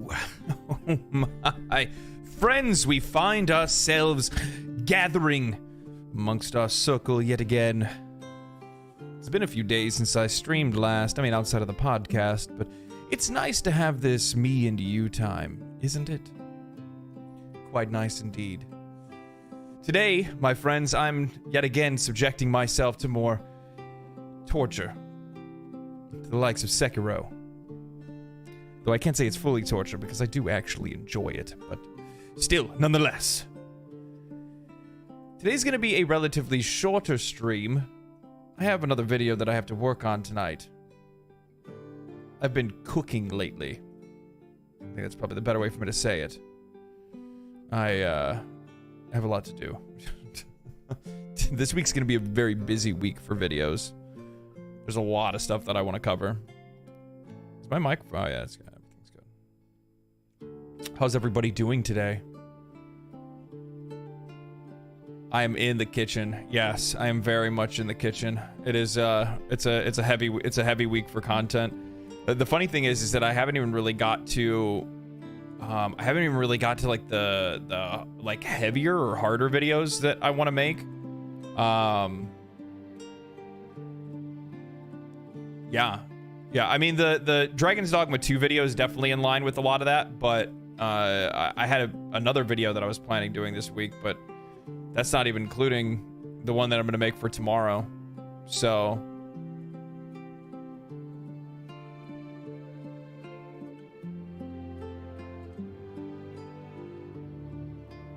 Oh my friends, we find ourselves gathering amongst our circle yet again. It's been a few days since I streamed last, outside of the podcast, but it's nice to have this me and you time, isn't it? Quite nice indeed. Today, my friends, I'm yet again subjecting myself to more torture. To the likes of Sekiro. Though I can't say it's fully torture because I do actually enjoy it, but still, nonetheless. Today's gonna be a relatively shorter stream. I have another video that I have to work on tonight. I've been cooking lately. I think that's probably the better way for me to say it. I have a lot to do. This week's gonna be a very busy week for videos. There's a lot of stuff that I want to cover. Is my mic? Oh yeah, it's good. Everything's good. How's everybody doing today? I am in the kitchen. Yes, I am very much in the kitchen. It is it's a heavy week for content. The funny thing is that I haven't even really got to like the like heavier or harder videos that I want to make. Yeah, I mean, the Dragon's Dogma 2 video is definitely in line with a lot of that, but I had another video that I was planning doing this week, but that's not even including the one that I'm going to make for tomorrow. So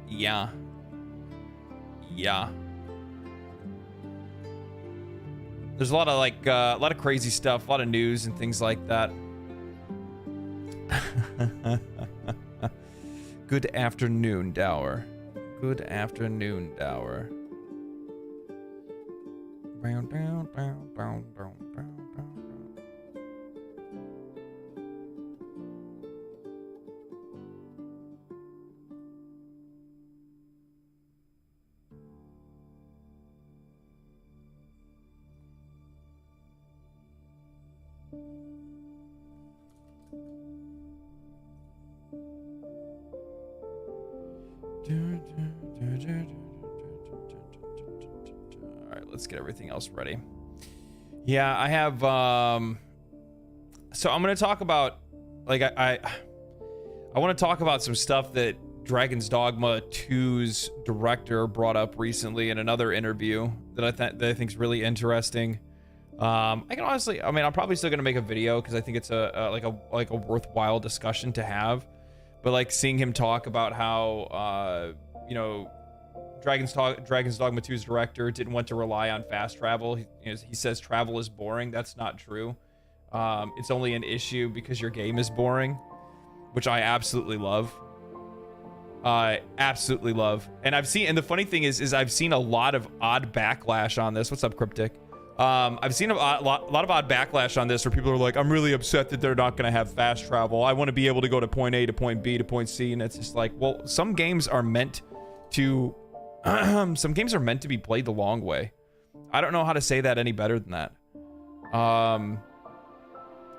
yeah. There's a lot of crazy stuff, a lot of news and things like that. Good afternoon, Dower. Good afternoon, Dower. Alright, let's get everything else ready. Yeah, I have so I'm gonna talk about I want to talk about some stuff that Dragon's Dogma 2's director brought up recently in another interview that I think is really interesting. I can honestly, I'm probably still gonna make a video because I think it's a worthwhile discussion to have. But like seeing him talk about how Dragon's Dogma 2's director didn't want to rely on fast travel. He says travel is boring. That's not true. It's only an issue because your game is boring, which I absolutely love. Absolutely love. And the funny thing is I've seen a lot of odd backlash on this. What's up, Cryptic? I've seen a lot of odd backlash on this where people are like, I'm really upset that they're not going to have fast travel. I want to be able to go to point A to point B to point C. And it's just like, well, some games are meant to be played the long way. I don't know how to say that any better than that.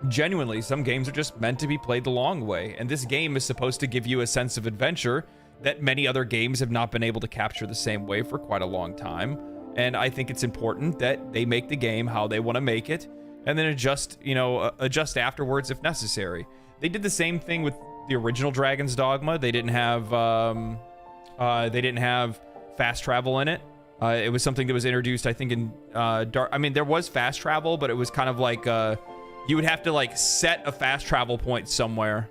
Genuinely, some games are just meant to be played the long way. And this game is supposed to give you a sense of adventure that many other games have not been able to capture the same way for quite a long time. And I think it's important that they make the game how they want to make it, and then adjust afterwards if necessary. They did the same thing with the original Dragon's Dogma. They didn't have fast travel in it. It was something that was introduced, I think, in there was fast travel, but it was kind of like you would have to like set a fast travel point somewhere,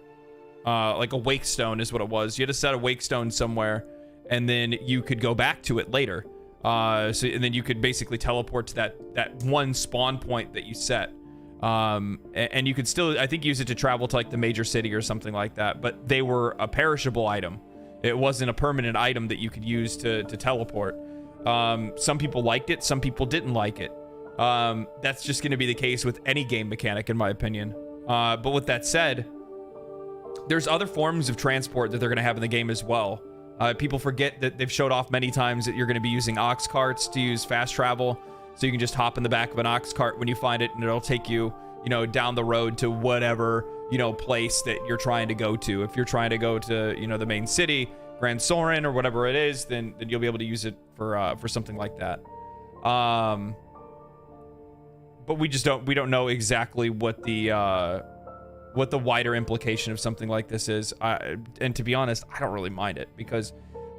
like a wake stone is what it was. You had to set a wake stone somewhere, and then you could go back to it later. And then you could basically teleport to that one spawn point that you set. And you could still, I think, use it to travel to like the major city or something like that. But they were a perishable item. It wasn't a permanent item that you could use to teleport. Some people liked it. Some people didn't like it. That's just going to be the case with any game mechanic, in my opinion. But with that said, there's other forms of transport that they're going to have in the game as well. People forget that they've showed off many times that you're going to be using ox carts to use fast travel. So you can just hop in the back of an ox cart when you find it, and it'll take you, down the road to whatever place that you're trying to go to. If you're trying to go to, the main city, Grand Soren or whatever it is, then you'll be able to use it for something like that. But we don't know exactly what the wider implication of something like this is. And to be honest, I don't really mind it, because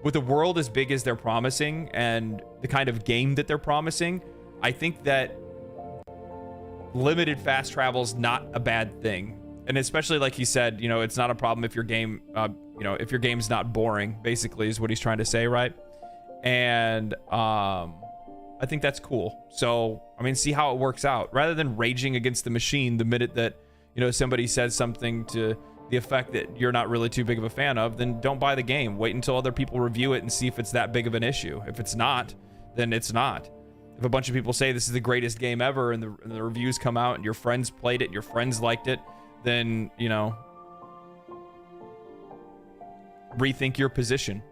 with a world as big as they're promising and the kind of game that they're promising, I think that limited fast travel is not a bad thing. And especially like he said, it's not a problem if your game, if your game's not boring, basically is what he's trying to say, right? And I think that's cool. So, see how it works out. Rather than raging against the machine the minute that, somebody says something to the effect that you're not really too big of a fan of, then don't buy the game. Wait until other people review it and see if it's that big of an issue. If it's not, then it's not. If a bunch of people say this is the greatest game ever and the reviews come out and your friends played it, your friends liked it, then, rethink your position,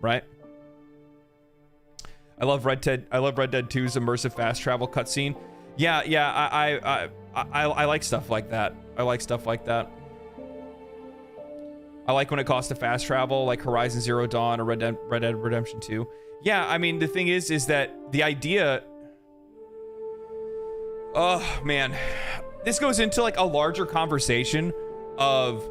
right? I love Red Dead 2's immersive fast travel cutscene. Yeah, I like stuff like that. I like stuff like that. I like when it costs to fast travel, like Horizon Zero Dawn or Red Dead Redemption 2. Yeah, the thing is that the idea... Oh, man. This goes into like a larger conversation of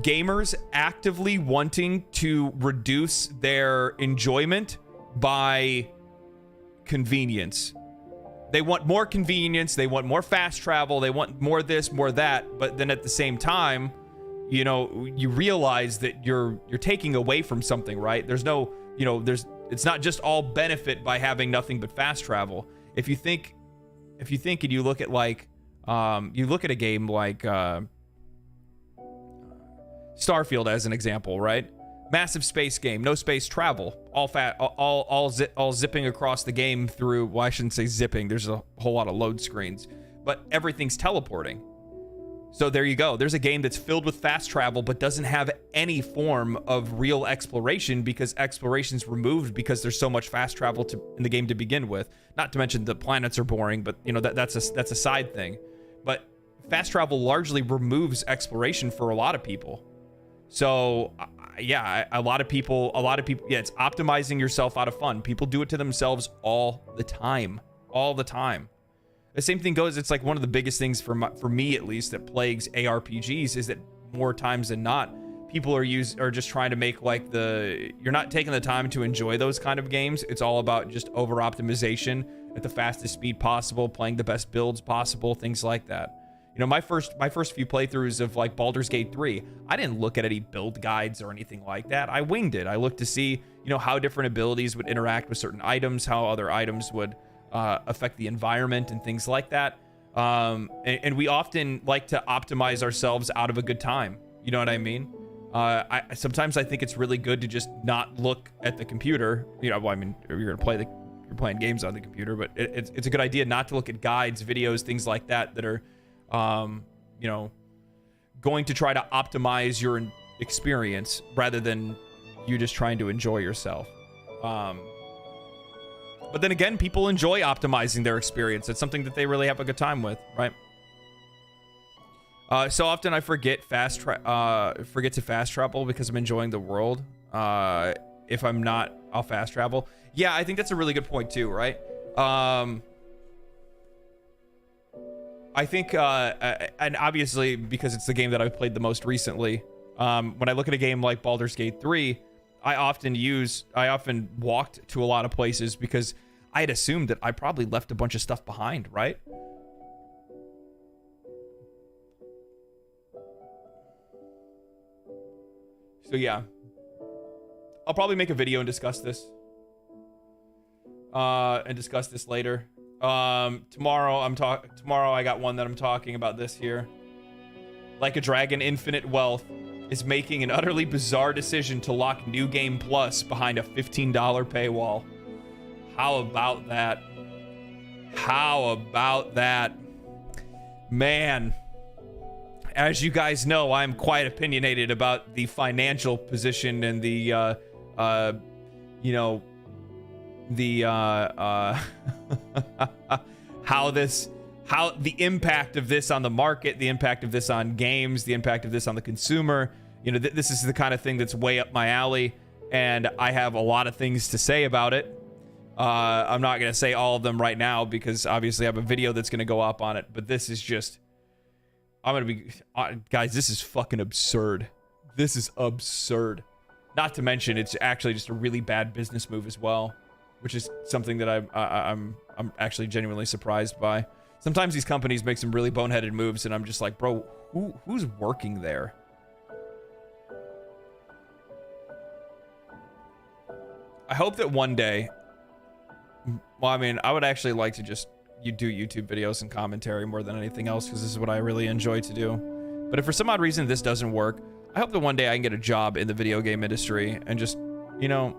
gamers actively wanting to reduce their enjoyment by convenience. They want more convenience, they want more fast travel, they want more this, more that, but then at the same time, you realize that you're taking away from something, right? There's no, it's not just all benefit by having nothing but fast travel. If you think and you look at like you look at a game like Starfield as an example, right? Massive space game, no space travel, all zipping across the game through, well, I shouldn't say zipping, there's a whole lot of load screens, but everything's teleporting. So there you go. There's a game that's filled with fast travel but doesn't have any form of real exploration, because exploration's removed because there's so much fast travel in the game to begin with. Not to mention the planets are boring, but that's a side thing. But fast travel largely removes exploration for a lot of people. So yeah, a lot of people, yeah, it's optimizing yourself out of fun. People do it to themselves all the time. The same thing goes, it's like one of the biggest things for me at least that plagues ARPGs is that more times than not, people are just trying to make like you're not taking the time to enjoy those kind of games. It's all about just over optimization at the fastest speed possible, playing the best builds possible, things like that. My first few playthroughs of like Baldur's Gate 3, I didn't look at any build guides or anything like that. I winged it. I looked to see, how different abilities would interact with certain items, how other items would affect the environment and things like that. And we often like to optimize ourselves out of a good time. You know what I mean? Sometimes I think it's really good to just not look at the computer. You're playing games on the computer, but it's a good idea not to look at guides, videos, things like that are going to try to optimize your experience rather than you just trying to enjoy yourself. But then again, people enjoy optimizing their experience. It's something that they really have a good time with, right? So often I forget to fast travel because I'm enjoying the world. If I'm not, I'll fast travel. Yeah, I think that's a really good point too, right? I think, and obviously because it's the game that I've played the most recently, when I look at a game like Baldur's Gate 3, I often walked to a lot of places because I had assumed that I probably left a bunch of stuff behind, right? So yeah, I'll probably make a video and discuss this. Later. Tomorrow I got one that I'm talking about this here. Like a Dragon, Infinite Wealth is making an utterly bizarre decision to lock New Game Plus behind a $15 paywall. How about that? Man, as you guys know, I'm quite opinionated about the financial position and the how how the impact of this on the market, the impact of this on games, the impact of this on the consumer. You know, this is the kind of thing that's way up my alley, and I have a lot of things to say about it. I'm not going to say all of them right now because obviously I have a video that's going to go up on it, but this is just, I'm going to be, guys, this is fucking absurd. This is absurd. Not to mention, it's actually just a really bad business move as well, which is something that I'm actually genuinely surprised by. Sometimes these companies make some really boneheaded moves, and I'm just like, bro, who's working there? I hope that one day, well, I mean, I would actually like to just do YouTube videos and commentary more than anything else, because this is what I really enjoy to do. But if for some odd reason this doesn't work, I hope that one day I can get a job in the video game industry and just, you know,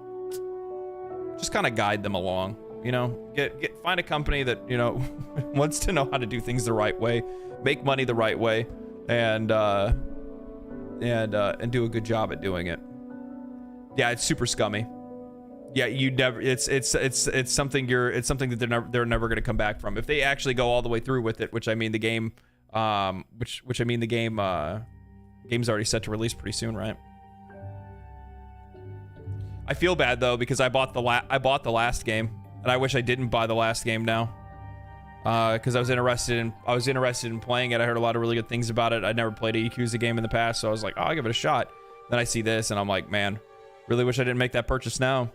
just kind of guide them along. You know, find a company that, you know, wants to know how to do things the right way, make money the right way, and do a good job at doing it. Yeah, it's super scummy. Yeah, you never. It's something that they're never going to come back from if they actually go all the way through with it. Which I mean, the game, game's already set to release pretty soon, right? I feel bad though because I bought the last game, and I wish I didn't buy the last game now, because I was interested in playing it. I heard a lot of really good things about it. I'd never played a Yakuza game in the past, so I was like, oh, I'll give it a shot. Then I see this, and I'm like, man, really wish I didn't make that purchase now.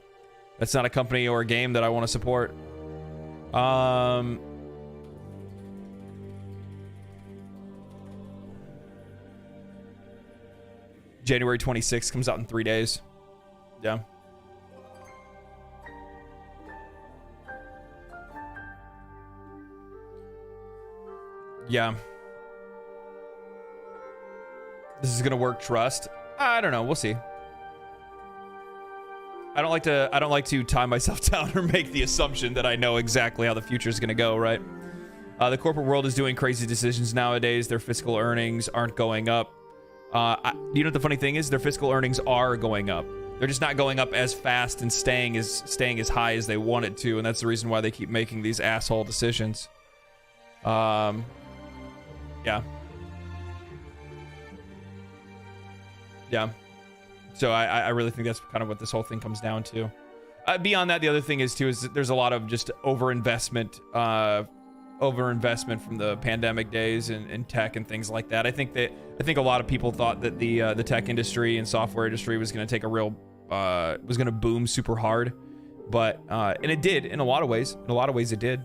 That's not a company or a game that I want to support. January 26th comes out in 3 days. Yeah. Yeah. This is gonna work, trust? I don't know, we'll see. I don't like to tie myself down or make the assumption that I know exactly how the future is gonna go, right? The corporate world is doing crazy decisions nowadays. Their fiscal earnings aren't going up. You know what the funny thing is? Their fiscal earnings are going up. They're just not going up as fast and staying as high as they wanted to, and that's the reason why they keep making these asshole decisions. Yeah. Yeah. So I really think that's kind of what this whole thing comes down to. Beyond that, the other thing is that there's a lot of just overinvestment from the pandemic days in tech and things like that. I think a lot of people thought that the tech industry and software industry was going to take a real was going to boom super hard, but and it did in a lot of ways. In a lot of ways, it did.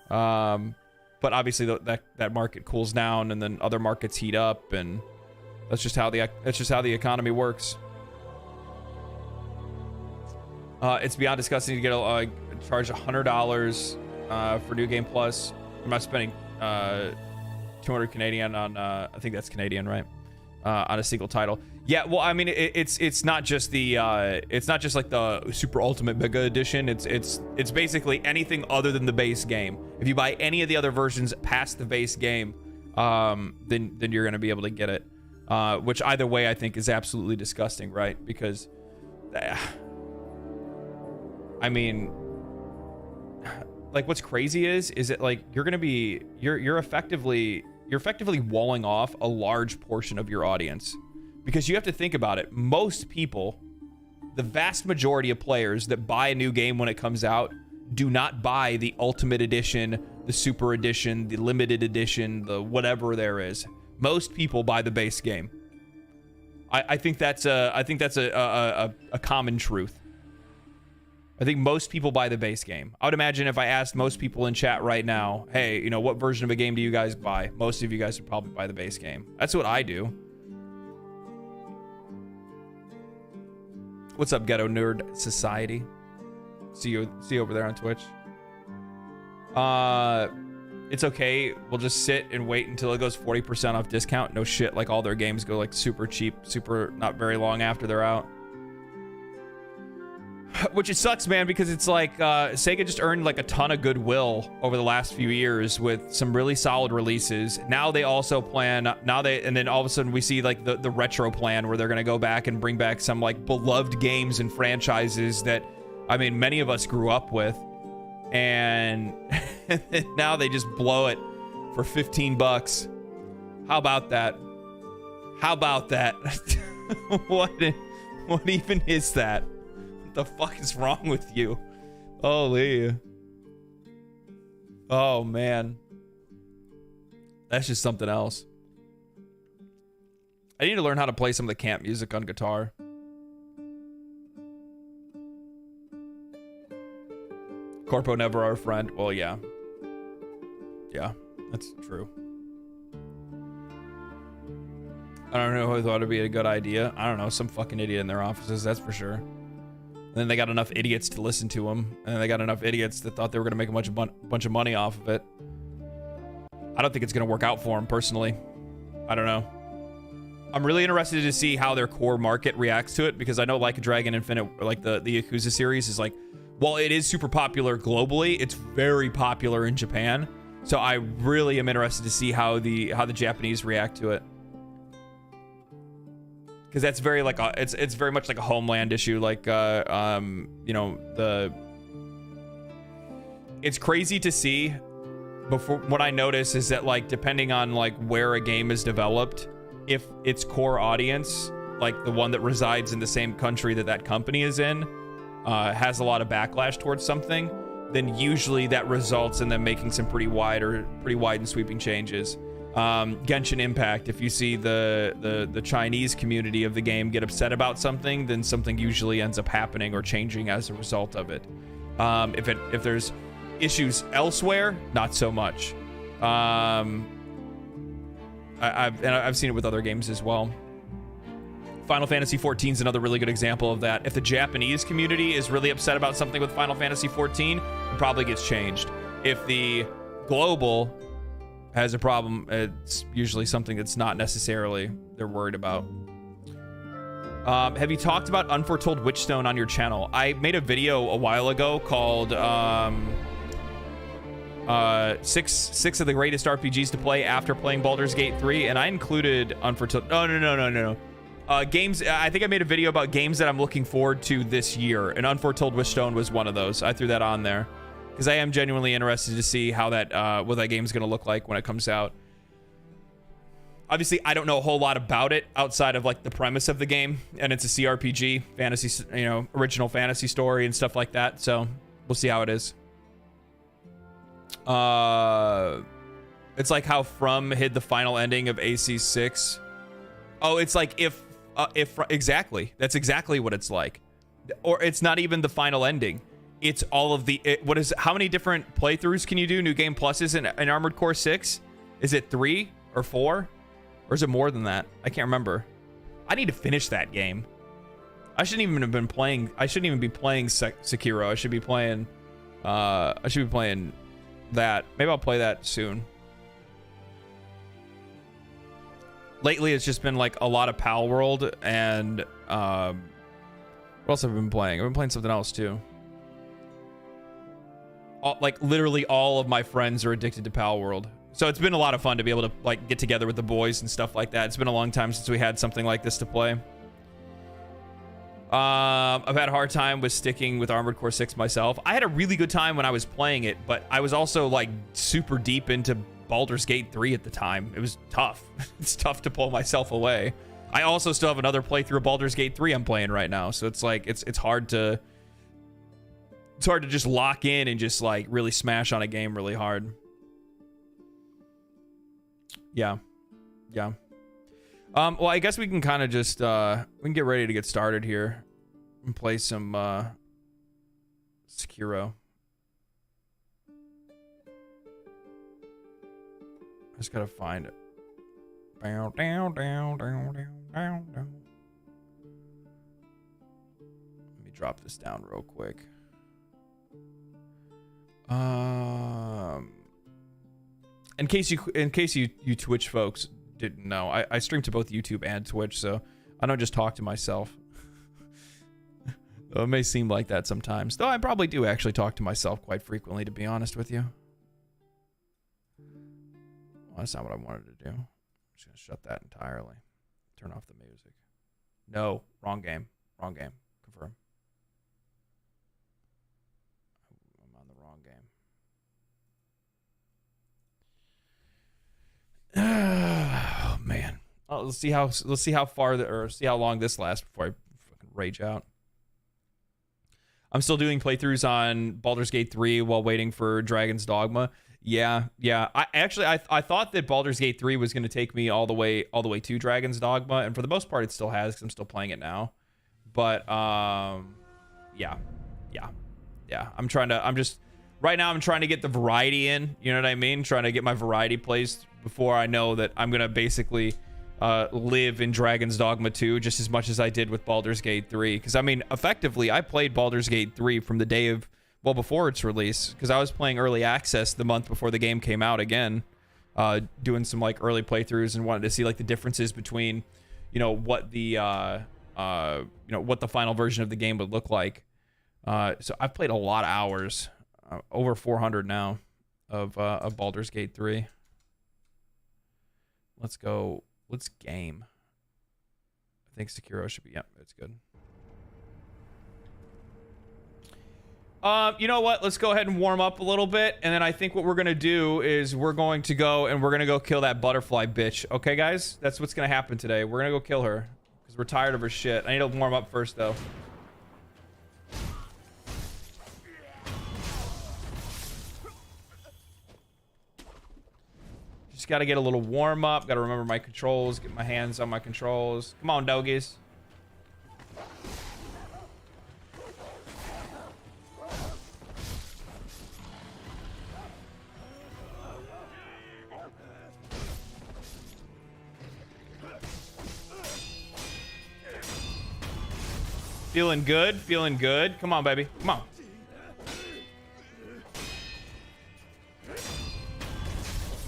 But obviously that market cools down, and then other markets heat up, and that's just how the economy works. It's beyond disgusting to get charge $100 for New Game Plus. I'm not spending 200 Canadian on I think that's Canadian, right? On a single title. Yeah, well, I mean, it's not just like the super ultimate mega edition. It's basically anything other than the base game. If you buy any of the other versions past the base game, then you're gonna be able to get it. Which either way I think is absolutely disgusting, right? Because I mean, like, what's crazy is it like you're effectively walling off a large portion of your audience, because you have to think about it. Most people, the vast majority of players that buy a new game when it comes out, do not buy the ultimate edition, the super edition, the limited edition, the whatever there is. Most people buy the base game. I think that's a common truth. I think most people buy the base game. I would imagine if I asked most people in chat right now, hey, you know, what version of a game do you guys buy? Most of you guys would probably buy the base game. That's what I do. What's up, Ghetto Nerd Society? See you over there on Twitch. It's okay. We'll just sit and wait until it goes 40% off discount. No shit, like all their games go like super cheap, super not very long after they're out. Which it sucks, man, because it's like Sega just earned like a ton of goodwill over the last few years with some really solid releases. Now they also plan, and then all of a sudden we see like the retro plan where they're gonna go back and bring back some like beloved games and franchises that, I mean, many of us grew up with, and now they just blow it for 15 bucks. How about that? How about that? What even is that? What the fuck is wrong with you? Holy. Oh, man. That's just something else. I need to learn how to play some of the camp music on guitar. Corpo never our friend. Well, yeah. Yeah, that's true. I don't know who thought it'd be a good idea. I don't know, some fucking idiot in their offices, that's for sure. And then they got enough idiots to listen to them, and they got enough idiots that thought they were gonna make a bunch of money off of it. I don't think it's gonna work out for them personally. I don't know. I'm really interested to see how their core market reacts to it, because I know Like a Dragon Infinite, like the Yakuza series, is like, while it is super popular globally, it's very popular in Japan. So I really am interested to see how the Japanese react to it, because that's very like it's very much like a homeland issue. Like you know, it's crazy to see. Before, what I notice is that, like, depending on like where a game is developed, if its core audience, like the one that resides in the same country that that company is in, has a lot of backlash towards something, then usually that results in them making some pretty wide and sweeping changes. Genshin Impact, if you see the Chinese community of the game get upset about something, then something usually ends up happening or changing as a result of it. If there's issues elsewhere, not so much. I've seen it with other games as well. Final Fantasy XIV is another really good example of that. If the Japanese community is really upset about something with Final Fantasy XIV, it probably gets changed. If the global has a problem, it's usually something that's not necessarily they're worried about. Have you talked about Unforetold Witchstone on your channel? I made a video a while ago called six of the greatest RPGs to play after playing Baldur's Gate 3, and I included Unforetold. No. Games. I think I made a video about games that I'm looking forward to this year, and Unforetold Witchstone was one of those. I threw that on there because I am genuinely interested to see how that what that game's gonna look like when it comes out. Obviously, I don't know a whole lot about it outside of like the premise of the game, and it's a CRPG, fantasy, you know, original fantasy story and stuff like that. So we'll see how it is. It's like how From hid the final ending of AC6. Oh, it's like if exactly. That's exactly what it's like. Or it's not even the final ending. It's all of the how many different playthroughs can you do? New Game Pluses in Armored Core 6? Is it 3 or 4? Or is it more than that? I can't remember. I need to finish that game. I shouldn't even be playing Sekiro. I should be playing that. Maybe I'll play that soon. Lately, it's just been like a lot of Palworld and what else have I been playing? I've been playing something else too. Like literally all of my friends are addicted to Palworld. So it's been a lot of fun to be able to like get together with the boys and stuff like that. It's been a long time since we had something like this to play. I've had a hard time with sticking with Armored Core 6 myself. I had a really good time when I was playing it, but I was also like super deep into Baldur's Gate 3 at the time. It was tough. It's tough to pull myself away. I also still have another playthrough of Baldur's Gate 3 I'm playing right now. So it's like it's hard to just lock in and just like really smash on a game really hard. Yeah. Well, I guess we can kind of just we can get ready to get started here and play some Sekiro. I just gotta find it. Down. Let me drop this down real quick. In case you Twitch folks didn't know, I stream to both YouTube and Twitch, so I don't just talk to myself. It may seem like that sometimes, though I probably do actually talk to myself quite frequently, to be honest with you. Well, that's not what I wanted to do. I'm just gonna shut that entirely. Turn off the music. No, wrong game. Confirm. I'm on the wrong game. let's see how far or see how long this lasts before I fucking rage out. I'm still doing playthroughs on Baldur's Gate 3 while waiting for Dragon's Dogma. Yeah. I thought that Baldur's Gate 3 was going to take me all the way to Dragon's Dogma, and for the most part it still has, because I'm still playing it now. But yeah. Right now I'm trying to get the variety in, you know what I mean? Trying to get my variety placed before I know that I'm gonna basically live in Dragon's Dogma 2 just as much as I did with Baldur's Gate 3. Because I mean, effectively, I played Baldur's Gate 3 from the day of, well, before its release, because I was playing early access the month before the game came out again, doing some like early playthroughs and wanted to see like the differences between, you know, what the what the final version of the game would look like. So I've played a lot of hours, over 400 now, of Baldur's Gate 3. Let's go. Let's game. I think Sekiro should be. Yep, it's good. You know what? Let's go ahead and warm up a little bit, and then I think what we're gonna do is we're going to go kill that butterfly bitch. Okay, guys, that's what's gonna happen today. We're gonna go kill her because we're tired of her shit. I need to warm up first, though. Just got to get a little warm up. Got to remember my controls. Get my hands on my controls. Come on, doggies. Feeling good. Feeling good. Come on, baby. Come on.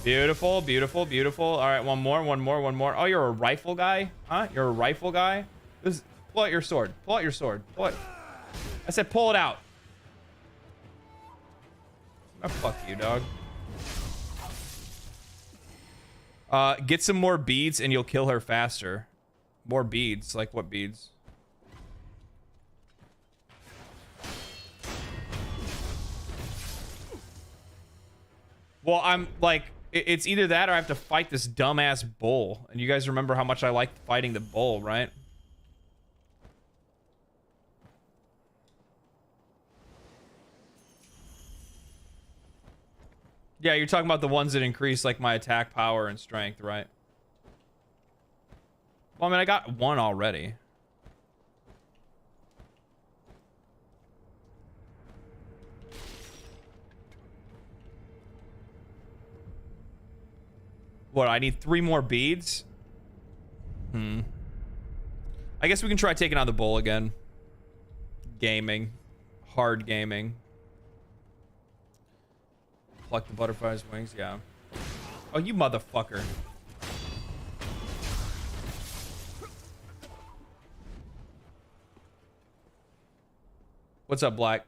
Beautiful, beautiful, beautiful. All right, one more. Oh, you're a rifle guy? Huh? You're a rifle guy? Pull out your sword. Pull out your sword. Pull it. I said pull it out. Oh, fuck you, dog. Get some more beads and you'll kill her faster. More beads? Like what beads? Well, I'm like... It's either that or I have to fight this dumbass bull. And you guys remember how much I liked fighting the bull, right? Yeah, you're talking about the ones that increase like my attack power and strength, right? Well, I mean, I got one already. What, I need 3 more beads? I guess we can try taking on the bull again. Gaming. Hard gaming. Pluck the butterfly's wings, yeah. Oh, you motherfucker. What's up, Black?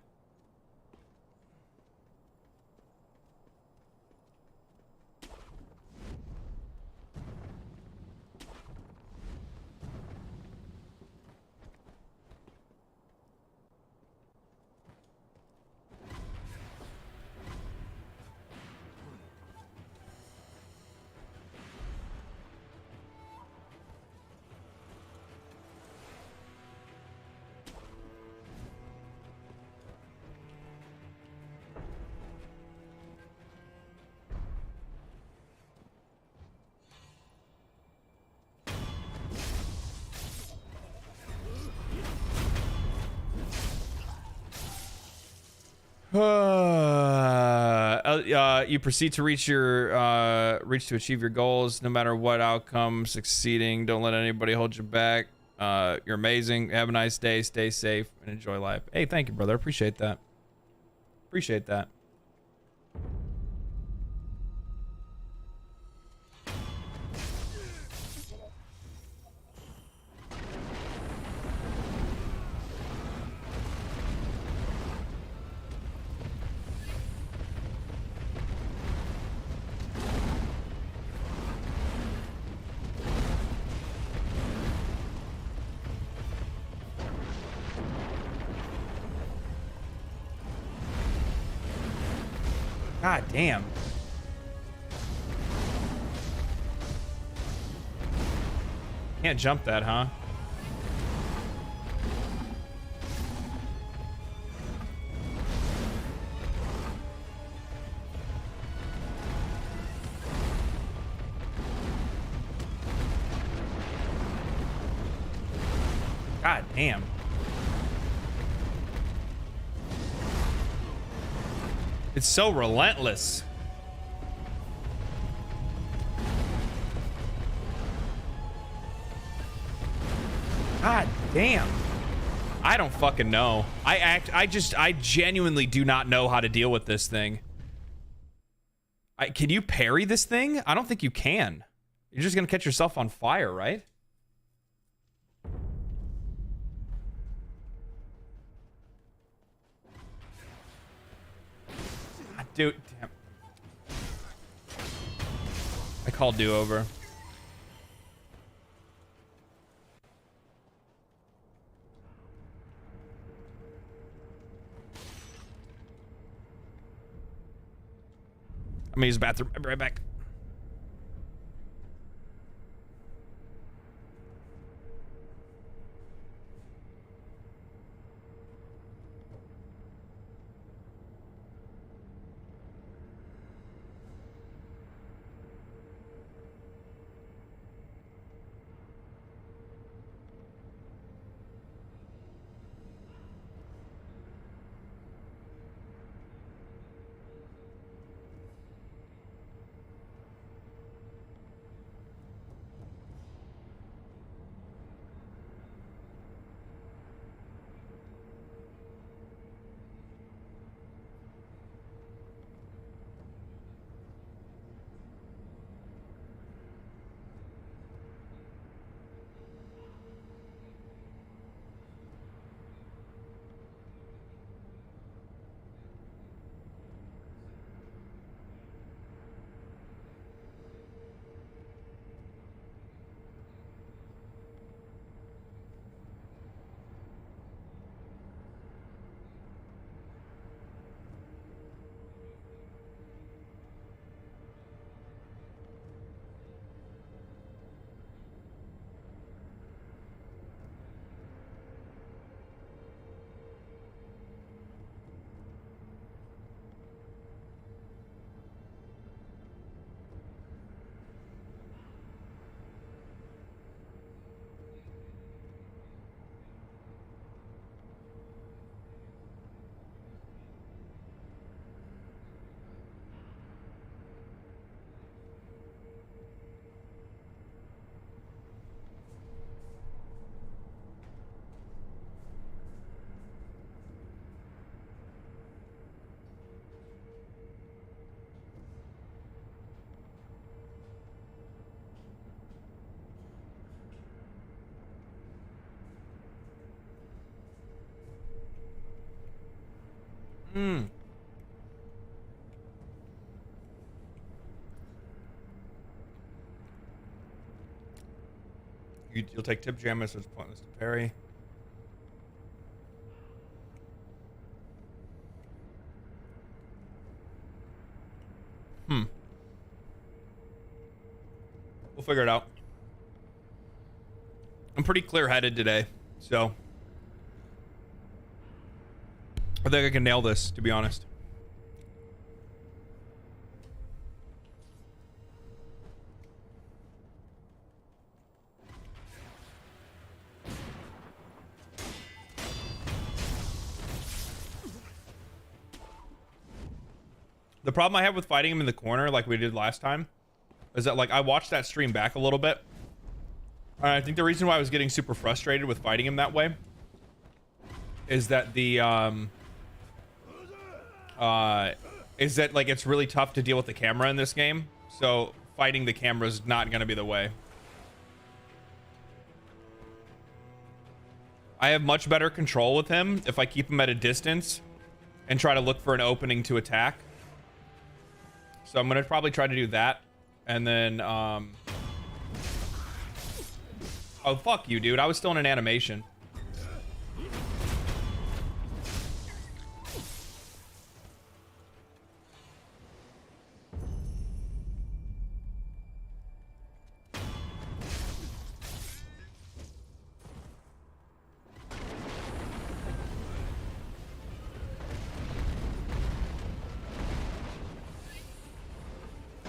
You proceed to reach to achieve your goals, no matter what outcome. Succeeding, don't let anybody hold you back. You're amazing. Have a nice day. Stay safe and enjoy life. Hey, thank you, brother. Appreciate that. Appreciate that. God damn. Can't jump that, huh? God damn. It's so relentless. God damn. I don't fucking know. I genuinely do not know how to deal with this thing. Can you parry this thing? I don't think you can. You're just gonna catch yourself on fire, right? Dude, damn. I called do-over. I'm gonna use the bathroom. I'll be right back. You'll take tip jammers, so it's pointless to parry. We'll figure it out. I'm pretty clear-headed today, so I think I can nail this, to be honest. The problem I have with fighting him in the corner, like we did last time, is that, like, I watched that stream back a little bit. I think the reason why I was getting super frustrated with fighting him that way is that like it's really tough to deal with the camera in this game. So fighting the camera is not going to be the way. I have much better control with him if I keep him at a distance and try to look for an opening to attack. So I'm going to probably try to do that. And then, oh, fuck you, dude. I was still in an animation.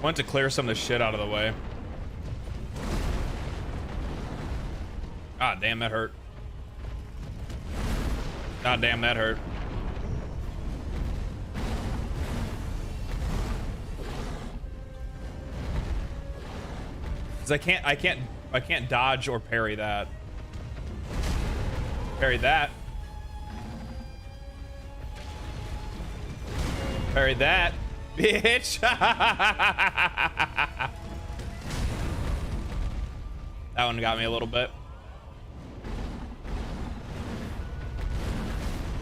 Want to clear some of the shit out of the way. God damn, that hurt. God damn, that hurt. Cause I can't dodge or parry that. Parry that. Parry that. Bitch. That one got me a little bit.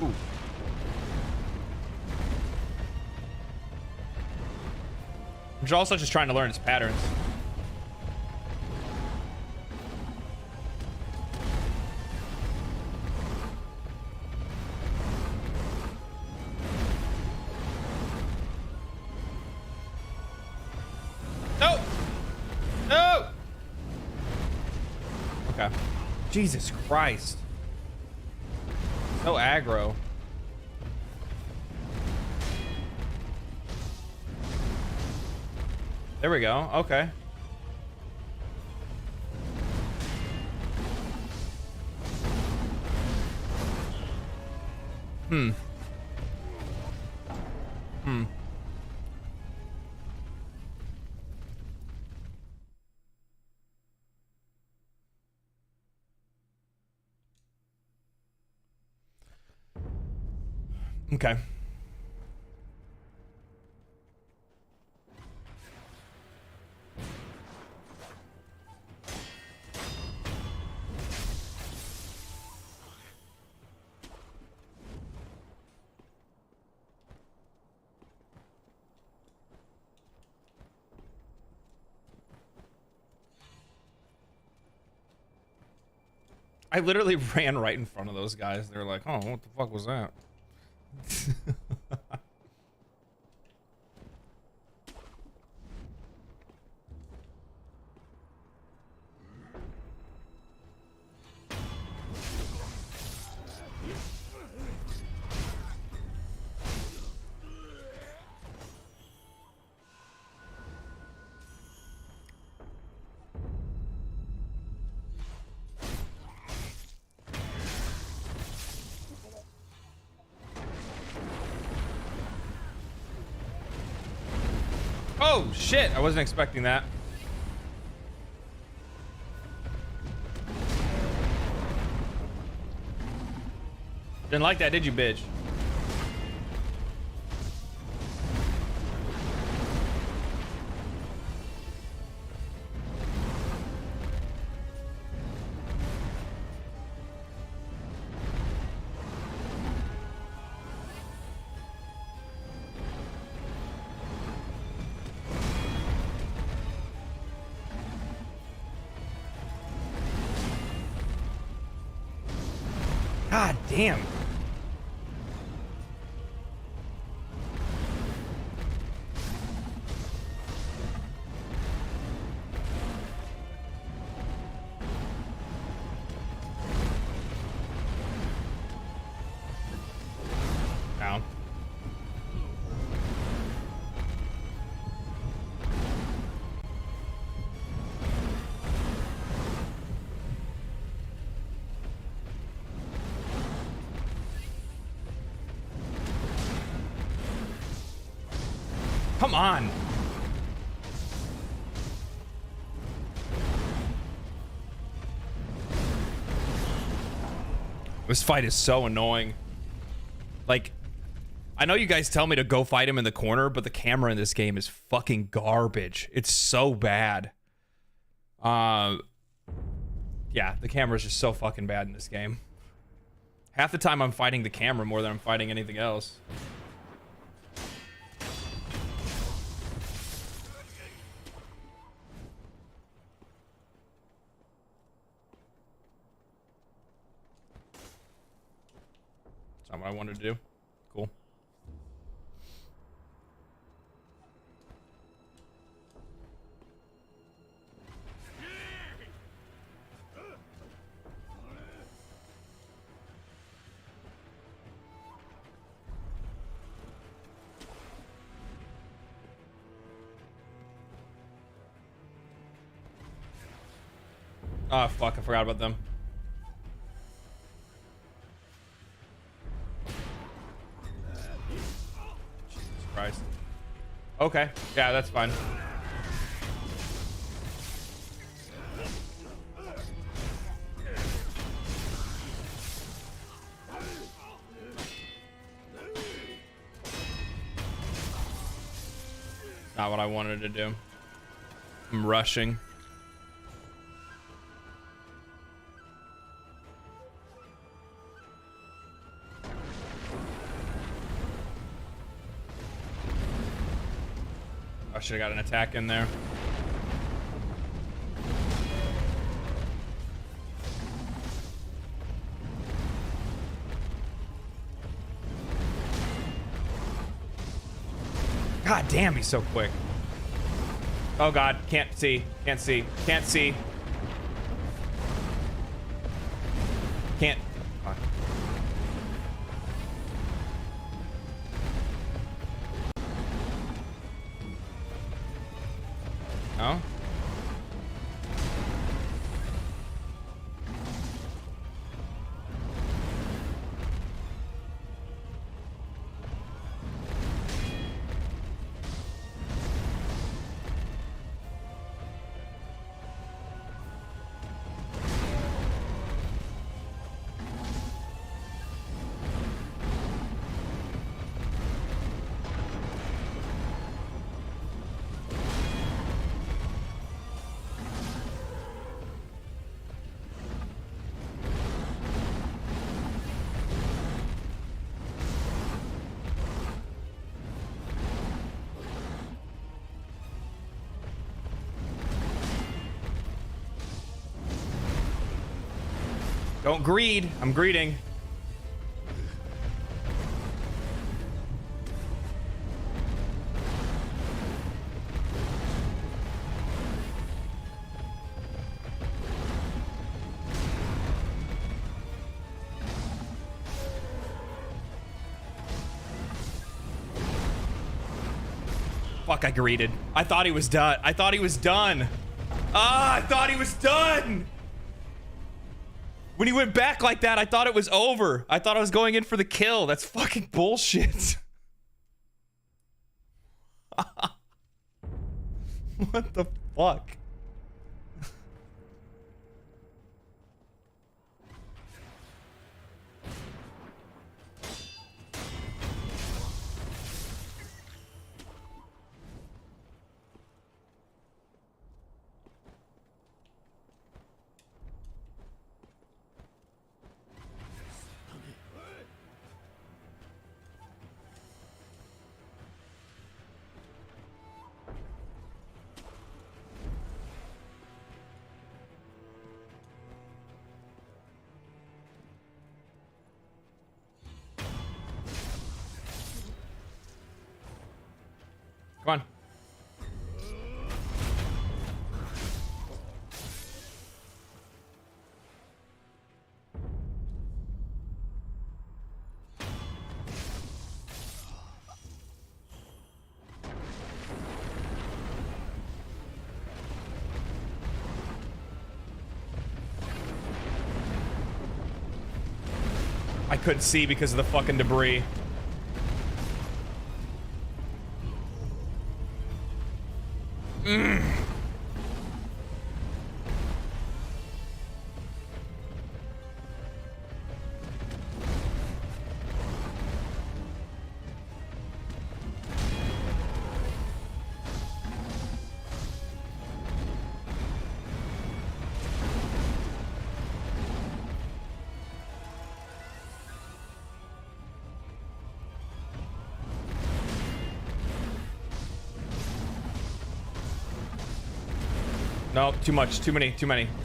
Ooh. I'm also just trying to learn its patterns. No! No! Okay. Jesus Christ. So aggro. There we go. Okay. Hmm. Okay. I literally ran right in front of those guys. They were like, oh, what the fuck was that? Oh shit, I wasn't expecting that. Didn't like that, did you, bitch? God damn. Down. Come on. This fight is so annoying. Like, I know you guys tell me to go fight him in the corner, but the camera in this game is fucking garbage. It's so bad. Yeah, the camera is just so fucking bad in this game. Half the time I'm fighting the camera more than I'm fighting anything else. That's not what I wanted to do. Cool. Oh, fuck. I forgot about them. Jesus Christ. Okay. Yeah, that's fine. Not what I wanted to do. I'm rushing. I should have got an attack in there. God damn, he's so quick. Oh God, can't see, can't see, can't see. Can't. Fuck. No? Don't greed. I'm greeting. Fuck, I greeted. I thought he was done. I thought he was done. Ah, I thought he was done. When he went back like that, I thought it was over. I thought I was going in for the kill. That's fucking bullshit. What the fuck? Come on. I couldn't see because of the fucking debris. No, too much, too many.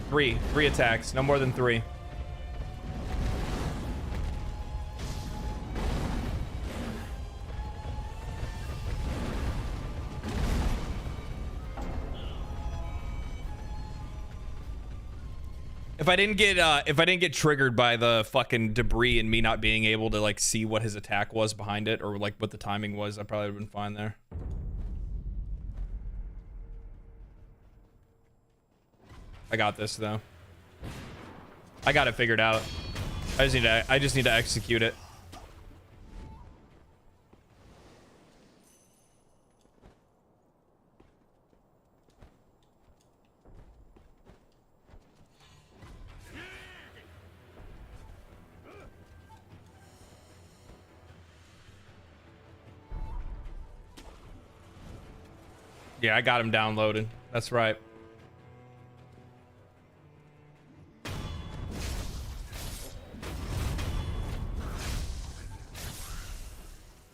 Three attacks, no more than 3. If I didn't get triggered by the fucking debris and me not being able to like see what his attack was behind it or like what the timing was, I probably would have been fine there. I got this though. I got it figured out. I just need to execute it. Yeah, I got him downloaded. That's right.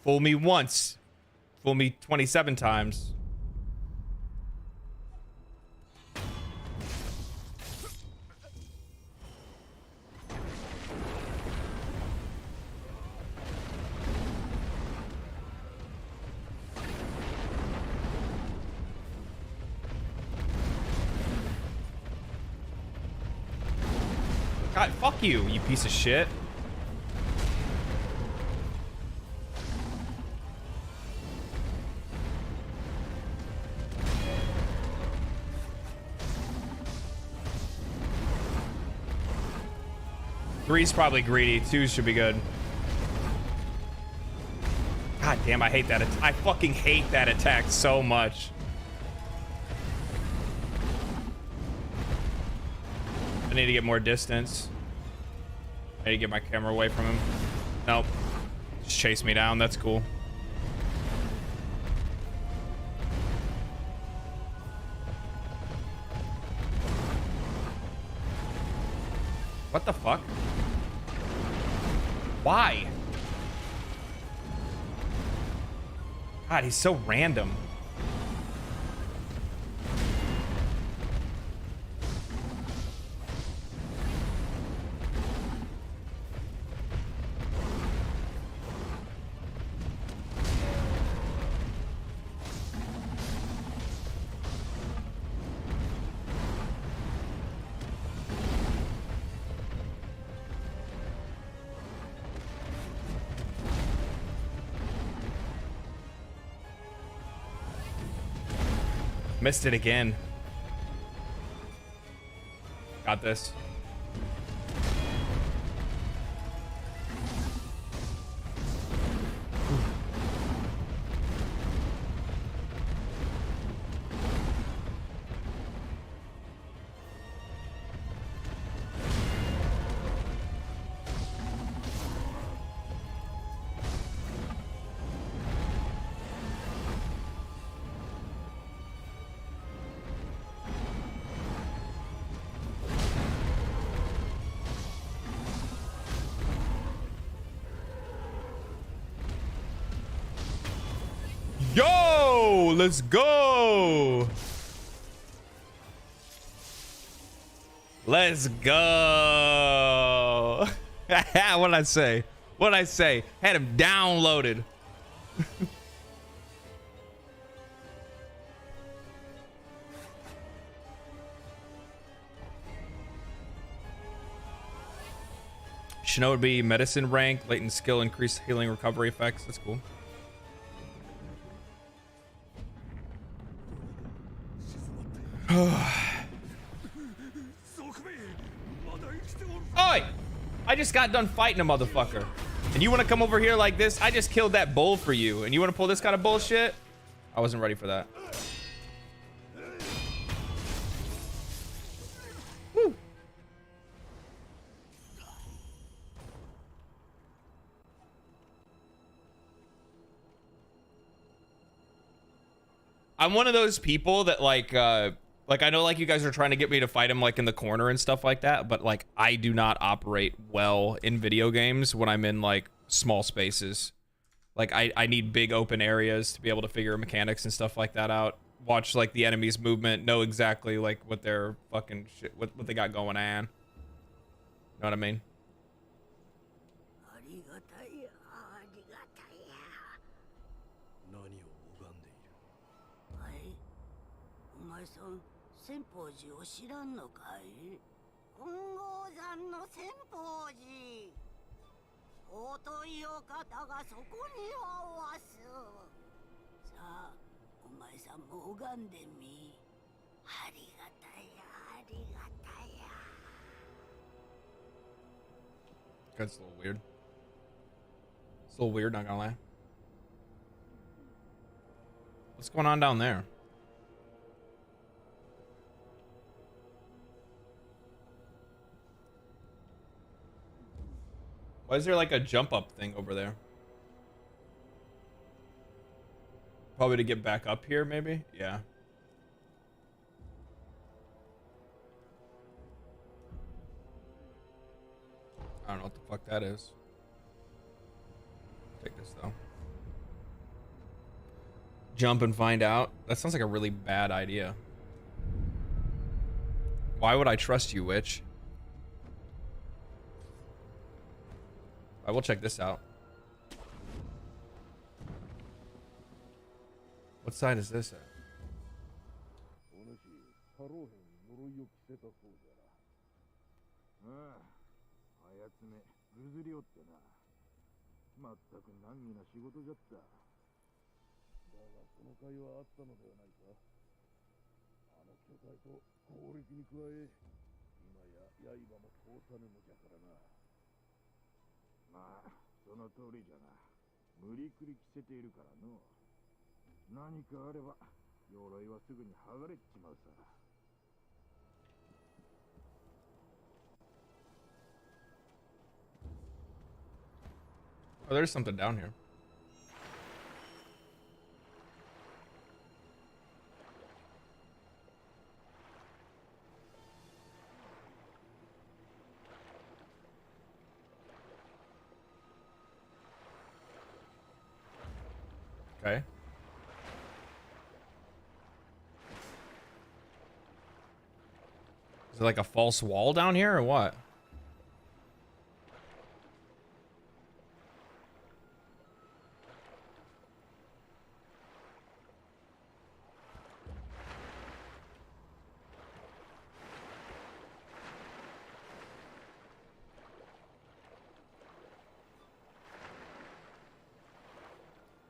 Fool me once. Fool me 27 times. God, fuck you, you piece of shit. Three's probably greedy. Two should be good. God damn, I hate that. I fucking hate that attack so much. I need to get more distance. I need to get my camera away from him. Nope. Just chase me down. That's cool. What the fuck? Why? God, he's so random. Missed it again. Got this. Yo, let's go. Let's go. What'd I say? What'd I say? Had him downloaded. Shino would be medicine rank, latent skill, increased healing recovery effects. That's cool. Oi! I just got done fighting a motherfucker. And you want to come over here like this? I just killed that bull for you. And you want to pull this kind of bullshit? I wasn't ready for that. Woo. I'm one of those people that like I know like you guys are trying to get me to fight him like in the corner and stuff like that, but like I do not operate well in video games when I'm in like small spaces. Like I need big open areas to be able to figure mechanics and stuff like that out. Watch like the enemy's movement, know exactly like what their fucking shit, what they got going on. Know what I mean? That's a little weird. It's a little weird, not gonna lie. What's going on down there? Why is there like a jump up thing over there? Probably to get back up here, maybe? Yeah. I don't know what the fuck that is. Take this though. Jump and find out. That sounds like a really bad idea. Why would I trust you, witch? I will check this out. What side is this at? Oh, there's something down here. Okay. Is it like a false wall down here or what?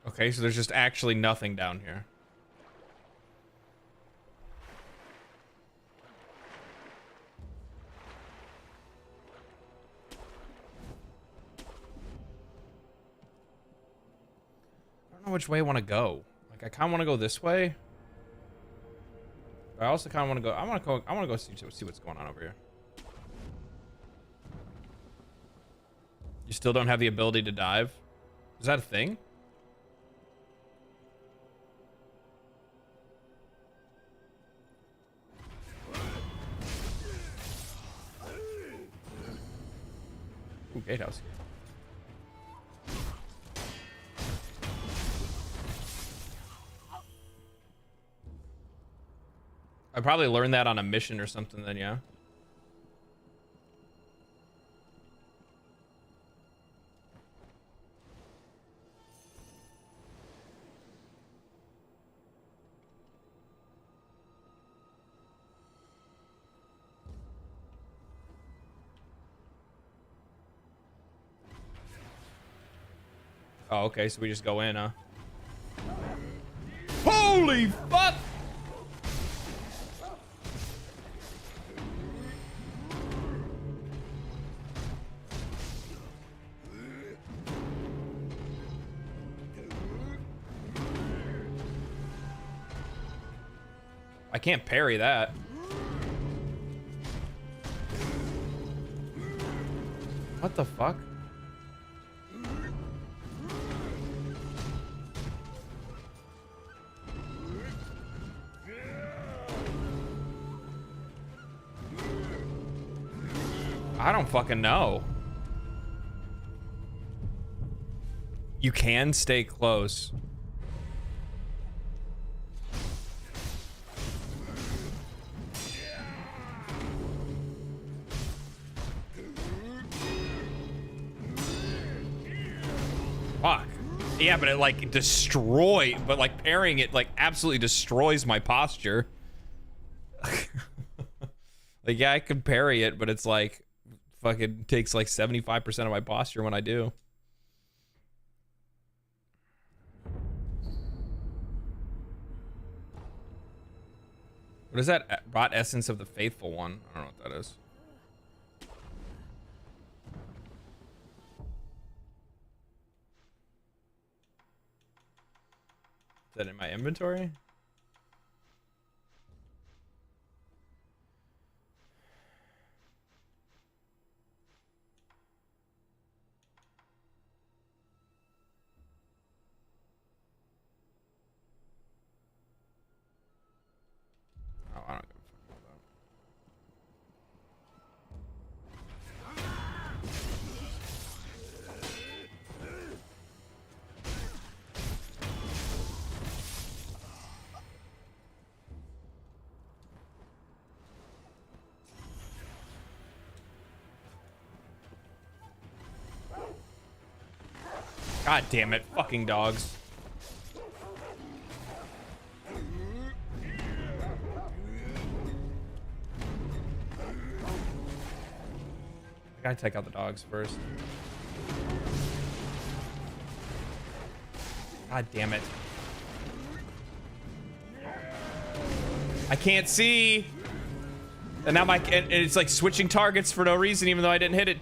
Okay, so there's just actually nothing down here. I don't know which way I want to go. Like, I kind of want to go this way. But I also kind of want to go. I want to go see what's going on over here. You still don't have the ability to dive? Is that a thing? Ooh, gatehouse. I probably learned that on a mission or something then, yeah. Oh, okay, so we just go in, huh? Holy fuck! I can't parry that. What the fuck? I don't fucking know. You can stay close. Fuck. Yeah, but it like but like parrying it like absolutely destroys my posture. Like, yeah, I could parry it, but it's like fucking takes like 75% of my posture when I do. What is that? Rot Essence of the Faithful One? I don't know what that is. that in my inventory? Oh, I don't give a fuck about that. God damn it, fucking dogs. I gotta take out the dogs first. God damn it. I can't see. And now it's like switching targets for no reason, even though I didn't hit it.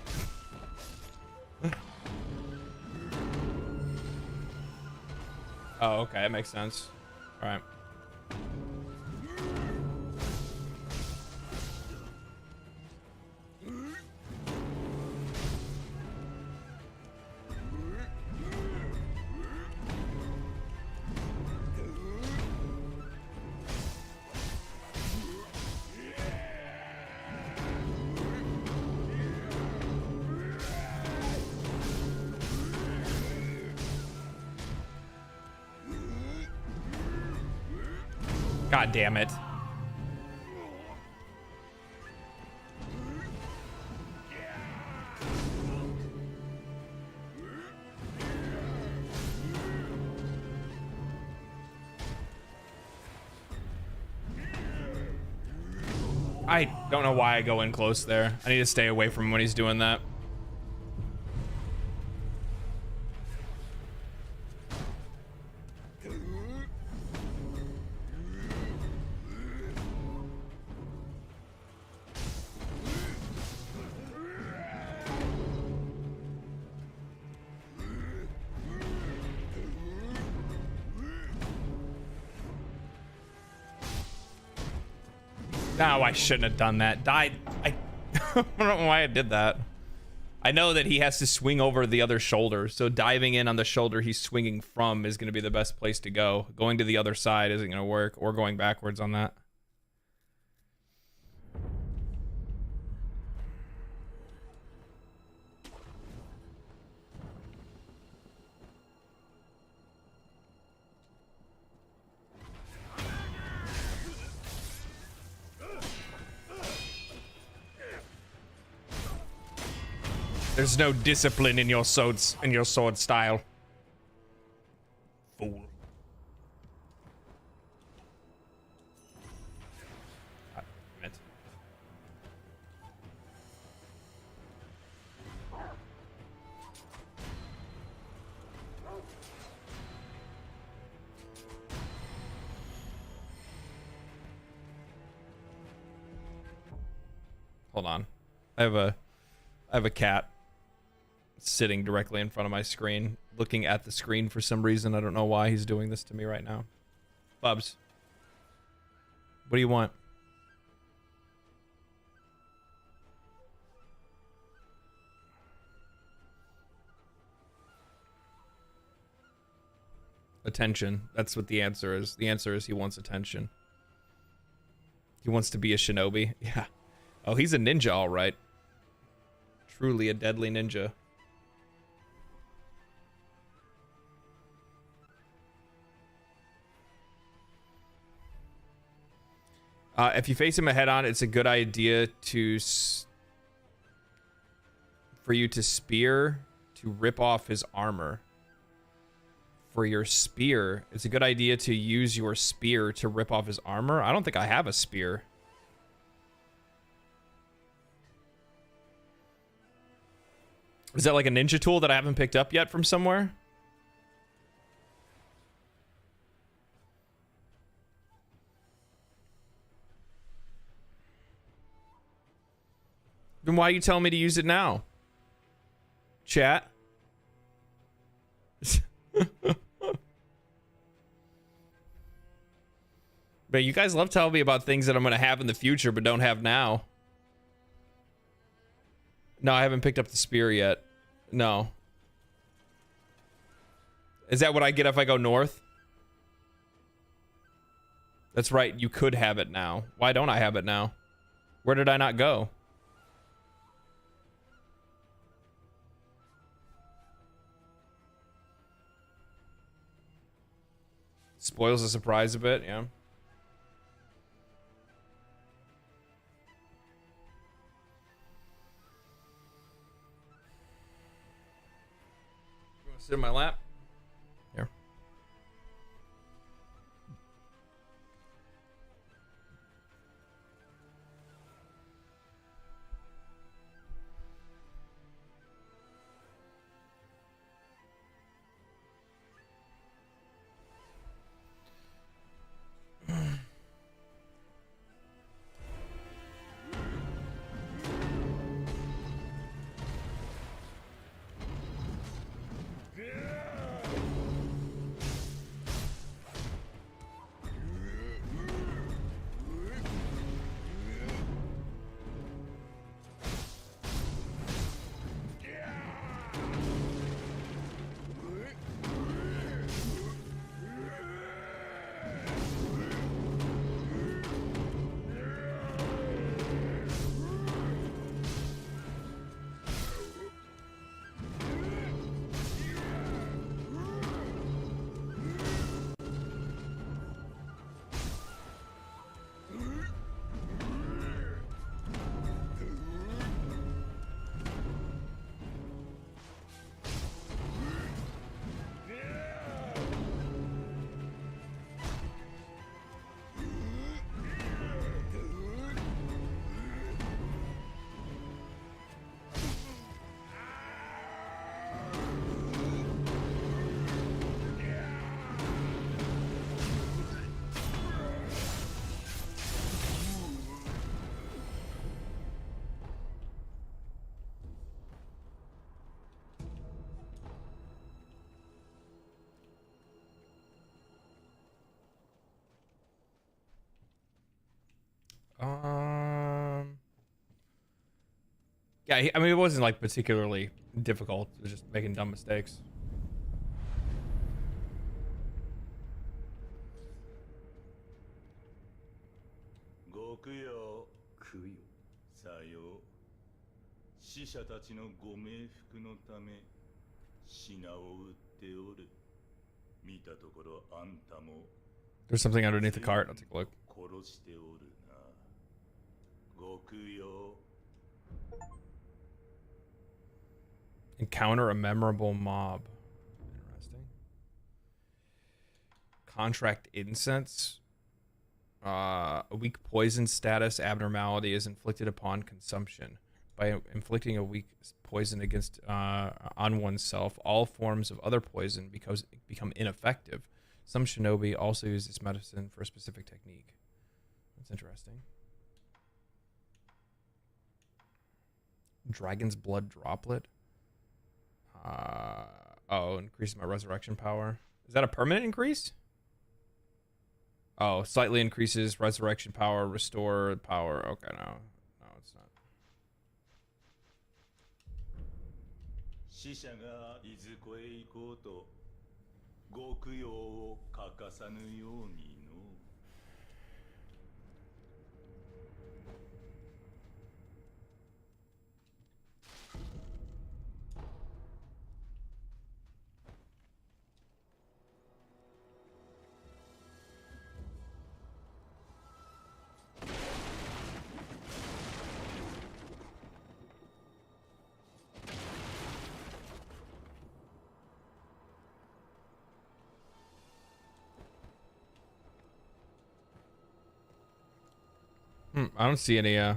Oh, okay, that makes sense. All right. God damn it. I don't know why I go in close there. I need to stay away from him when he's doing that. No, I shouldn't have done that. I don't know why I did that. I know that he has to swing over the other shoulder, so diving in on the shoulder he's swinging from is going to be the best place to go. Going to the other side isn't going to work, or going backwards on that. There's no discipline in your sword style. Fool. God damn it. Hold on. I have a cat sitting directly in front of my screen, looking at the screen for some reason. I don't know why he's doing this to me right now. Bubs, what do you want? Attention. That's what the answer is. The answer is he wants attention. He wants to be a shinobi. Yeah. Oh, he's a ninja, all right. Truly a deadly ninja. If you face him head on, it's a good idea for you to spear to rip off his armor. For your spear, it's a good idea to use your spear to rip off his armor. I don't think I have a spear. Is that like a ninja tool that I haven't picked up yet from somewhere? Then why are you telling me to use it now? Chat? But you guys love telling me about things that I'm gonna have in the future but don't have now. No, I haven't picked up the spear yet. No. Is that what I get if I go north? That's right, you could have it now. Why don't I have it now? Where did I not go? Spoils the surprise a bit, yeah. Sit in my lap. Here. Yeah, I mean, it wasn't like particularly difficult. It was just making dumb mistakes. There's something underneath the cart. I'll take a look. Encounter a memorable mob. Interesting. Contract incense. A weak poison status abnormality is inflicted upon consumption. By inflicting a weak poison against on oneself, all forms of other poison become ineffective. Some shinobi also use this medicine for a specific technique. That's interesting. Dragon's blood droplet. Oh, increases my resurrection power. Is that a permanent increase? Oh, slightly increases resurrection power, restore power. Okay, no, it's not. I don't see any, I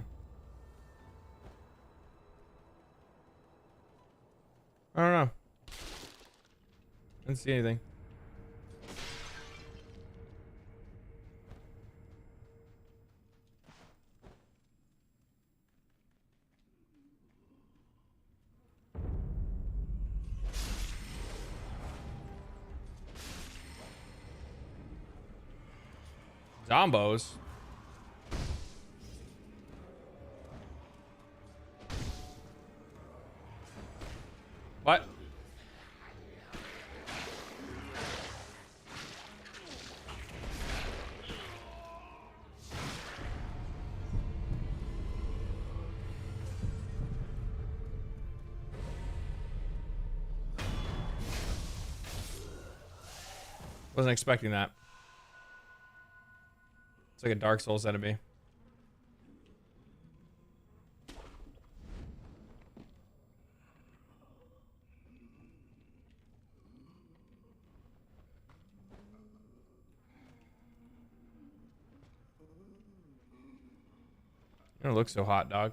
don't know. I didn't see anything. Zombos. What? Wasn't expecting that. It's like a Dark Souls enemy. You don't look so hot, dog.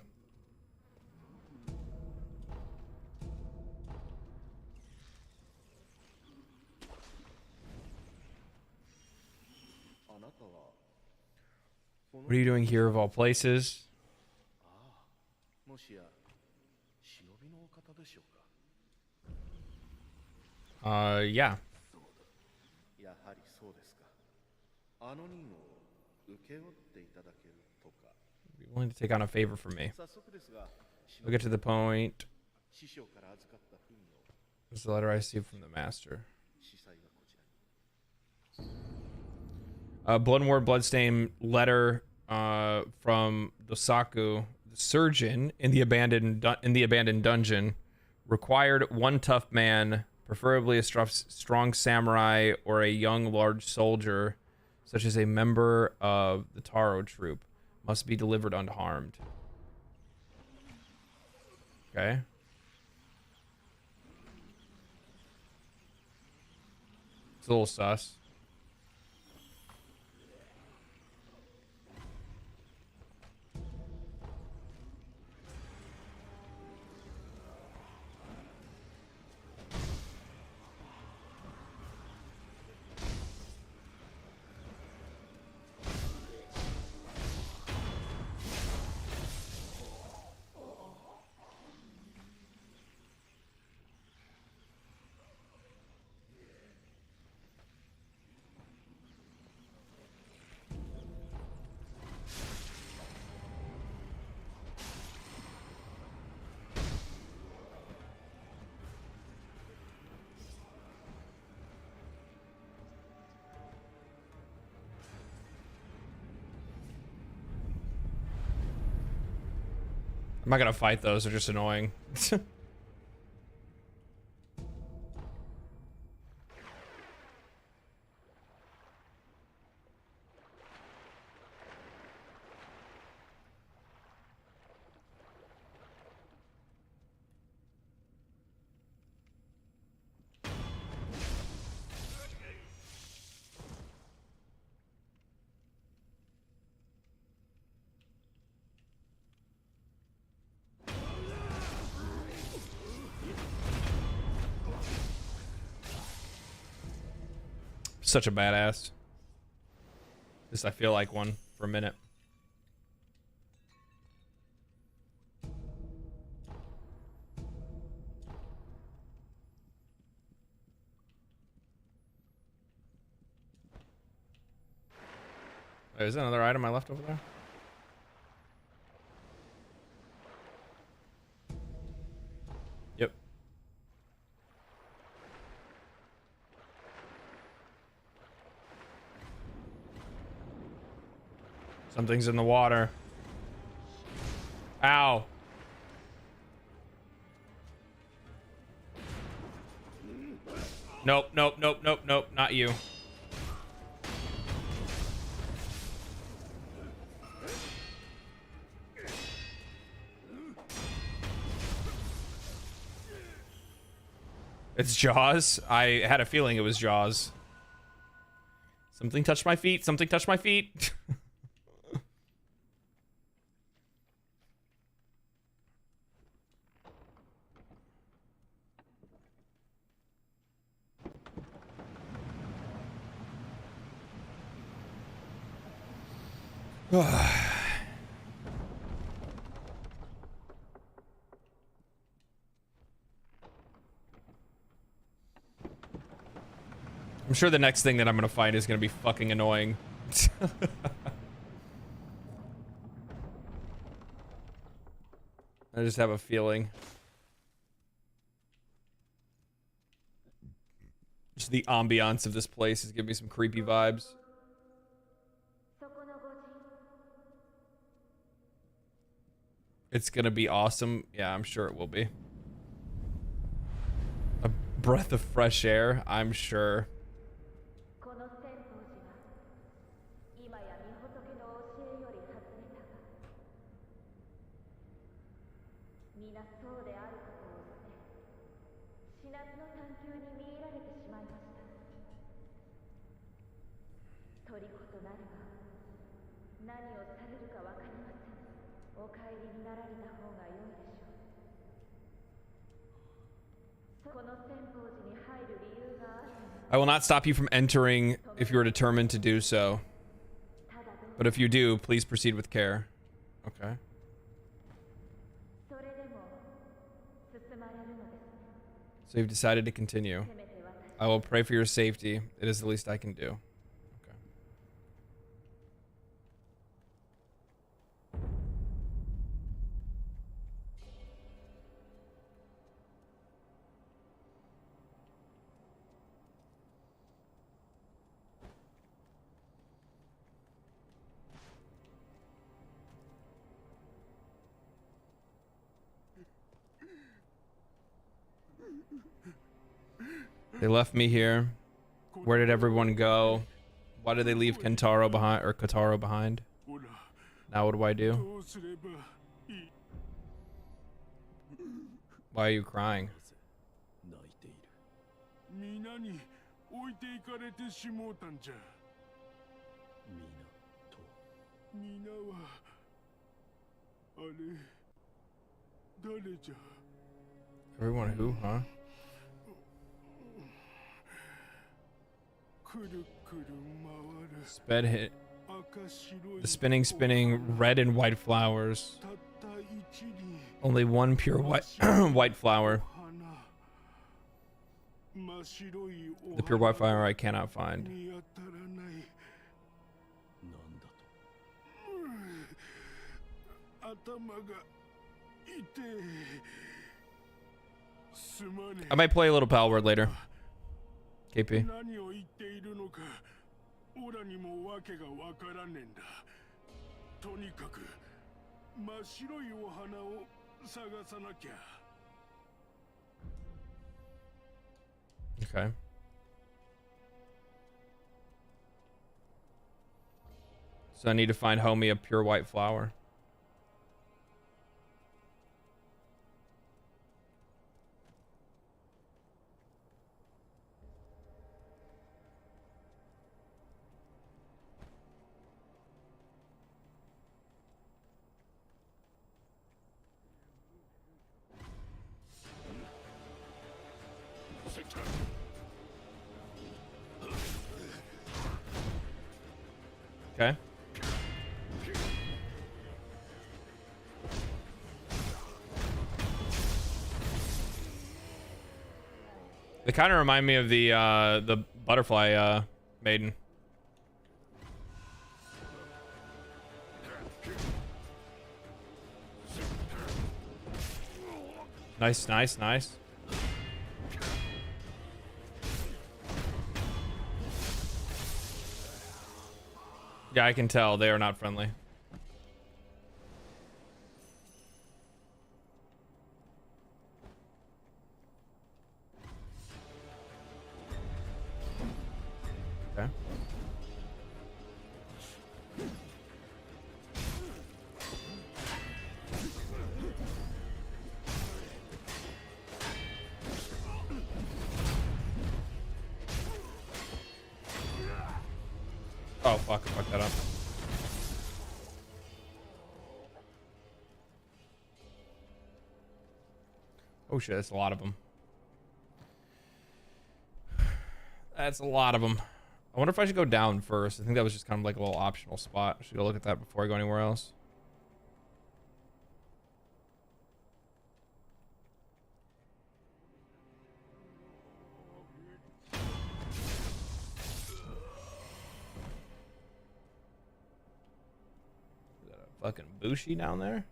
What are you doing here of all places? Yeah. Be willing to take on a favor from me. We'll get to the point. This is the letter I received from the master. Blood-and-ward bloodstain letter from Dosaku, the surgeon in the abandoned dungeon. Required one tough man, preferably a strong samurai or a young large soldier, such as a member of the Taro troop, must be delivered unharmed. Okay. It's a little sus. I'm not gonna fight those, they're just annoying. Such a badass. Just I feel like one for a minute. Wait, is there another item I left over there? Yep. Something's in the water. Ow. Nope, nope, nope, nope, nope, not you. It's Jaws. I had a feeling it was Jaws. Something touched my feet. Something touched my feet. I'm sure the next thing that I'm gonna find is gonna be fucking annoying. I just have a feeling. Just the ambiance of this place is giving me some creepy vibes. It's gonna be awesome. Yeah, I'm sure it will be. A breath of fresh air, I'm sure. I will not stop you from entering if you are determined to do so. But if you do, please proceed with care. Okay. So you've decided to continue. I will pray for your safety. It is the least I can do. Okay. They left me here. Where did everyone go? Why did they leave Kentaro behind, or Kotaro behind? Now what do I do? Why are you crying? Everyone who, huh? Sped hit. The spinning red and white flowers. Only one pure white white flower. The pure white flower I cannot find. I might play a little Palworld later. KP. Okay. So I need to find homie a pure white flower. Okay. They kind of remind me of the butterfly maiden. Nice, nice, nice. Yeah, I can tell they are not friendly. Okay. Oh, fuck, I fucked that up. Oh shit, that's a lot of them. That's a lot of them. I wonder if I should go down first. I think that was just kind of like a little optional spot. I should go look at that before I go anywhere else. fucking Bushi down there.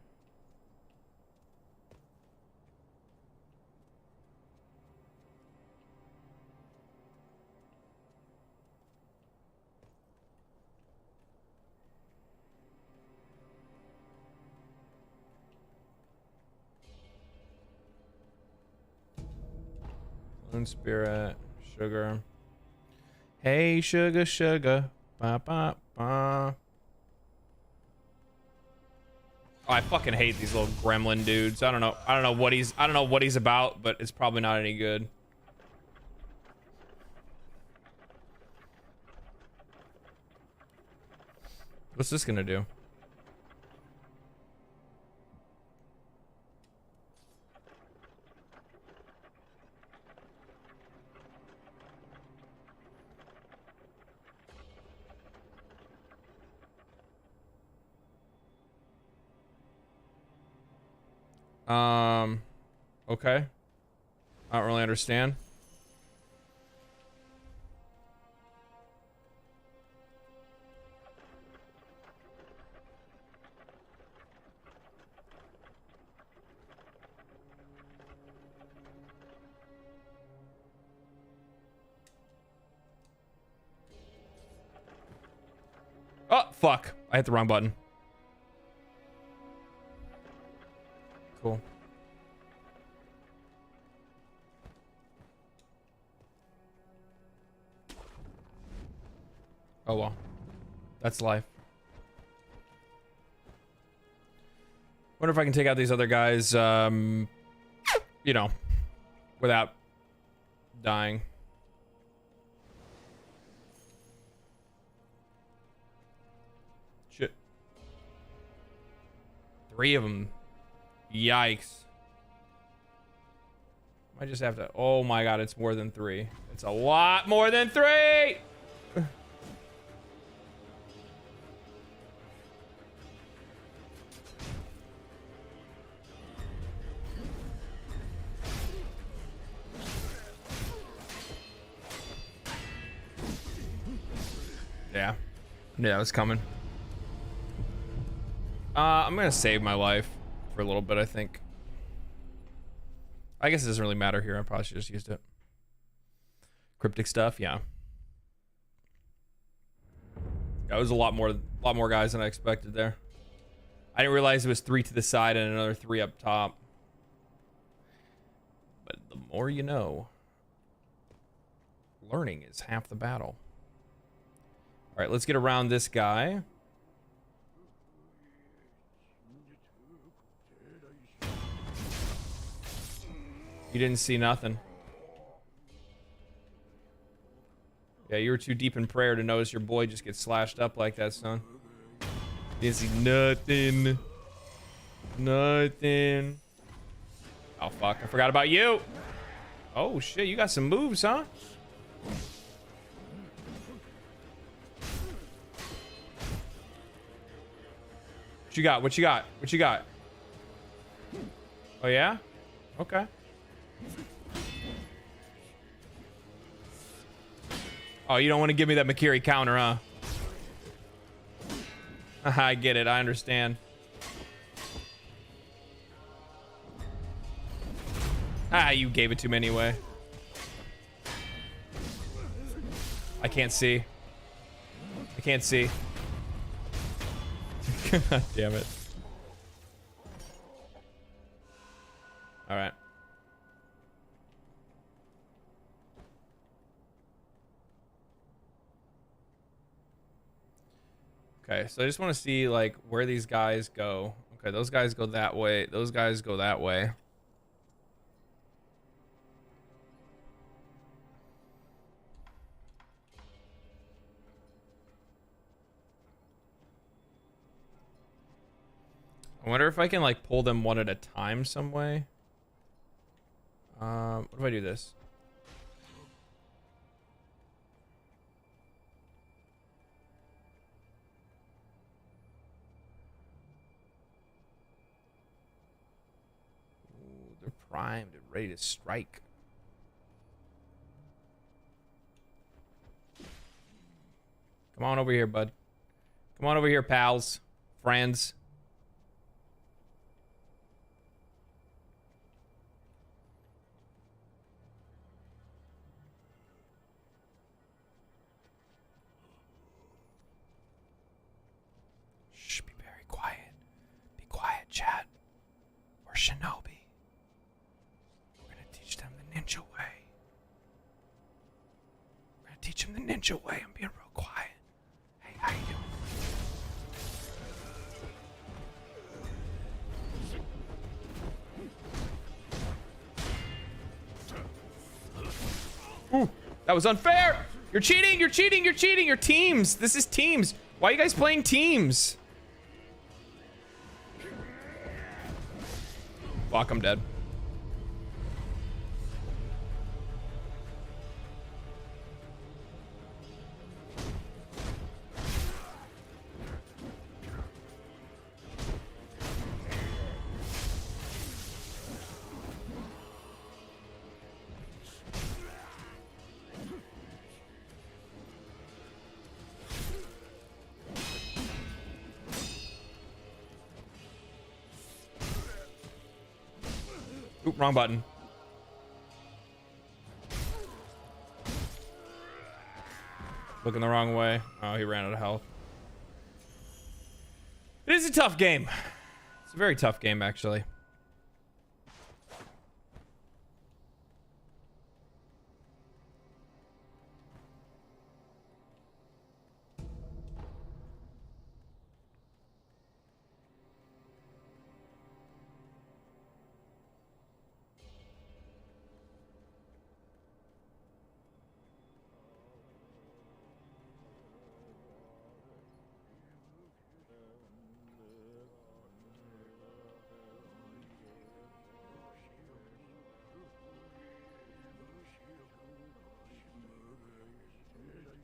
Moon Spirit, Sugar. Hey, Sugar, Sugar. Ba, ba, ba. Oh, I fucking hate these little gremlin dudes. I don't know what he's about, but it's probably not any good. What's this gonna do? Okay. I don't really understand. Oh, fuck. I hit the wrong button. Cool. Oh well. That's life. Wonder if I can take out these other guys, you know, without dying. Shit. 3 of them. Yikes. I just have to... Oh my god, it's more than 3. It's a lot more than 3! Yeah. Yeah, that was coming. I'm gonna save my life for a little bit, I think. I guess it doesn't really matter here. I probably should just used it. Cryptic stuff, yeah. That was a lot more guys than I expected there. I didn't realize it was 3 to the side and another 3 up top. But the more you know. Learning is half the battle. All right, let's get around this guy. You didn't see nothing. Yeah, you were too deep in prayer to notice your boy just gets slashed up like that, son. Didn't see nothing. Nothing. Oh, fuck. I forgot about you. Oh, shit. You got some moves, huh? What you got? What you got? What you got? Oh, yeah? Okay. Oh, you don't want to give me that Makiri counter, huh? I get it. I understand. Ah, you gave it to me anyway. I can't see. I can't see. God damn it. All right. Okay, so I just want to see like where these guys go. Okay, those guys go that way. Those guys go that way. I wonder if I can like pull them one at a time some way. What if I do this? Ooh, they're primed and ready to strike. Come on over here, bud. Come on over here, pals. Friends. shinobi. We're gonna teach them the ninja way. We're gonna teach them the ninja way. I'm being real quiet. Hey, how you doing? Ooh, that was unfair. You're cheating. You're cheating. You're cheating. You're teams. This is teams. Why are you guys playing teams? Fuck, I'm dead. Oop, wrong button. Looking the wrong way. Oh, he ran out of health. It is a tough game. It's a very tough game, actually.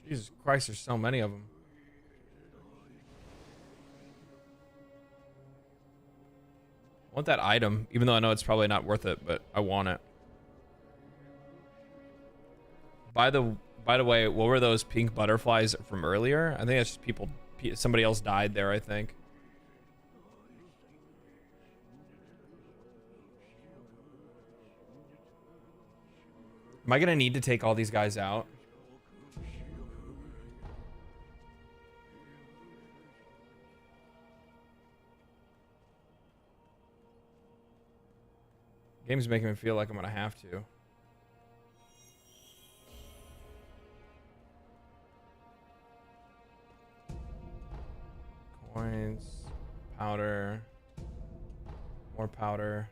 Jesus Christ, there's so many of them. I want that item, even though I know it's probably not worth it, but I want it. By the way, what were those pink butterflies from earlier? I think that's just people, somebody else died there, I think. Am I gonna need to take all these guys out? Game's making me feel like I'm gonna have to. Coins, powder, more powder.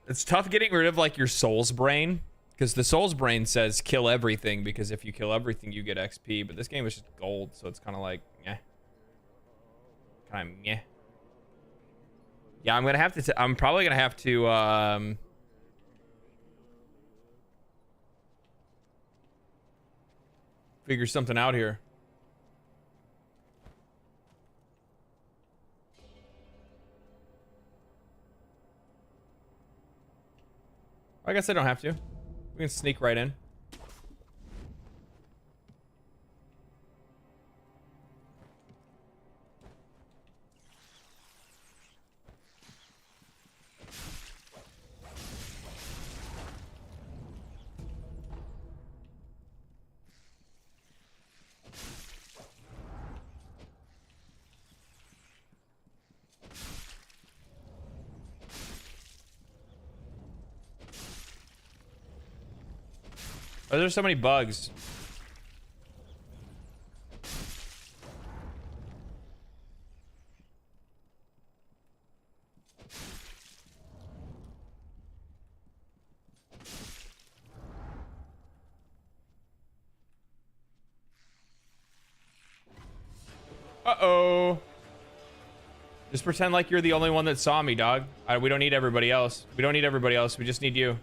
It's tough getting rid of like your soul's brain, because the soul's brain says kill everything, because if you kill everything you get XP, but this game is just gold, so it's kind of like yeah. Yeah. Yeah, I'm gonna have to. I'm probably gonna have to. Figure something out here. I guess I don't have to. We can sneak right in. Oh, there's so many bugs. Uh-oh. Just pretend like you're the only one that saw me, dog. We don't need everybody else. We don't need everybody else. We just need you.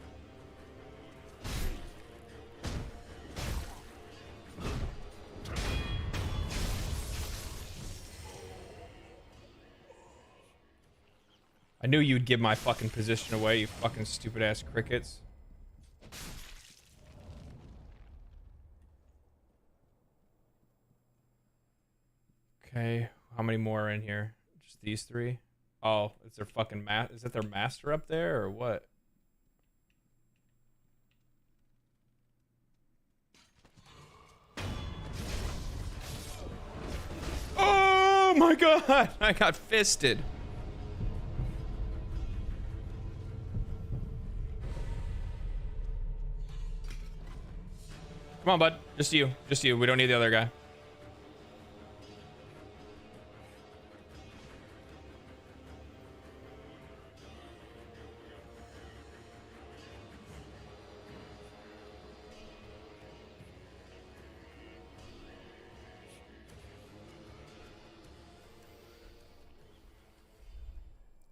I knew you'd give my fucking position away, you fucking stupid ass crickets. Okay, how many more are in here? Just these three? Oh, is their fucking is that their master up there or what? my god! I got fisted. Come on, bud. Just you. Just you. We don't need the other guy.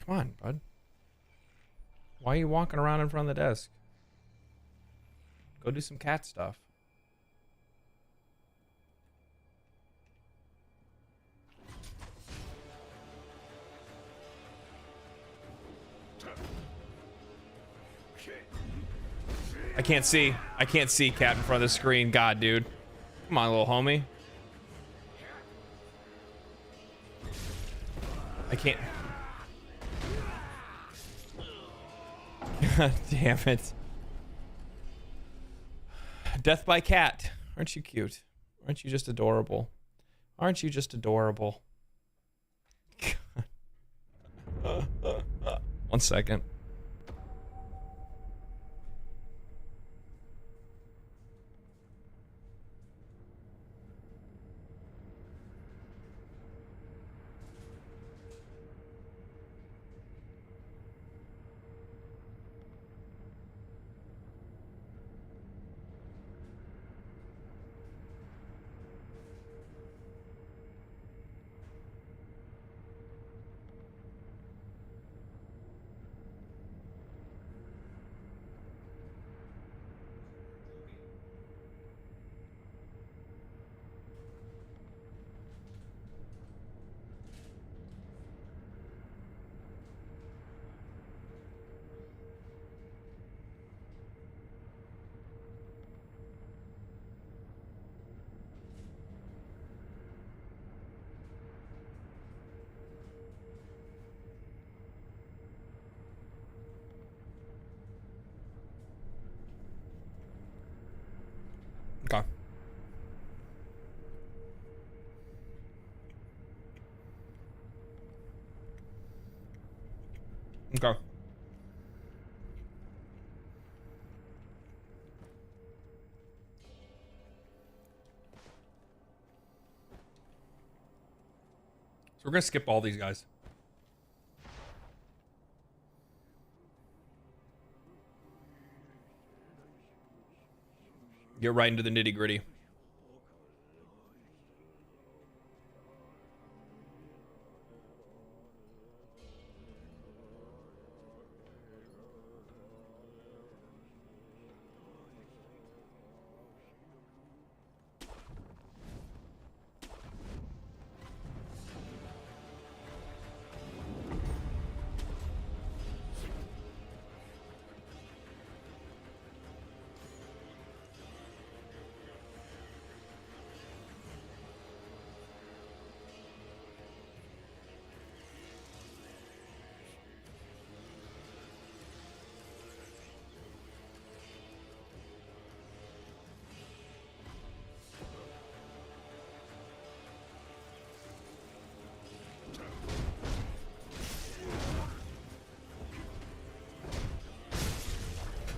Come on, bud. Why are you walking around in front of the desk? Go do some cat stuff. I can't see. I can't see cat in front of the screen. God, dude. Come on, little homie. I can't. God damn it. Death by cat. Aren't you cute? Aren't you just adorable? Aren't you just adorable? 1 second. Okay. Okay. So we're gonna skip all these guys. Get right into the nitty-gritty.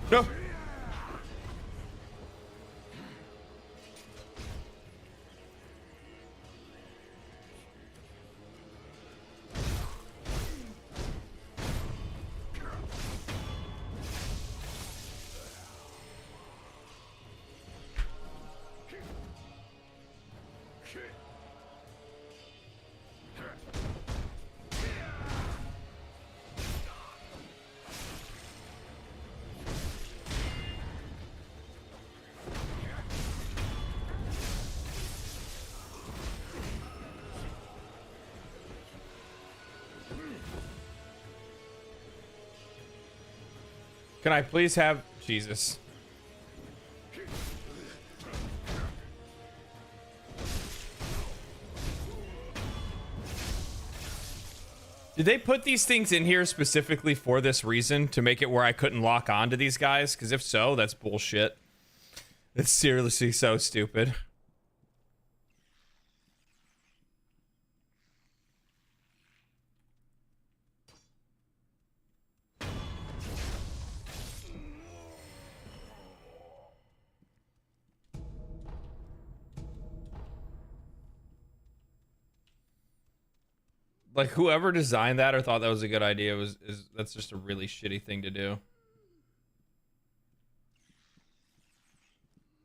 No. Can I please have Jesus? Did they put these things in here specifically for this reason, to make it where I couldn't lock on to these guys? Because if so, that's bullshit. It's seriously so stupid. Like, whoever designed that or thought that was a good idea that's just a really shitty thing to do.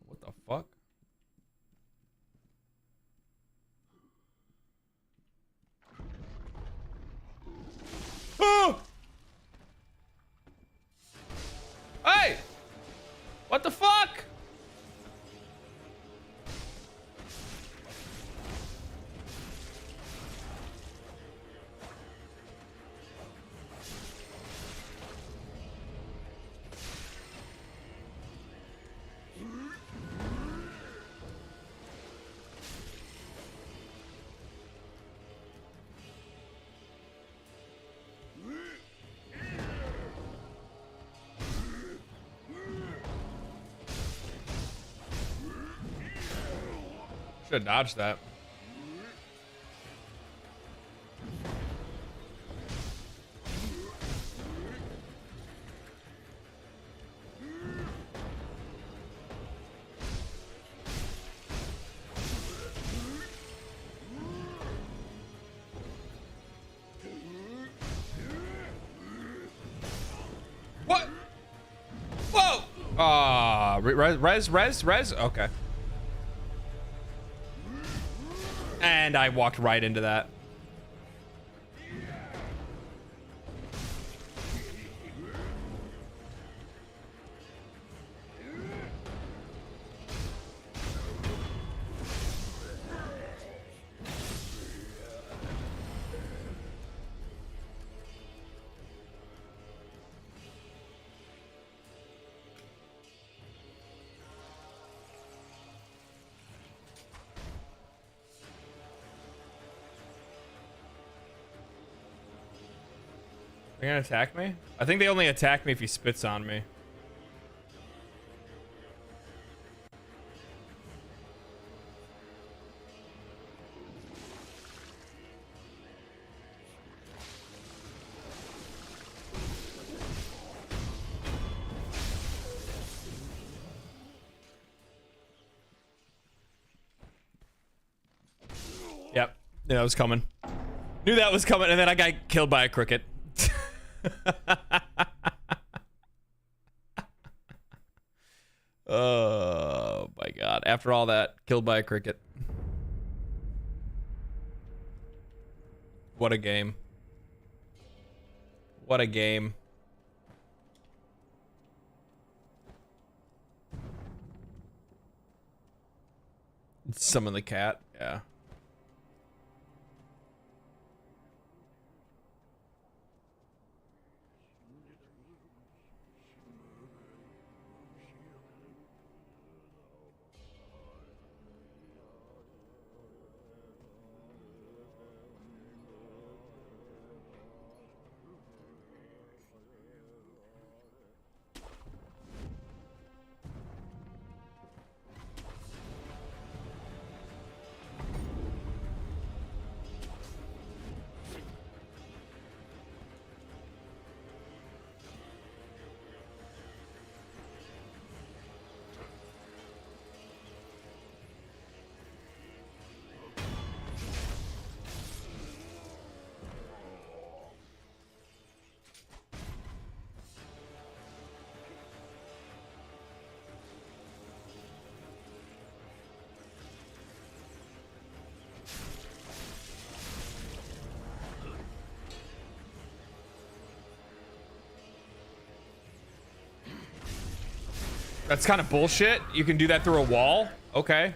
What the fuck? Oh! Hey! What the fuck? Should have dodged that. What? Whoa! Ah, res. Okay. And I walked right into that. They're gonna attack me? I think they only attack me if he spits on me. Yep. Yeah, that was coming. Knew that was coming, and then I got killed by a cricket. Oh my god. After all that, killed by a cricket. What a game. What a game. Summon the cat. Yeah. That's kind of bullshit. You can do that through a wall? Okay.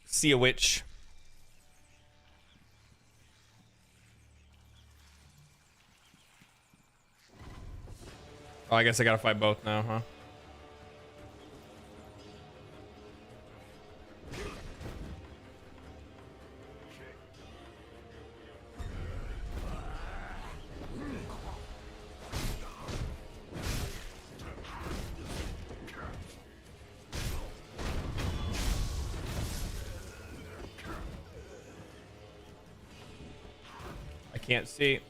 See a witch. Oh, I guess I gotta fight both now, huh? can't see.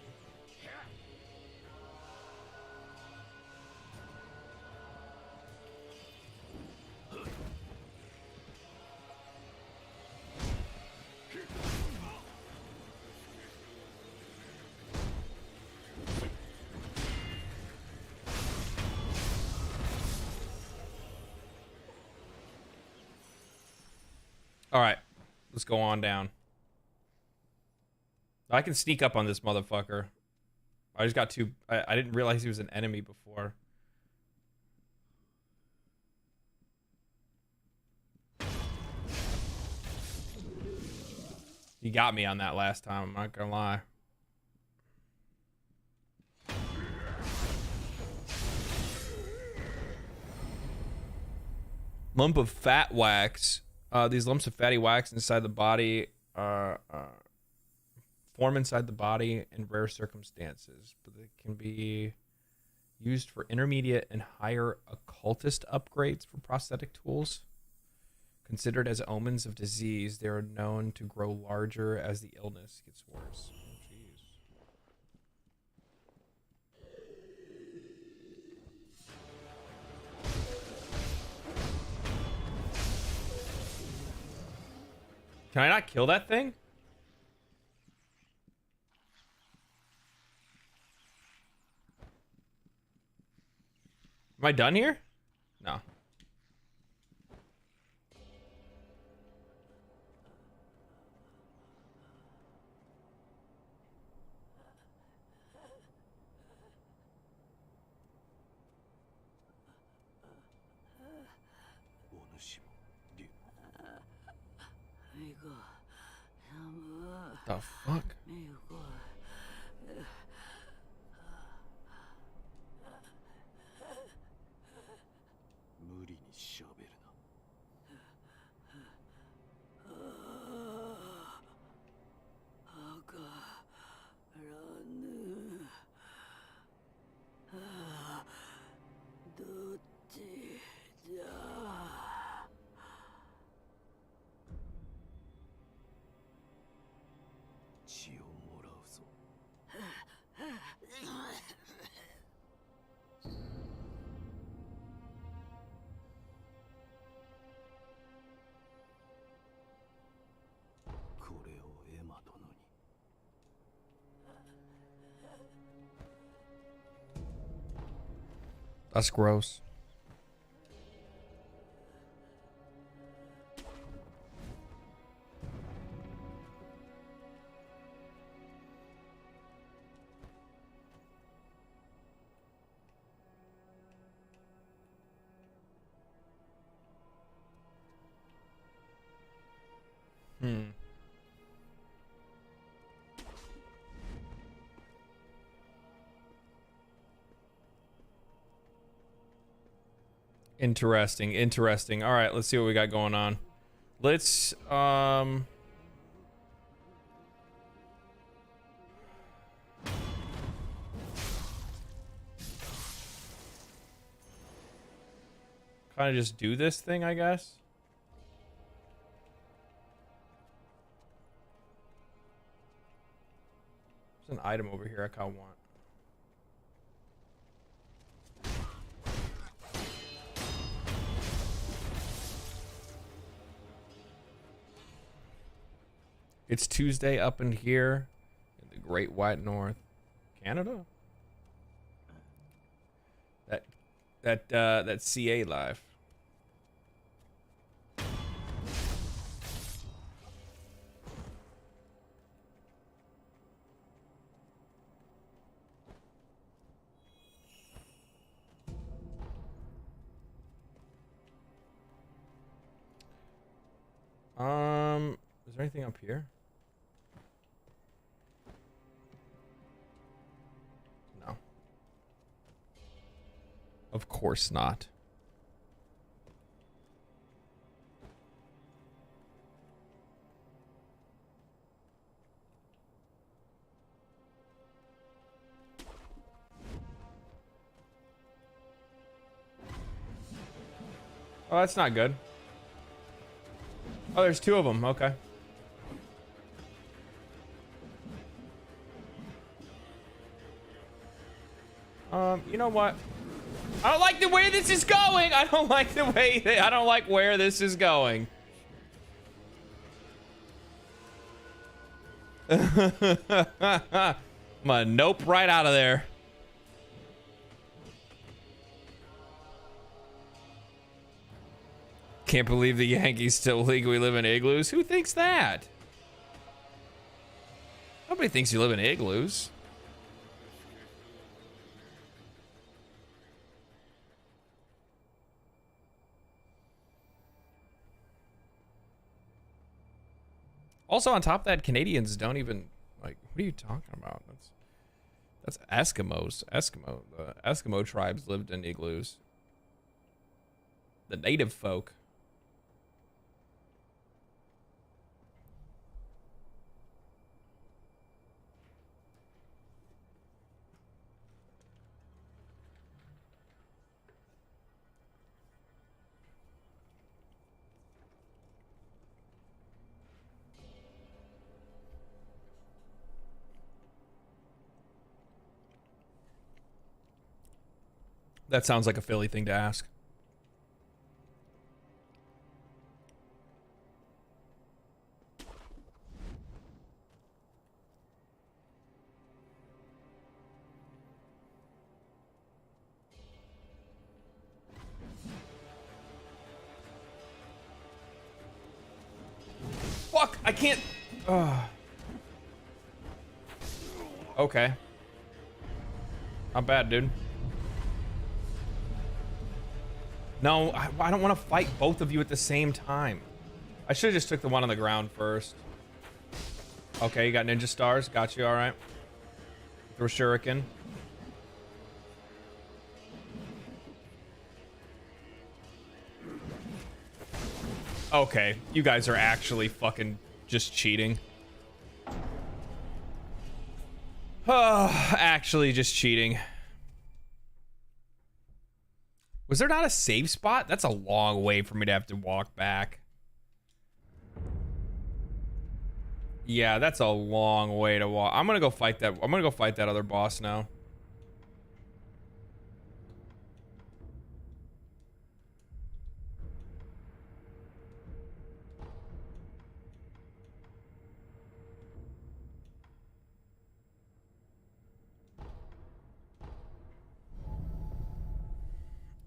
All right, let's go on down. I can sneak up on this motherfucker. I just got too... I didn't realize he was an enemy before. He got me on that last time, I'm not gonna lie. Lump of fat wax. These lumps of fatty wax inside the body form inside the body in rare circumstances, but they can be used for intermediate and higher occultist upgrades for prosthetic tools. Considered as omens of disease, they are known to grow larger as the illness gets worse. Oh, jeez. Can I not kill that thing? Am I done here? No. The fuck? That's gross. Interesting, interesting. All right, let's see what we got going on. Let's kind of just do this thing, I guess. There's an item over here I kind of want. It's Tuesday up in here in the Great White North, Canada. That CA life. Is there anything up here? No. Of course not. Oh, that's not good. Oh, there's two of them. Okay. You know what? I don't like the way this is going. I don't like the way I don't like where this is going. I'm gonna nope right out of there. Can't believe the Yankees still legally live in igloos. Who thinks that? Nobody thinks you live in igloos. Also, on top of that, Canadians don't even, like, what are you talking about? That's Eskimos. The Eskimo tribes lived in igloos. The native folk. That sounds like a Philly thing to ask. Fuck, I can't. Okay. Not bad, dude. No, I don't want to fight both of you at the same time. I should have just took the one on the ground first. Okay, you got ninja stars. Got you, all right. Throw shuriken. Okay, you guys are actually fucking just cheating. Oh, actually just cheating. Was there not a save spot? That's a long way for me to have to walk back. Yeah, that's a long way to walk. I'm gonna go fight that. I'm gonna go fight that other boss now.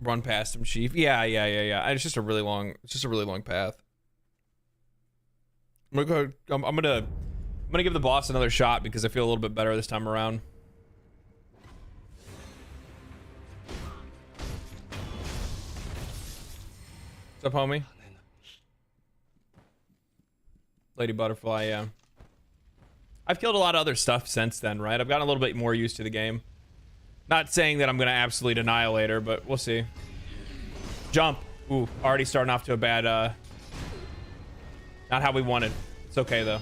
Run past him, Chief. Yeah. It's just a really long. It's just a really long path. I'm gonna give the boss another shot because I feel a little bit better this time around. What's up, homie? Lady Butterfly, yeah. I've killed a lot of other stuff since then, right? I've gotten a little bit more used to the game. Not saying that I'm gonna absolutely annihilate her, but we'll see. Jump. Ooh, already starting off to a bad, not how we wanted. It's okay, though.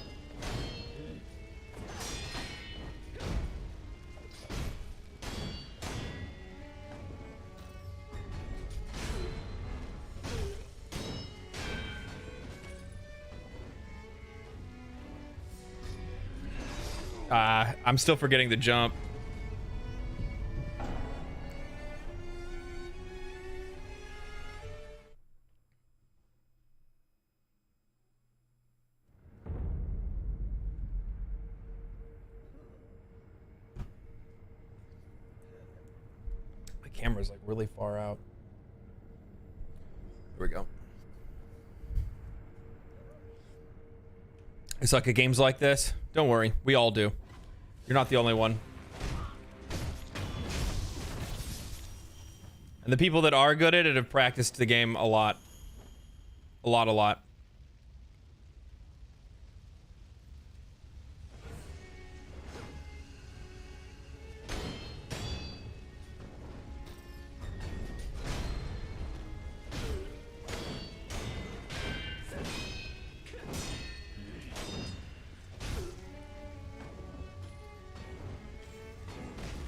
I'm still forgetting the jump. The camera's like really far out. There we go. It's like a games like this. Don't worry, we all do. You're not the only one. And the people that are good at it have practiced the game a lot. A lot.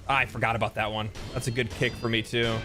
I forgot about that one. That's a good kick for me too.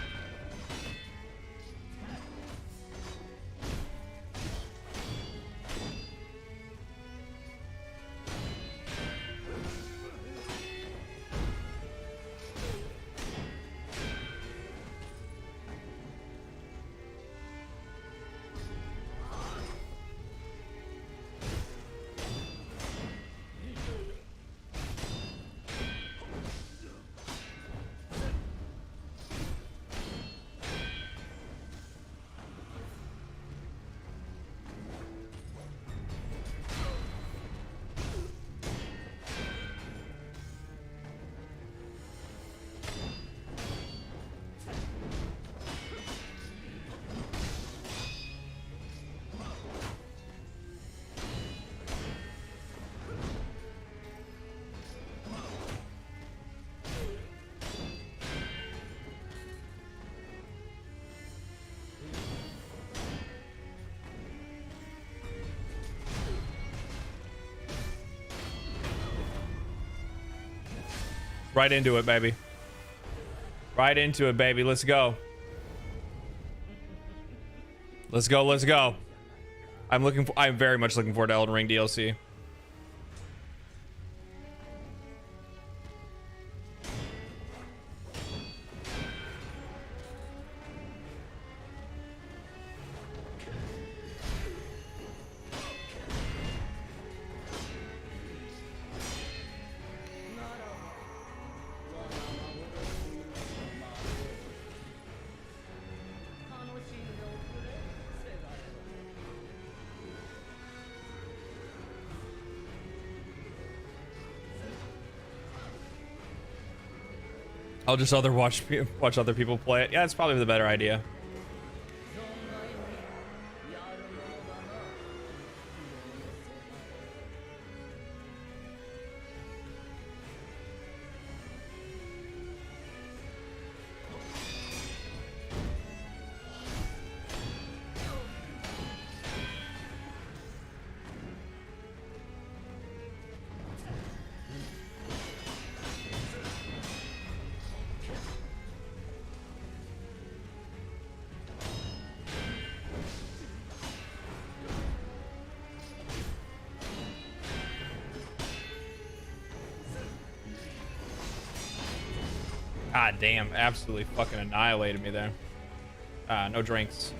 Right into it, baby. Right into it, baby. Let's go. Let's go. Let's go. I'm very much looking forward to Elden Ring DLC. I'll just watch other people play it. Yeah, it's probably the better idea. God damn, absolutely fucking annihilated me there. No drinks.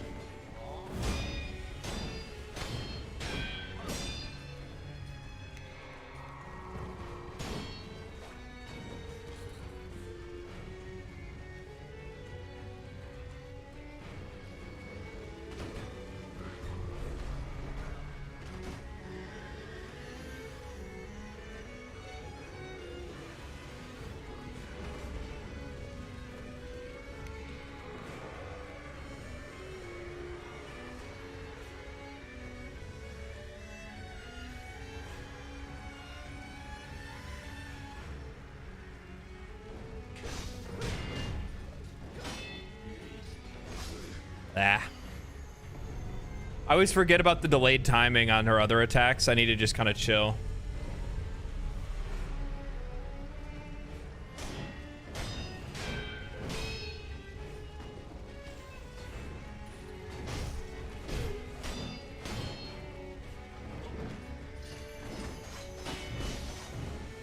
Ah. I always forget about the delayed timing on her other attacks. I need to just kind of chill.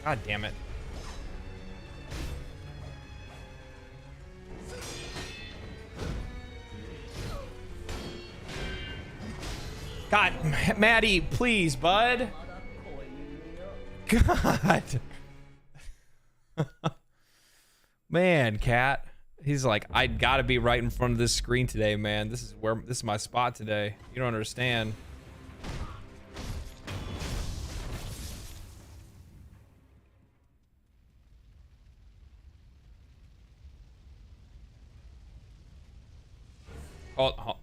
God damn it. God, Maddie, please, bud. God. Man, Cat. He's like, I gotta be right in front of this screen today, man. This is my spot today. You don't understand. Oh,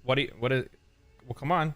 what is, well, come on.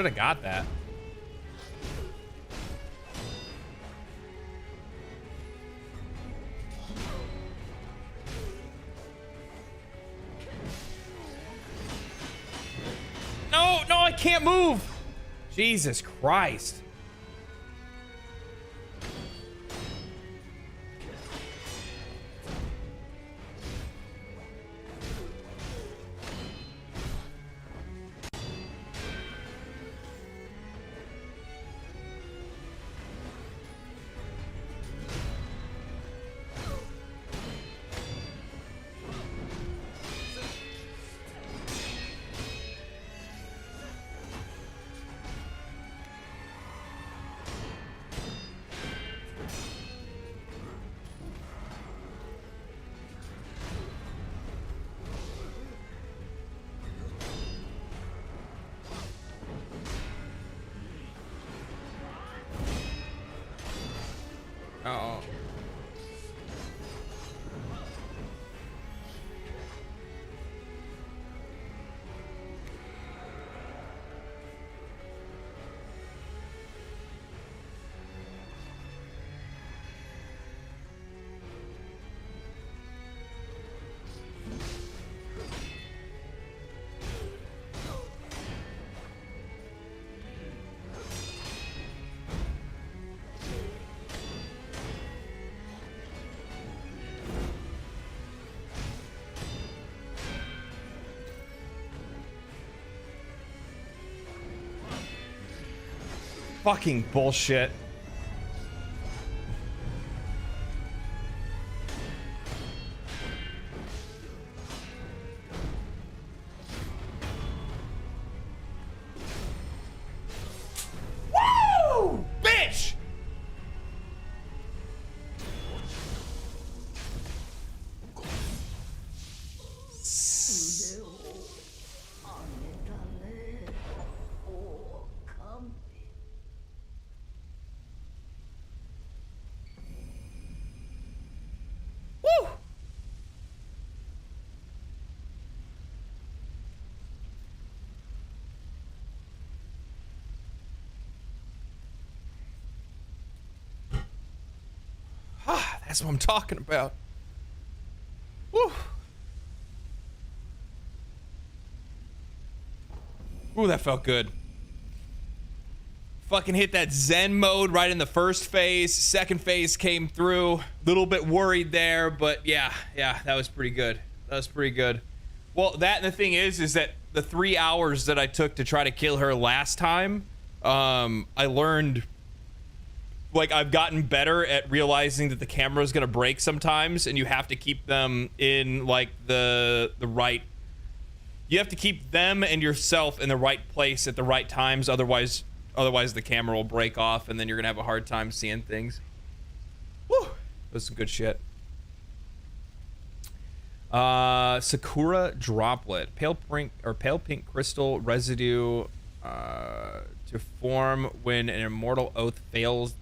should have got that. No, no, I can't move. Jesus Christ. Uh-oh. Fucking bullshit. Woo! Bitch! Woo! That's what I'm talking about. Woo! Ooh, that felt good. Fucking hit that Zen mode right in the first phase. Second phase came through. Little bit worried there, but yeah, that was pretty good. That was pretty good. Well, that and the thing is that the 3 hours that I took to try to kill her last time, I learned, like, I've gotten better at realizing that the camera is gonna break sometimes, and you have to keep them in like the right. You have to keep them and yourself in the right place at the right times, otherwise the camera will break off, and then you're gonna have a hard time seeing things. Woo! That was some good shit. Sakura droplet, pale pink crystal residue to form when an immortal oath fails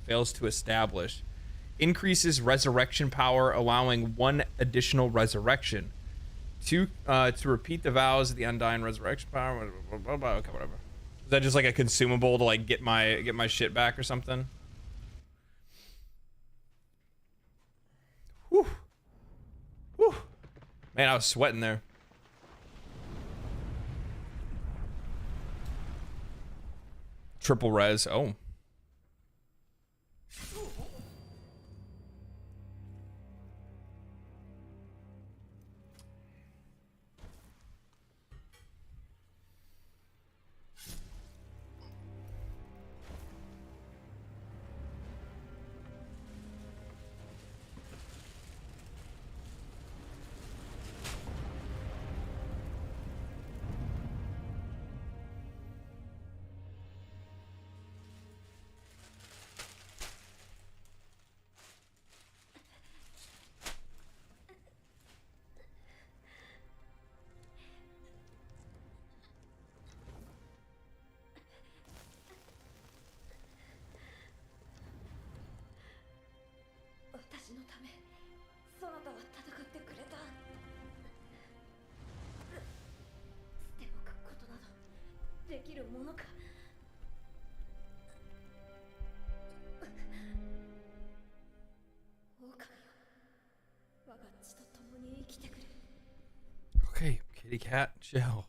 to establish. Increases resurrection power, allowing 1 additional resurrection. To repeat the vows of the undying resurrection power. Okay, whatever. Is that just like a consumable to like get my shit back or something? Whew. Whew. Man, I was sweating there. Triple res. Oh. Kitty cat, chill.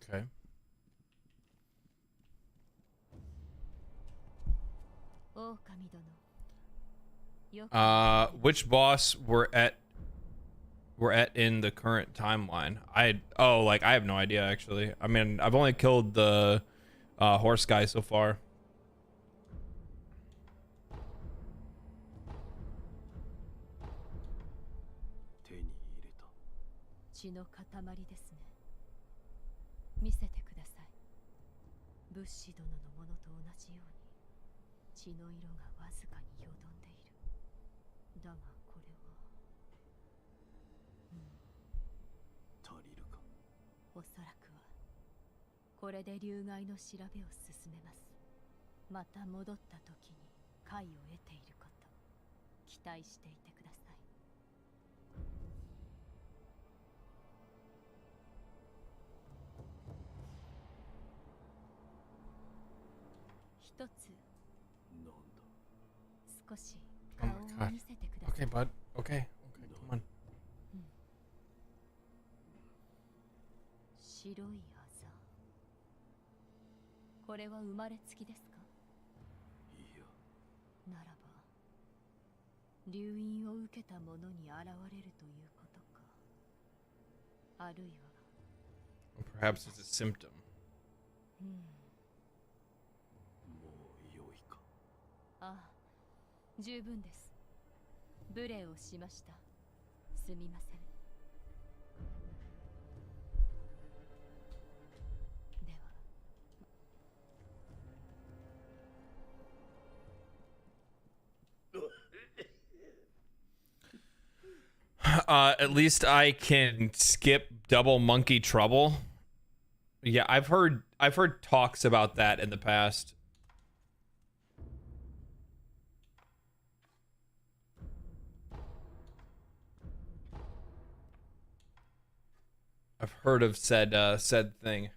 Okay. Which boss we're at in the current timeline? I have no idea actually. I mean, I've only killed the horse guy so far. Oh my god. Okay, bud. Okay, come on. Or perhaps it's a symptom. At least I can skip double monkey trouble. Yeah, I've heard talks about that in the past. I've heard of said thing.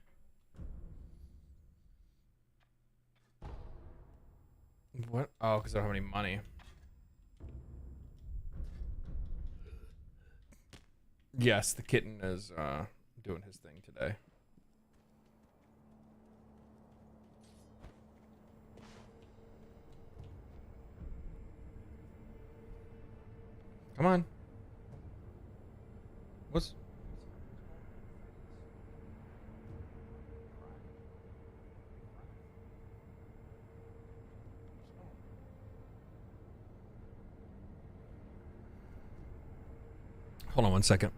What? Oh, because I don't have any money. Yes, the kitten is doing his thing today. Come on. What's... Hold on one second.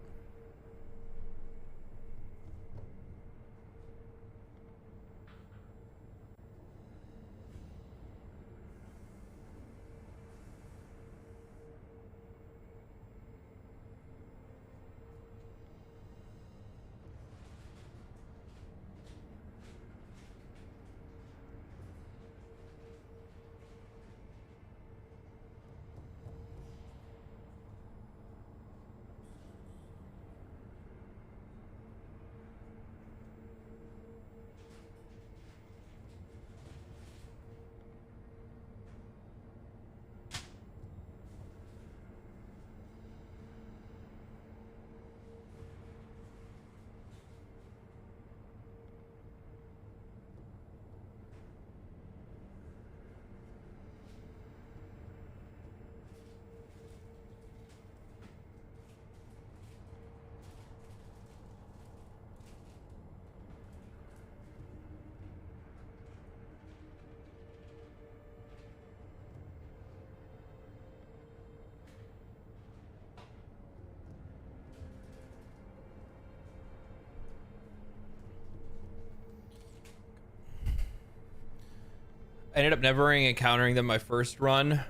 I ended up never encountering them my first run,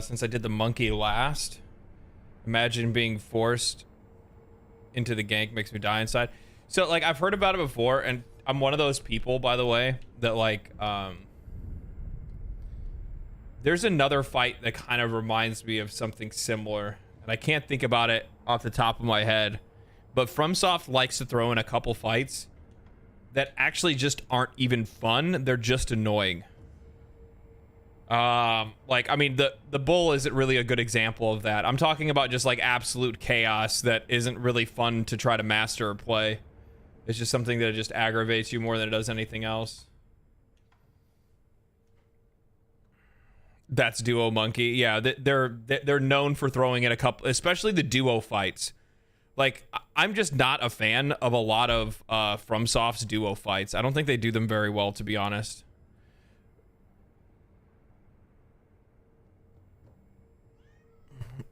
since I did the monkey last. Imagine being forced into the gank makes me die inside. So, like, I've heard about it before, and I'm one of those people, by the way, that, like, there's another fight that kind of reminds me of something similar, and I can't think about it off the top of my head, but FromSoft likes to throw in a couple fights that actually just aren't even fun. They're just annoying. Like, I mean, the bull isn't really a good example of that. I'm talking about just like absolute chaos that isn't really fun to try to master or play. It's just something that just aggravates you more than it does anything else. That's Duo Monkey. Yeah, they're known for throwing in a couple, especially the duo fights. Like, I'm just not a fan of a lot of FromSoft's duo fights. I don't think they do them very well, to be honest.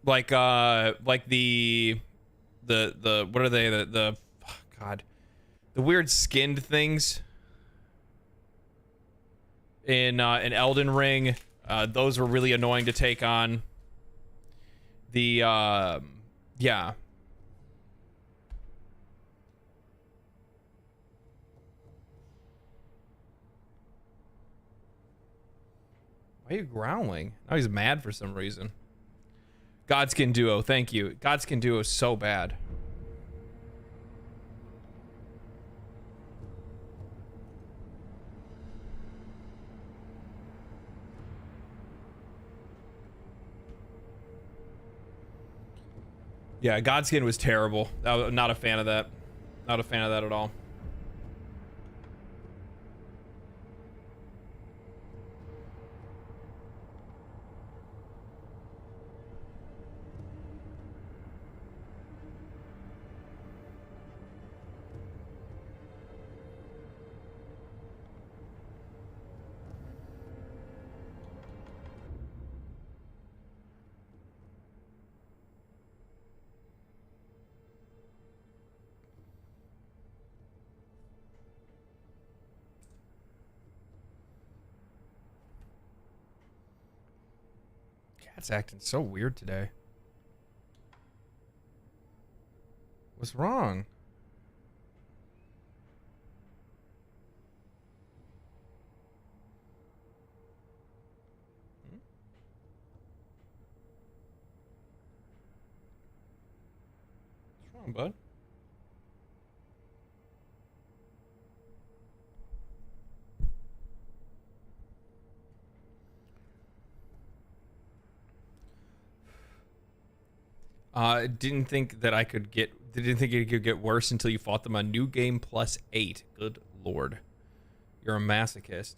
Like the what are they? The oh God, the weird skinned things in Elden Ring. Those were really annoying to take on. Yeah. Why are you growling? Oh, he's mad for some reason. Godskin Duo, thank you. Godskin Duo is so bad. Yeah, Godskin was terrible. I'm not a fan of that. Not a fan of that at all. Cat's acting so weird today. What's wrong? What's wrong, bud? Didn't think that I could get. Didn't think it could get worse until you fought them on New Game Plus 8. Good lord, you're a masochist.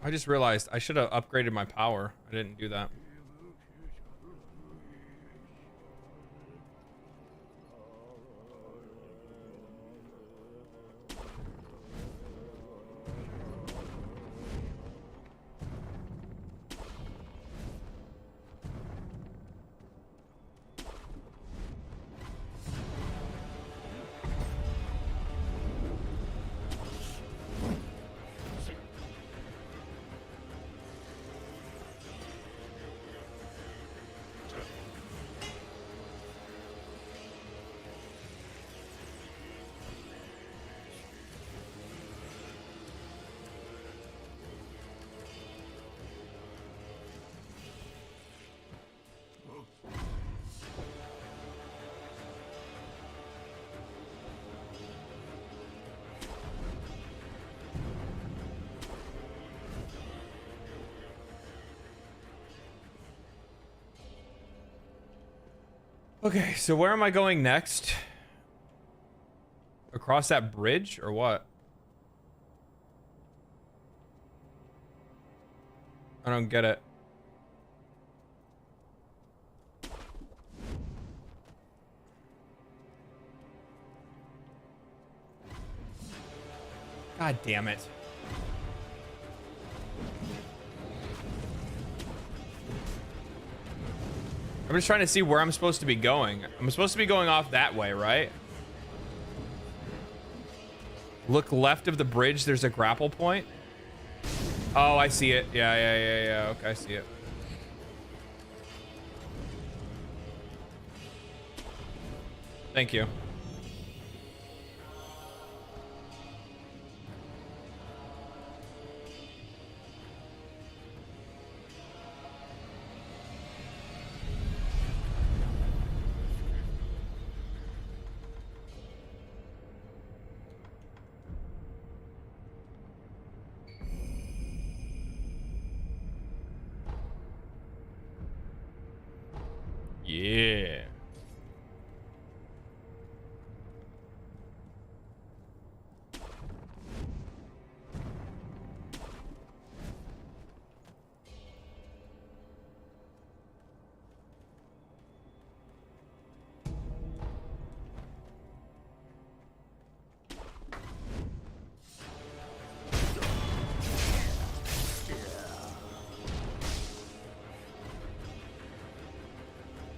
I just realized I should have upgraded my power. I didn't do that. Okay, so where am I going next? Across that bridge or what? I don't get it. God damn it. I'm just trying to see where I'm supposed to be going. I'm supposed to be going off that way, right? Look left of the bridge, there's a grapple point. Oh, I see it. Yeah. Okay, I see it. Thank you. Yeah.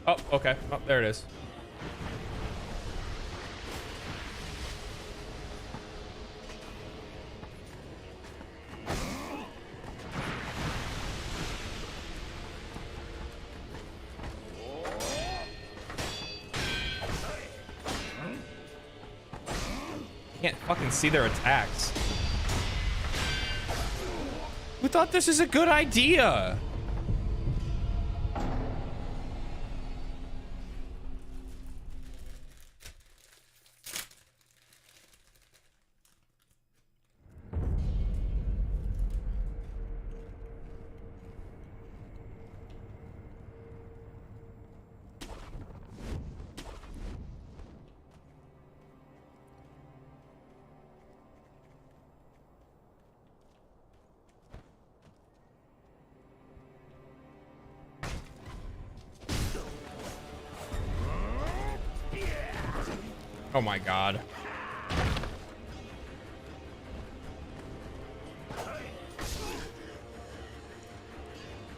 Oh, okay. Oh, there it is. Can't fucking see their attacks. Who thought this is a good idea? Oh my god.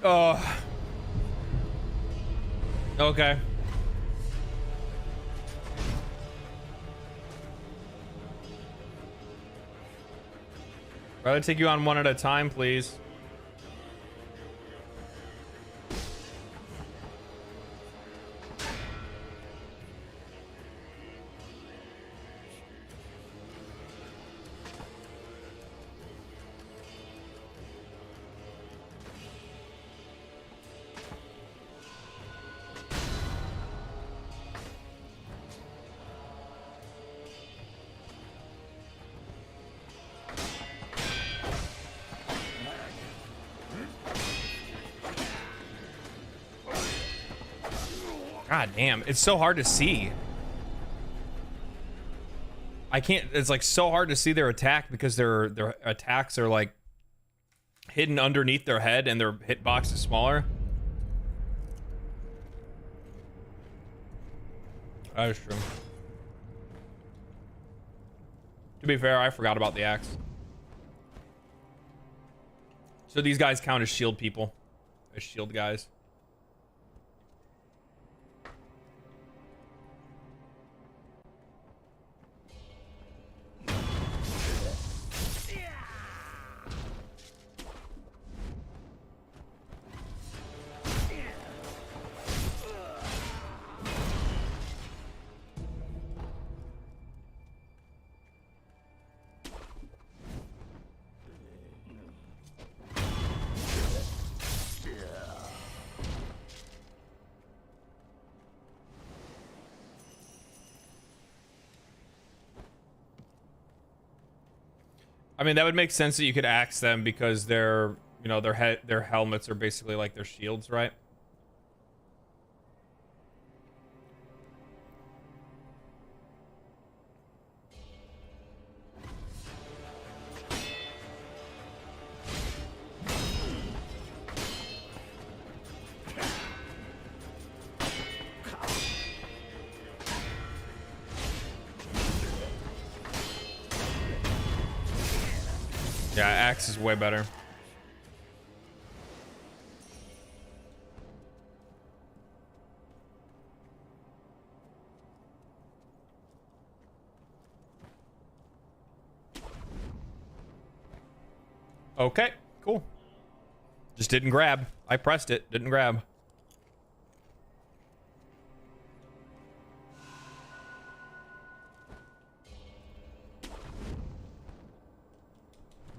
Oh. Okay. Rather take you on one at a time, please. God damn, it's so hard to see. I can't, it's like so hard to see their attack because their attacks are like hidden underneath their head and their hitbox is smaller. That is true. To be fair, I forgot about the axe. So these guys count as shield people, as shield guys. I mean, that would make sense that you could axe them because their, you know, their helmets are basically like their shields, right? Yeah, axe is way better. Okay, cool. Just didn't grab. I pressed it, didn't grab.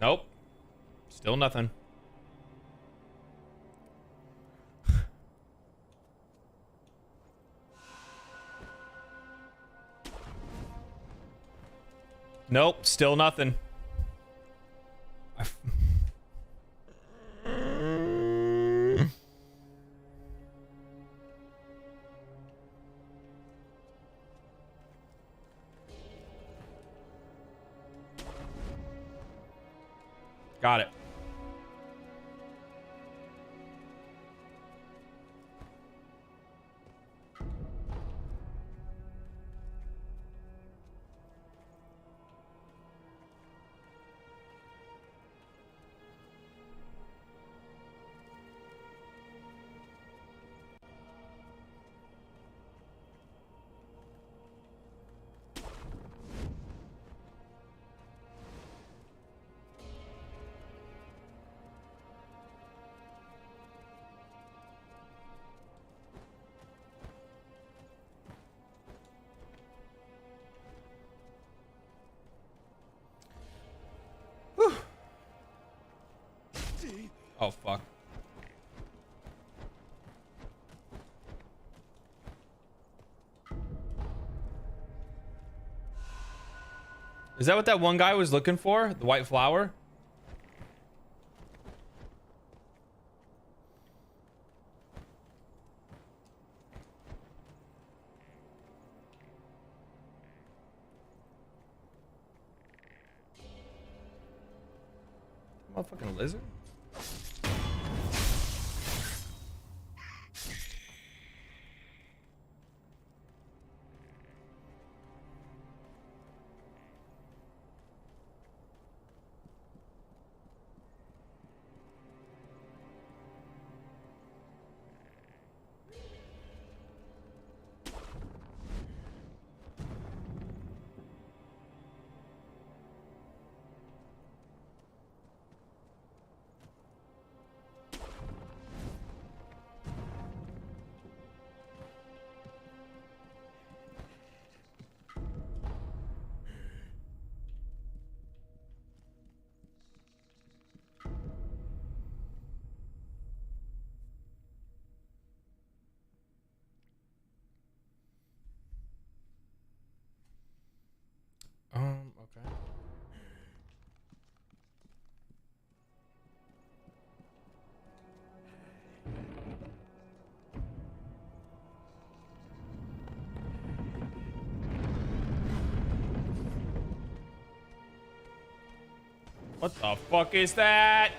Nope. Still nothing. Nope, still nothing. Got it. Oh, fuck. Is that what that one guy was looking for? The white flower? Motherfucking lizard? Okay. What the fuck is that?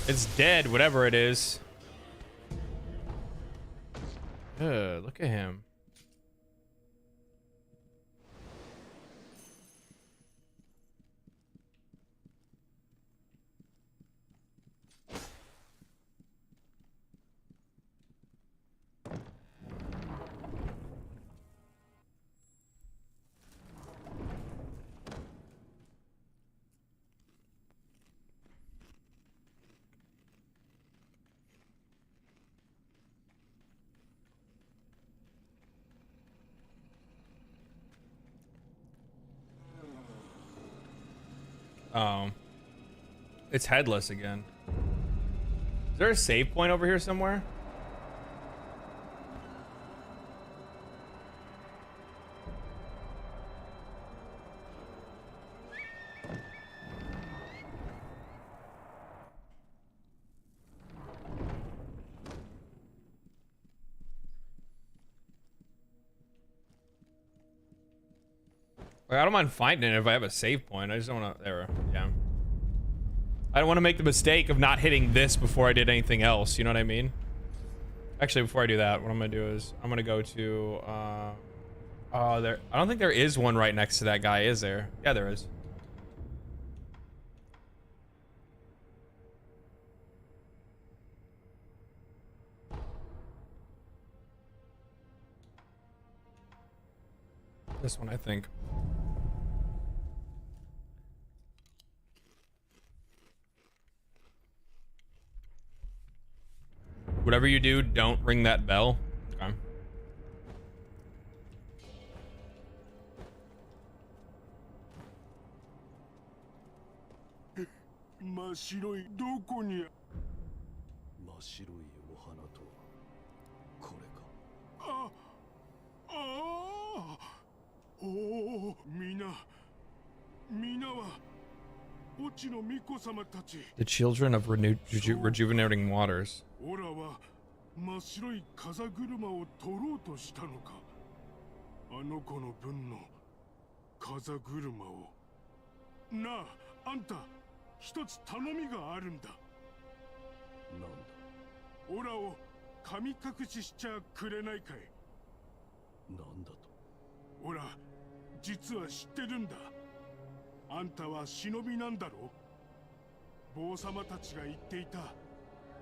It's dead, whatever it is. Look at him. It's headless again. Is there a save point over here somewhere? Like, I don't mind finding it if I have a save point. I just don't want to. There, yeah. I don't want to make the mistake of not hitting this before I did anything else. You know what I mean? Actually, before I do that, what I'm gonna do is I'm gonna go to. There. I don't think there is one right next to that guy. Is there? Yeah, there is. This one, I think. Whatever you do, don't ring that bell. Okay. The children of rejuvenating waters. 真っ白い風車を取ろうとしたのか。あの子の分の風車を。なあ、あんた、一つ頼みがあるんだ。なんだ。オラを神隠ししちゃくれないかい。なんだと。オラ、実は知ってるんだ。あんたは忍びなんだろう。坊様たちが言っていた。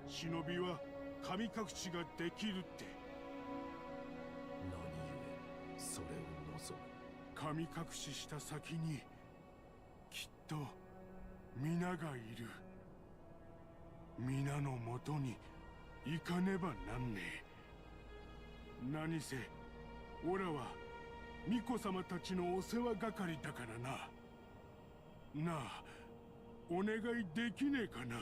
忍びは神隠しができるって。何故それを望む。神隠しした先にきっと皆がいる。皆のもとに行かねばなんねえ。何せオラは巫女様たちのお世話係だからな。なあ、お願いできねえかな。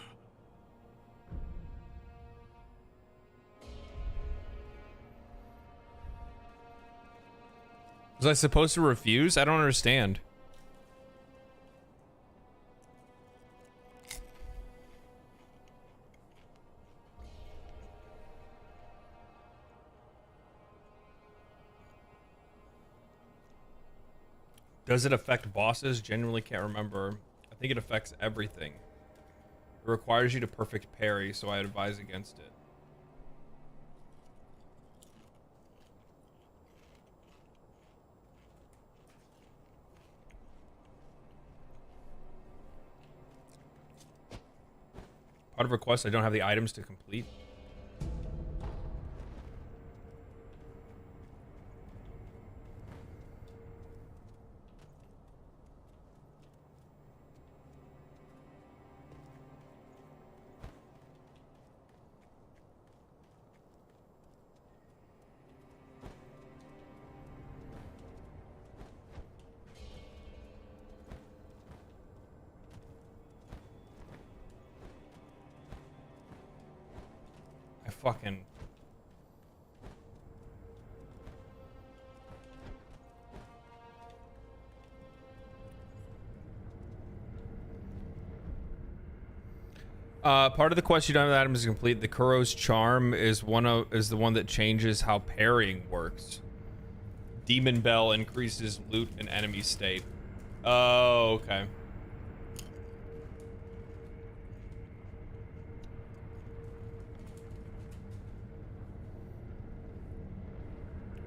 Was I supposed to refuse? I don't understand. Does it affect bosses? Genuinely can't remember. I think it affects everything. It requires you to perfect parry, so I advise against it. Part of request, I don't have the items to complete. Fucking part of the quest you don't have the items to complete. The Kuro's charm is the one that changes how parrying works. Demon Bell increases loot and enemy state. Oh, okay.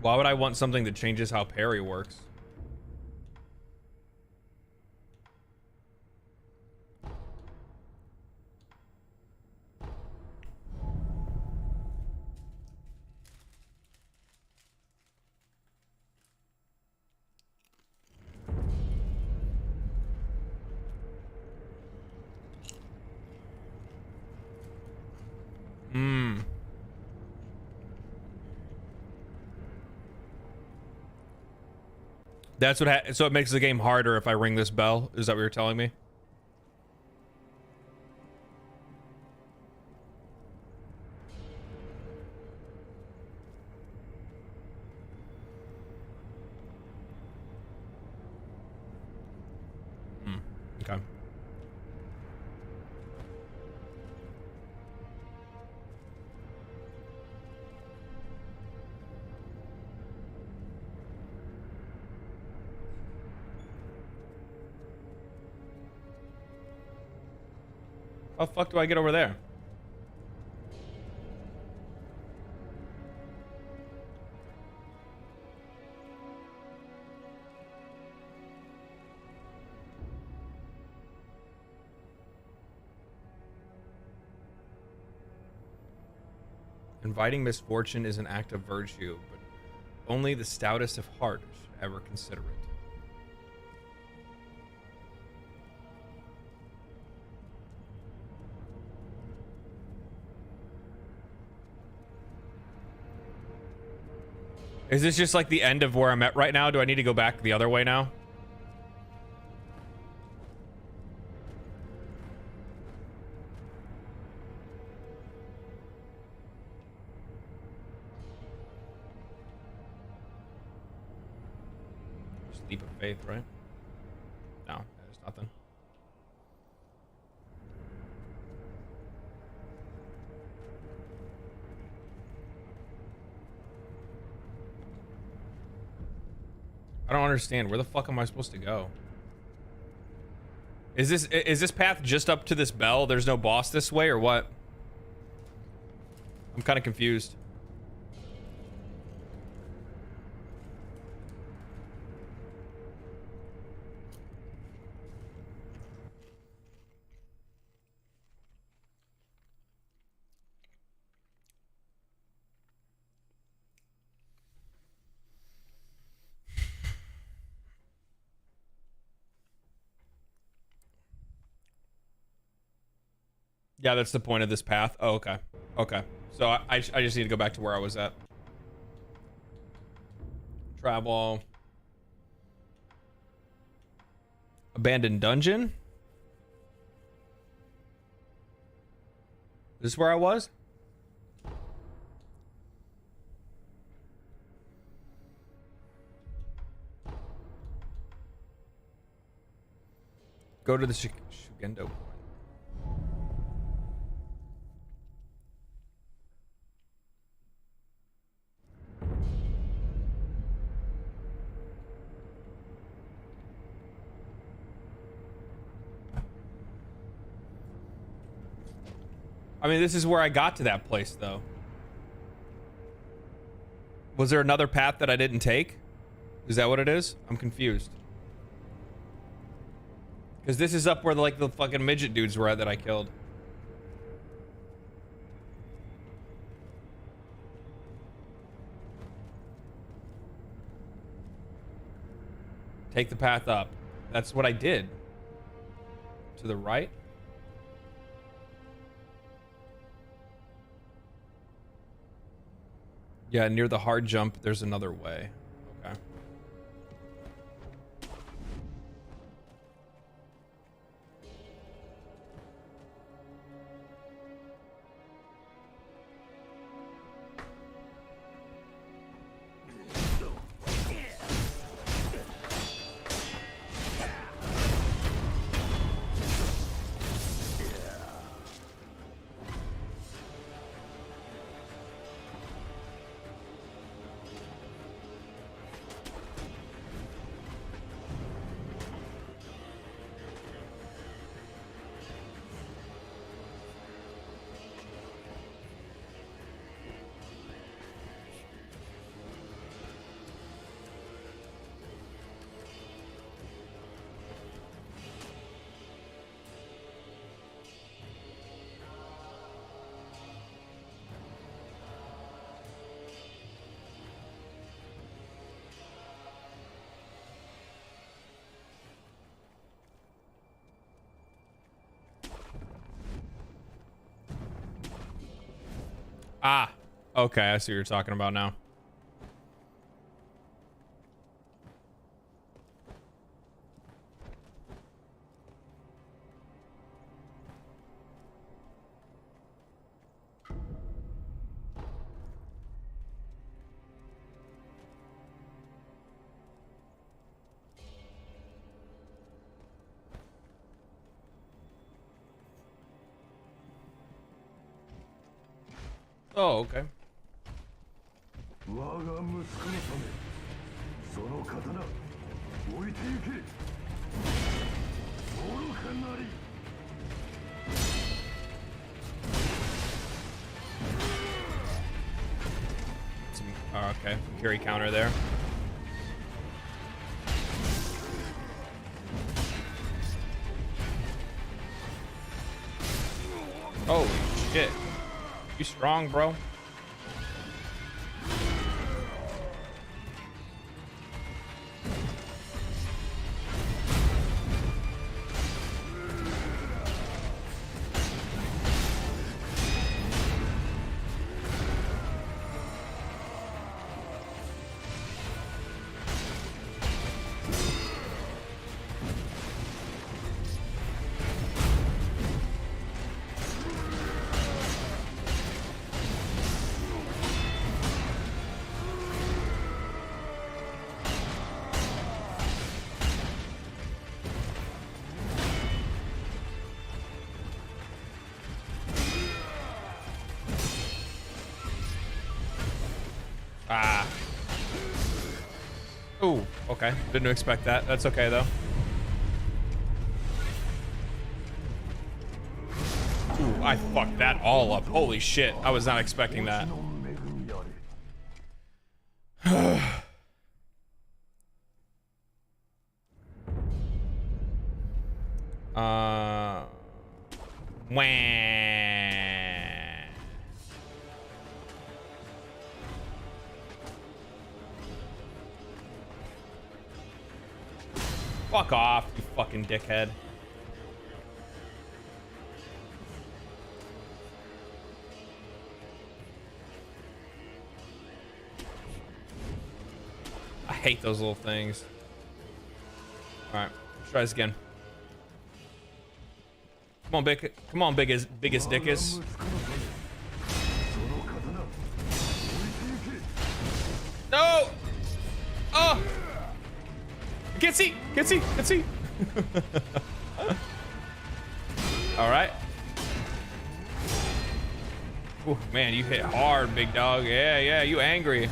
Why would I want something that changes how parry works? That's what so it makes the game harder if I ring this bell. Is that what you're telling me? Okay. How the fuck do I get over there? Inviting misfortune is an act of virtue, but only the stoutest of heart should ever consider it. Is this just like the end of where I'm at right now? Do I need to go back the other way now? Leap of faith, right? No, there's nothing. I don't understand. Where the fuck am I supposed to go? Is this path just up to this bell? There's no boss this way or what? I'm kind of confused. Yeah, that's the point of this path. Oh, okay. Okay. So I just need to go back to where I was at. Travel. Abandoned dungeon? Is this where I was? Go to the Shugendo point. I mean, this is where I got to that place, though. Was there another path that I didn't take? Is that what it is? I'm confused. Because this is up where like the fucking midget dudes were at that I killed. Take the path up. That's what I did. To the right? Yeah, near the hard jump, there's another way. Okay. Ah, okay, I see what you're talking about now. Oh, okay. Oh, okay, carry counter there. Holy shit. You strong, bro. Ah. Ooh, okay. Didn't expect that. That's okay, though. Ooh, I fucked that all up. Holy shit. I was not expecting that. Wah. Fuck off, you fucking dickhead. I hate those little things. All right, let's try this again. Come on, biggest dickus. No! Oh! Can't see! Can't see! Can't see! All right. Ooh, man, you hit hard, big dog. Yeah, yeah, you angry.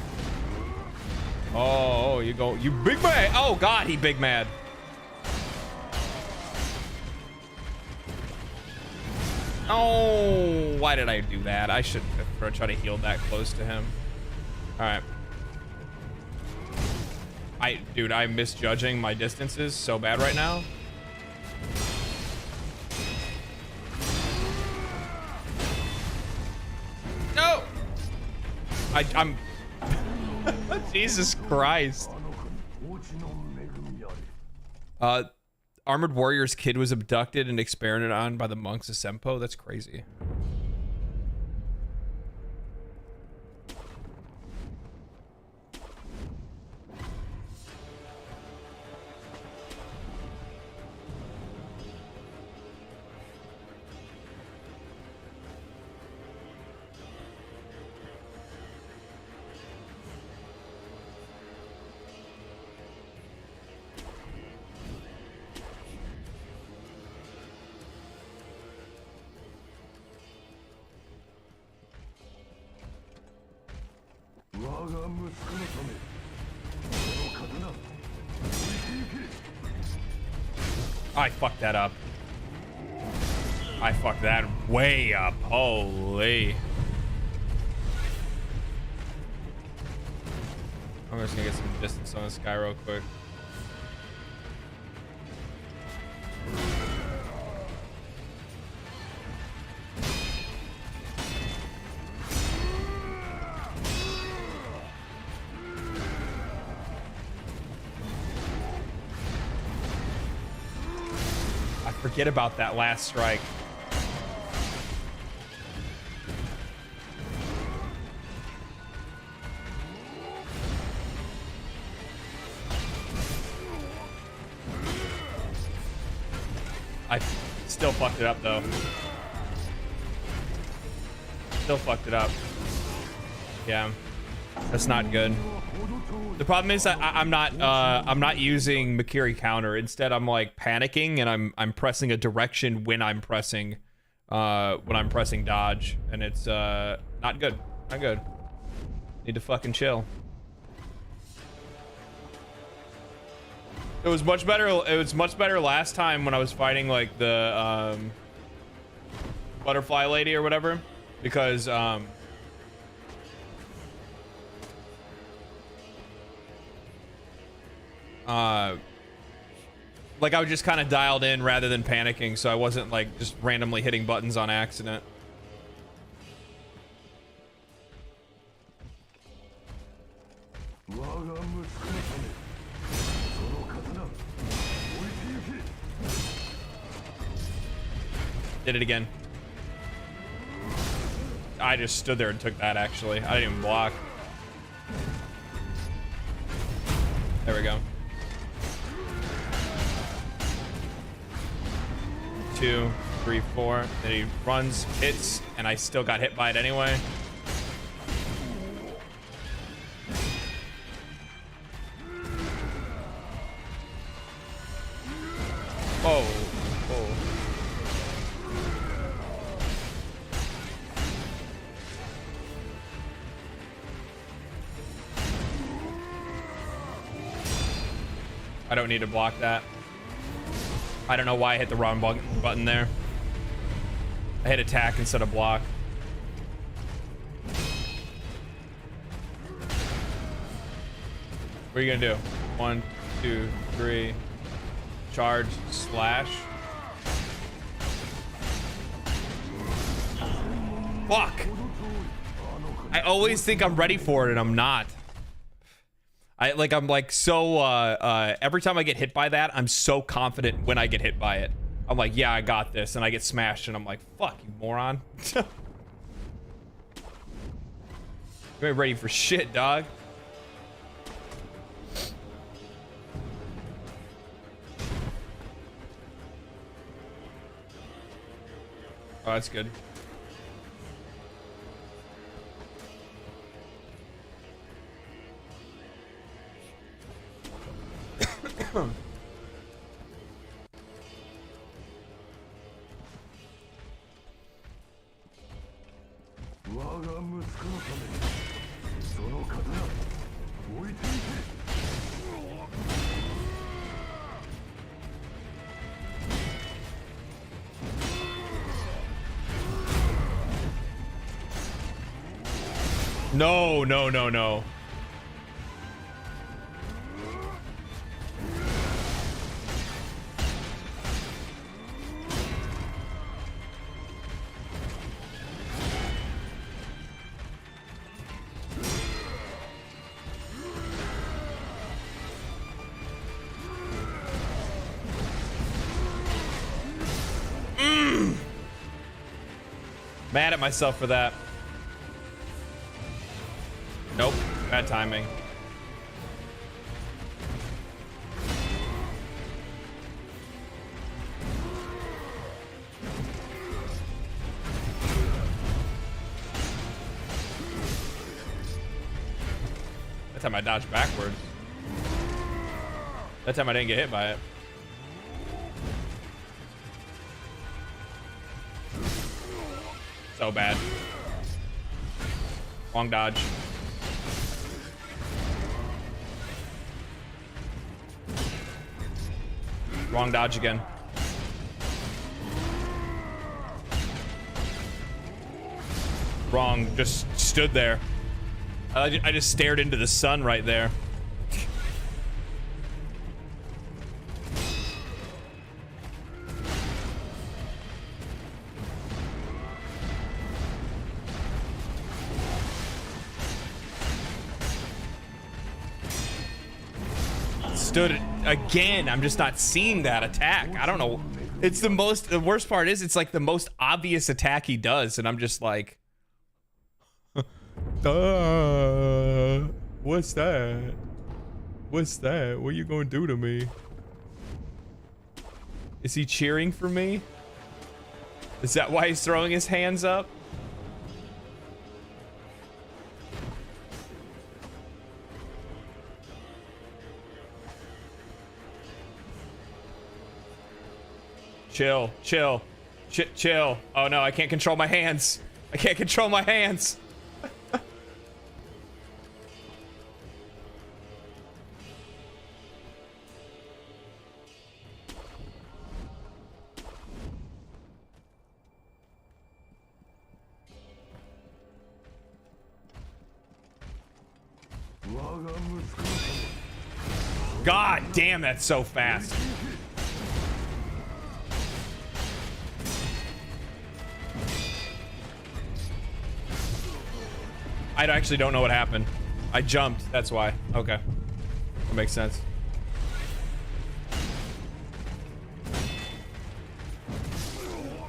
Oh, you go, you big mad. Oh God, he big mad. Oh, why did I do that? I should have tried to heal that close to him. All right. Dude, I'm misjudging my distances so bad right now. No! I'm Jesus Christ. Armored Warrior's kid was abducted and experimented on by the monks of Sempo. That's crazy. I fucked that up. I fucked that way up. Holy. I'm just gonna get some distance on this guy real quick. Forget about that last strike. I still fucked it up though. Still fucked it up. Yeah, that's not good. The problem is I'm not using Makiri counter. Instead, I'm like panicking and I'm pressing a direction when I'm pressing dodge, and it's not good. Not good. Need to fucking chill. It was much better. It was much better last time when I was fighting like the butterfly lady or whatever, because like I was just kind of dialed in rather than panicking, so I wasn't like just randomly hitting buttons on accident. Did it again. I just stood there and took that, actually. I didn't even block. There we go. 2, 3, 4. Then he runs, hits, and I still got hit by it anyway. Oh. Oh. I don't need to block that. I don't know why I hit the wrong button there. I hit attack instead of block. What are you gonna do? 1, 2, 3. Charge, slash. Fuck! I always think I'm ready for it and I'm not. I'm like so every time I get hit by that, I'm so confident when I get hit by it. I'm like, yeah, I got this, and I get smashed and I'm like, fuck you, moron. You ain't ready for shit, dog. Oh, that's good. No, no, no, no. Mad at myself for that. Nope, bad timing. That time I dodged backwards. That time I didn't get hit by it. So bad. Wrong dodge. Wrong dodge again. Wrong, just stood there. I just stared into the sun right there. Stood again. I'm just not seeing that attack. I don't know. It's the worst part is it's like the most obvious attack he does, and I'm just like, what's that? What's that? What are you gonna do to me? Is he cheering for me? Is that why he's throwing his hands up? Chill, chill, chill. Oh no, I can't control my hands. I can't control my hands. God damn, that's so fast. I actually don't know what happened. I jumped, that's why. Okay. That makes sense.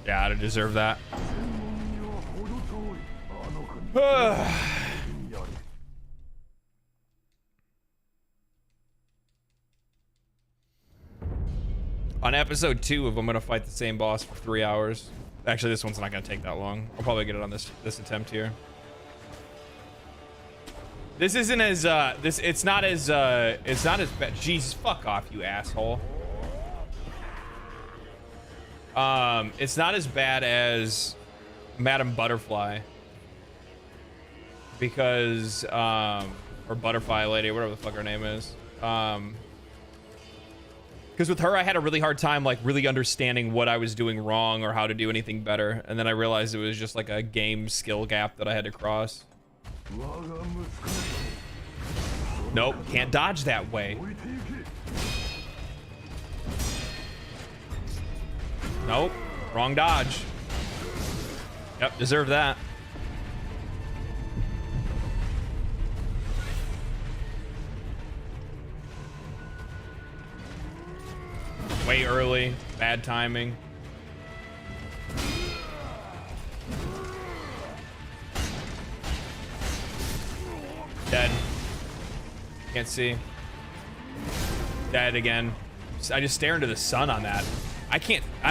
Yeah, I deserve that. On episode 2 of I'm gonna fight the same boss for 3 hours. Actually, this one's not gonna take that long. I'll probably get it on this attempt here. This isn't as it's not as bad. Jesus, fuck off, you asshole. It's not as bad as Madam Butterfly, because or Butterfly Lady, whatever the fuck her name is. Because with her, I had a really hard time, like, really understanding what I was doing wrong or how to do anything better. And then I realized it was just like a game skill gap that I had to cross. Nope, can't dodge that way. Nope, wrong dodge. Yep, deserve that. Way early, bad timing. Dead. Can't see. Dead again. I just stare into the sun on that. I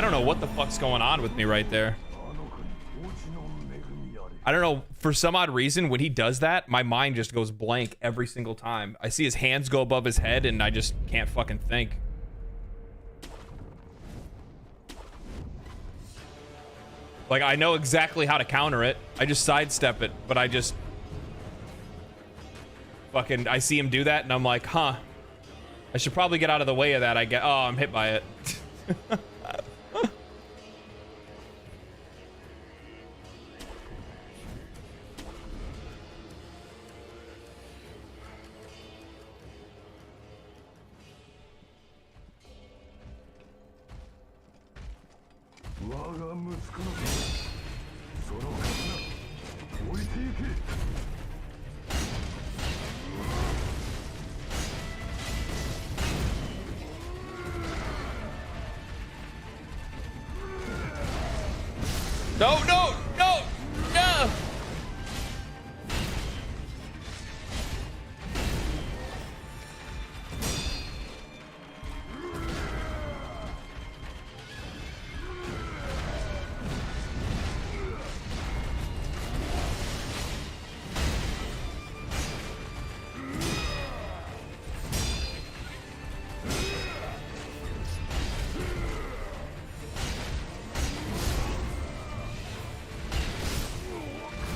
don't know what the fuck's going on with me right there. I don't know, for some odd reason, when he does that, my mind just goes blank every single time. I see his hands go above his head and I just can't fucking think. Like, I know exactly how to counter it. I just sidestep it, but I just... fucking, I see him do that, and I'm like, huh. I should probably get out of the way of that, I get... Oh, I'm hit by it. No, no, no, no!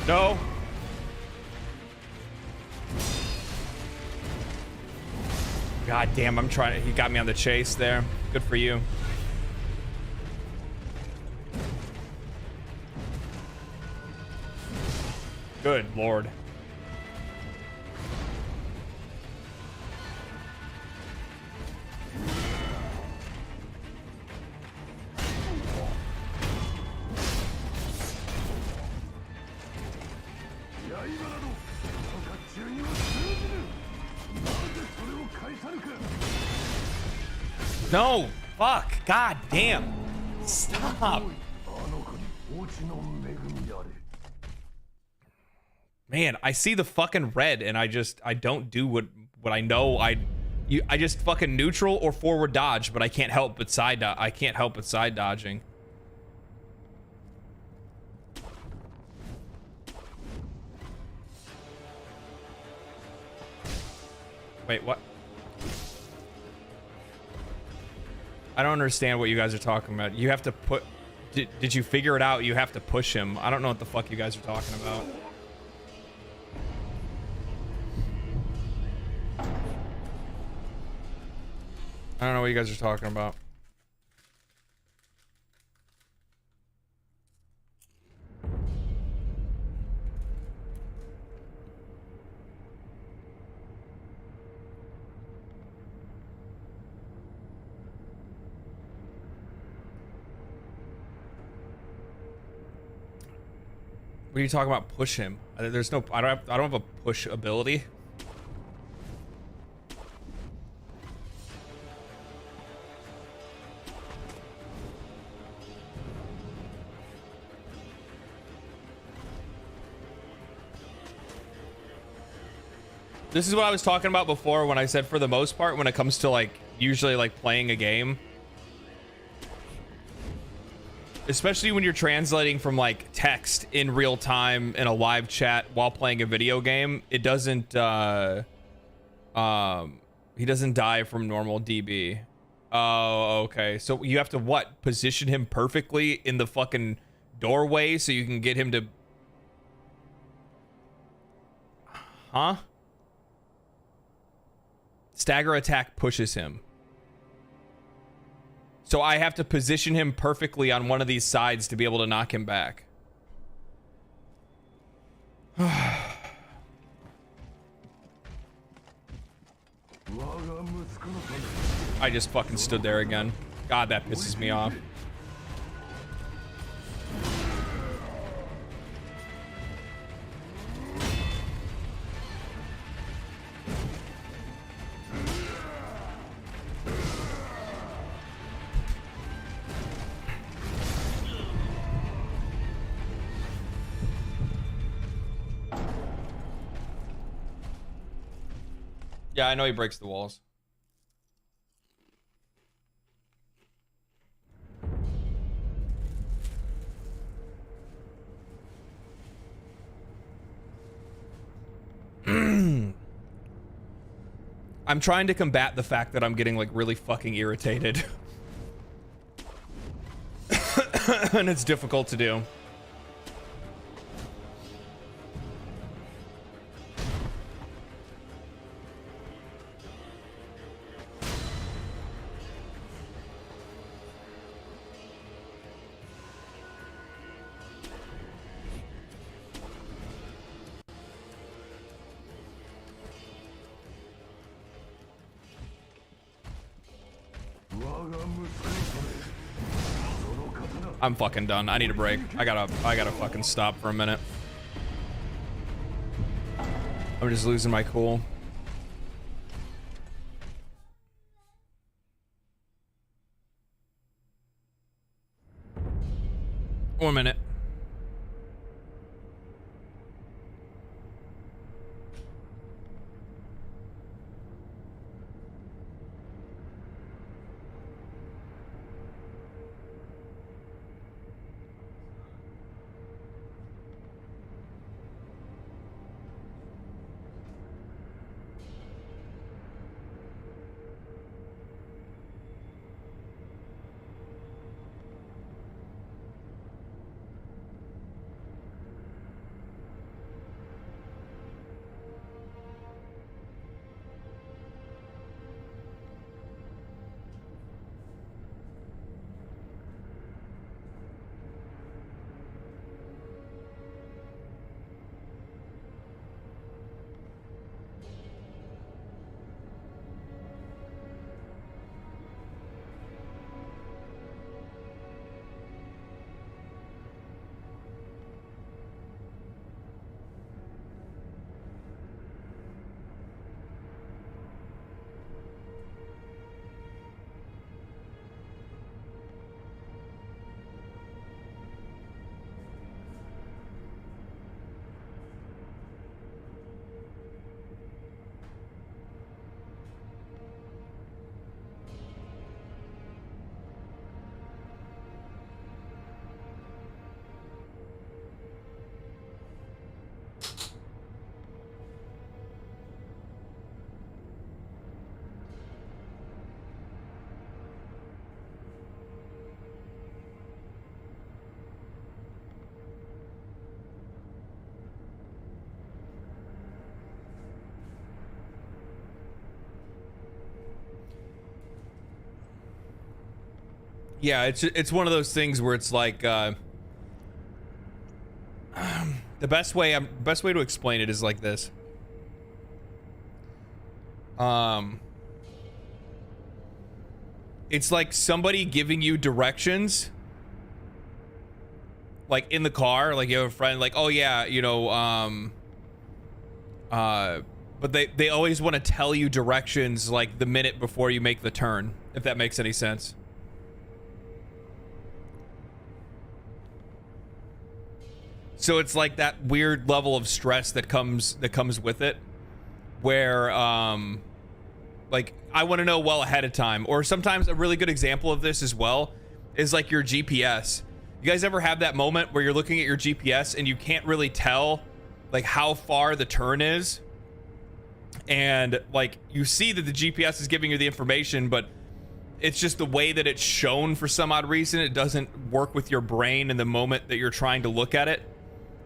No. God damn, I'm trying. He got me on the chase there. Good for you. Good Lord. No! Fuck! God damn! Stop! Man, I see the fucking red and I don't do what I know I just fucking neutral or forward dodge, but I can't help but side dodging. Wait, what? I don't understand what you guys are talking about. You have to put... Did you figure it out? You have to push him. I don't know what the fuck you guys are talking about. I don't know what you guys are talking about. What are you talking about? Push him. There's no. I don't have a push ability. This is what I was talking about before when I said for the most part, when it comes to like usually like playing a game, especially when you're translating from like text in real time in a live chat while playing a video game, it doesn't he doesn't die from normal DB. Oh, okay. So you have to what? Position him perfectly in the fucking doorway so you can get him to... Huh? Stagger attack pushes him. So I have to position him perfectly on one of these sides to be able to knock him back. I just fucking stood there again. God, that pisses me off. Yeah, I know he breaks the walls. I'm trying to combat the fact that I'm getting like really fucking irritated. And it's difficult to do. I'm fucking done. I need a break. I gotta fucking stop for a minute. I'm just losing my cool. 1 minute. Yeah, it's one of those things where it's like the best way to explain it is like this. It's like somebody giving you directions, like in the car, like you have a friend, like, oh yeah, you know, but they always want to tell you directions like the minute before you make the turn, if that makes any sense. So it's like that weird level of stress that comes with it, where like I want to know well ahead of time. Or sometimes a really good example of this as well is like your GPS. You guys ever have that moment where you're looking at your GPS and you can't really tell like how far the turn is, and like you see that the GPS is giving you the information, but it's just the way that it's shown for some odd reason. It doesn't work with your brain in the moment that you're trying to look at it.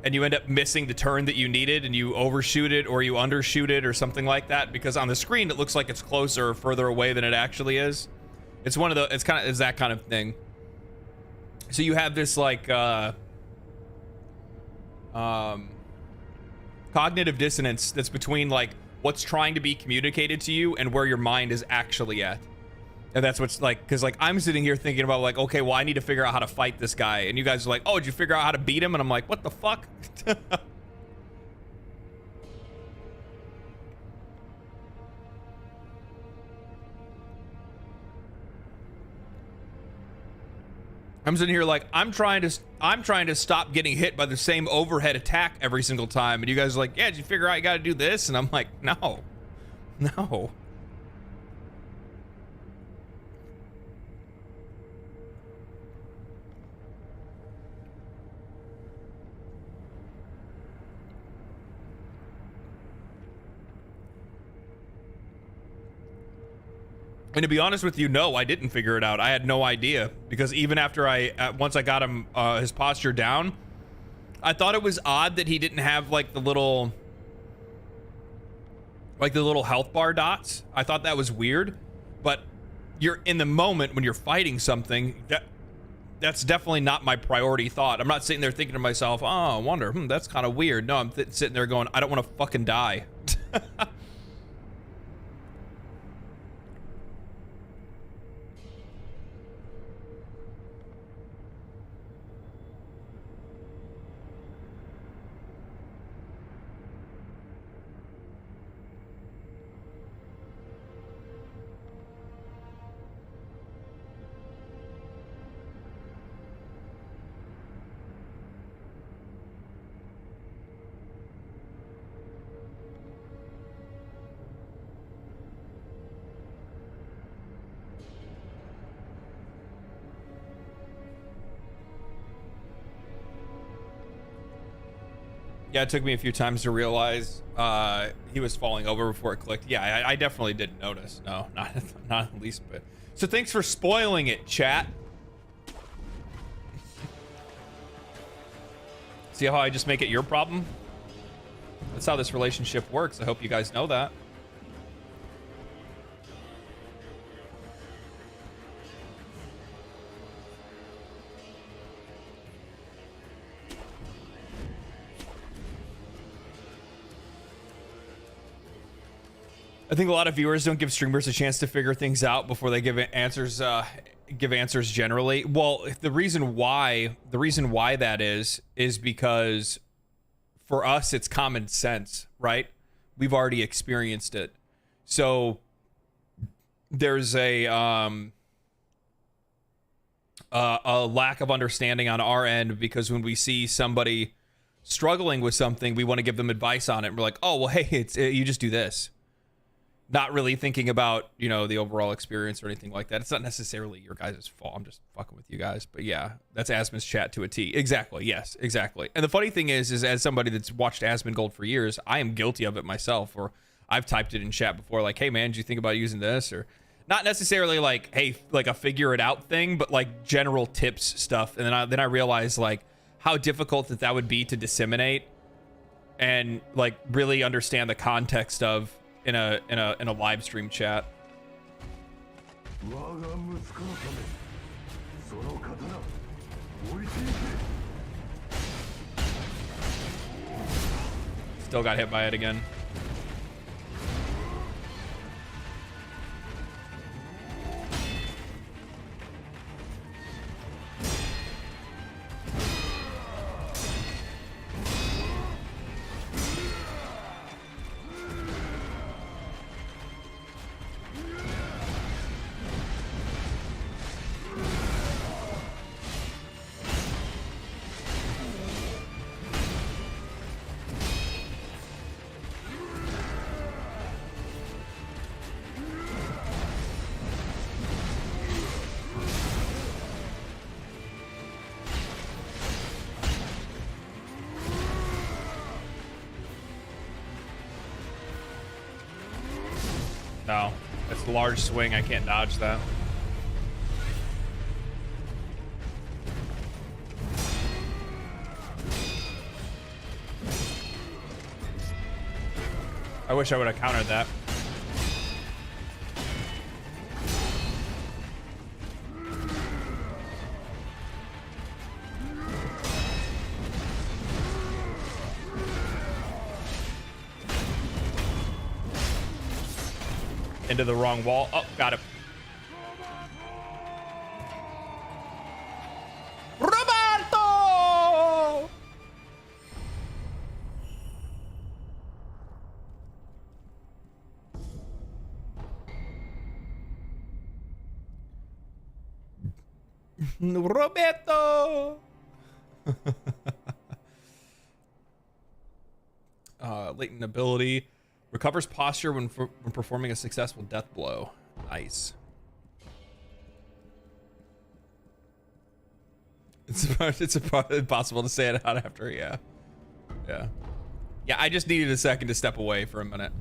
And you end up missing the turn that you needed, and you overshoot it or you undershoot it or something like that, because on the screen it looks like it's closer or further away than it actually is. It's one of the, it's that kind of thing. So you have this like cognitive dissonance that's between like what's trying to be communicated to you and where your mind is actually at. And that's what's like, because like I'm sitting here thinking about like, okay, well I need to figure out how to fight this guy, and you guys are like, oh, did you figure out how to beat him? And I'm like, what the fuck? I'm sitting here like I'm trying to stop getting hit by the same overhead attack every single time, and you guys are like, yeah, did you figure out you got to do this? And I'm like, no. And to be honest with you, no, I didn't figure it out. I had no idea, because even after once I got him, his posture down, I thought it was odd that he didn't have like the little health bar dots. I thought that was weird, but you're in the moment when you're fighting something, that's definitely not my priority thought. I'm not sitting there thinking to myself, oh, I wonder, that's kind of weird. No, I'm sitting there going, I don't want to fucking die. Yeah, it took me a few times to realize he was falling over before it clicked. Yeah, I definitely didn't notice. No, not the least bit. So thanks for spoiling it, chat. See how I just make it your problem? That's how this relationship works. I hope you guys know that. I think a lot of viewers don't give streamers a chance to figure things out before they give answers. Give answers generally. Well, the reason why that is because for us it's common sense, right? We've already experienced it, so there's a lack of understanding on our end, because when we see somebody struggling with something, we want to give them advice on it. And we're like, oh well, hey, you just do this. Not really thinking about, you know, the overall experience or anything like that. It's not necessarily your guys' fault. I'm just fucking with you guys. But yeah, that's Asmon's chat to a T. Exactly. Yes, exactly. And the funny thing is as somebody that's watched Asmongold for years, I am guilty of it myself. Or I've typed it in chat before, like, hey man, do you think about using this? Or not necessarily like, hey, like a figure it out thing, but like general tips stuff. And then I realized like how difficult that would be to disseminate and like really understand the context of in a live stream chat. Still got hit by it again. No, it's a large swing. I can't dodge that. I wish I would have countered that. into the wrong wall. Oh, got him. Roberto! Roberto! Latent ability. Recovers posture when performing a successful death blow. Nice. It's impossible to say it out after, yeah. Yeah. Yeah, I just needed a second to step away for a minute.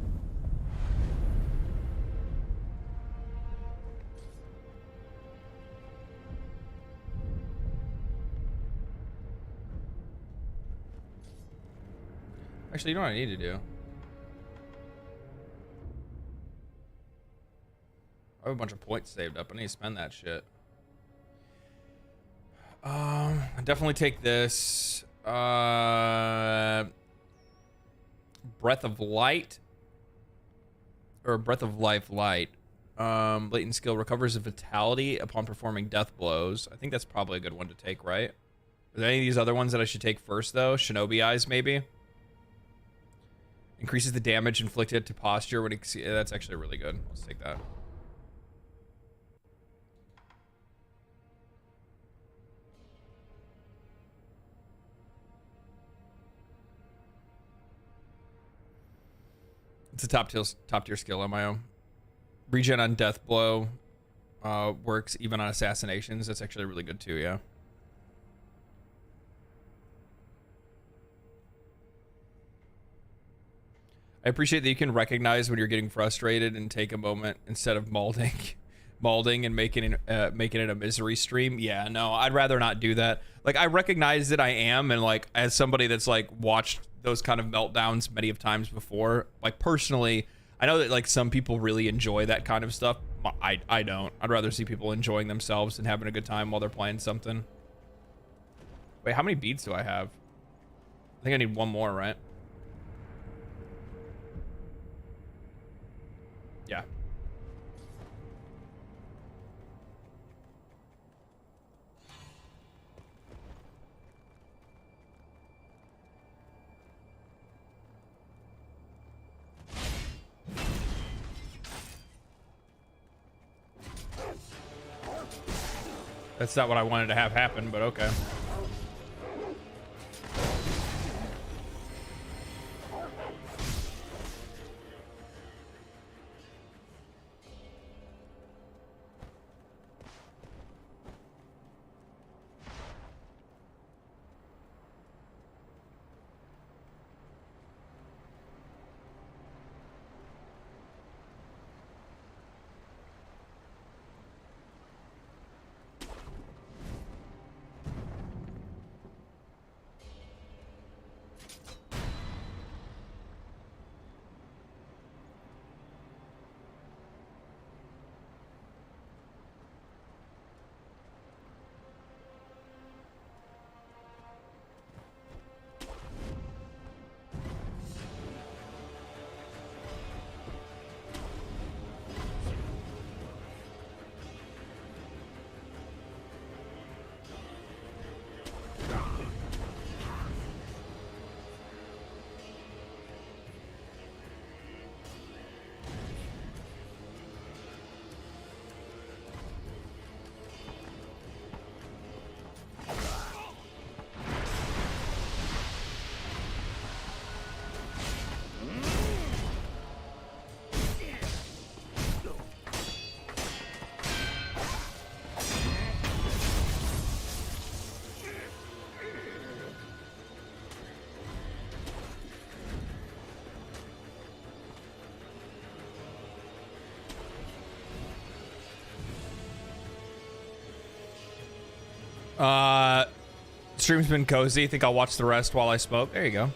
Actually, you know what I need to do? I have a bunch of points saved up. I need to spend that shit. Definitely take this. Breath of Light. Or Breath of Life Light. Latent skill recovers a vitality upon performing death blows. I think that's probably a good one to take, right? Are there any of these other ones that I should take first, though? Shinobi Eyes, maybe? Increases the damage inflicted to posture when it... Yeah, that's actually really good. Let's take that. It's a top tier skill, MIO. Regen on death blow works even on assassinations. That's actually really good too, yeah. I appreciate that you can recognize when you're getting frustrated and take a moment instead of malding and making it a misery stream. Yeah, no, I'd rather not do that. Like, I recognize that I am, and like, as somebody that's like watched those kind of meltdowns many of times before, like personally, I know that like some people really enjoy that kind of stuff. I don't. I'd rather see people enjoying themselves and having a good time while they're playing something. Wait, how many beads do I have? I think I need one more, right? Yeah. That's not what I wanted to have happen, but okay. Stream's been cozy. Think I'll watch the rest while I smoke. There you go.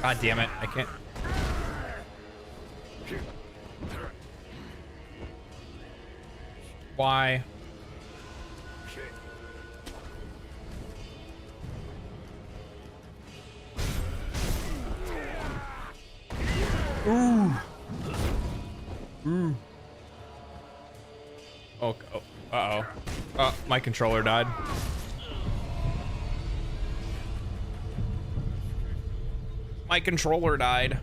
God damn it. I can't. Why? Ooh. Ooh. Oh, uh-oh. Oh, my controller died. My controller died.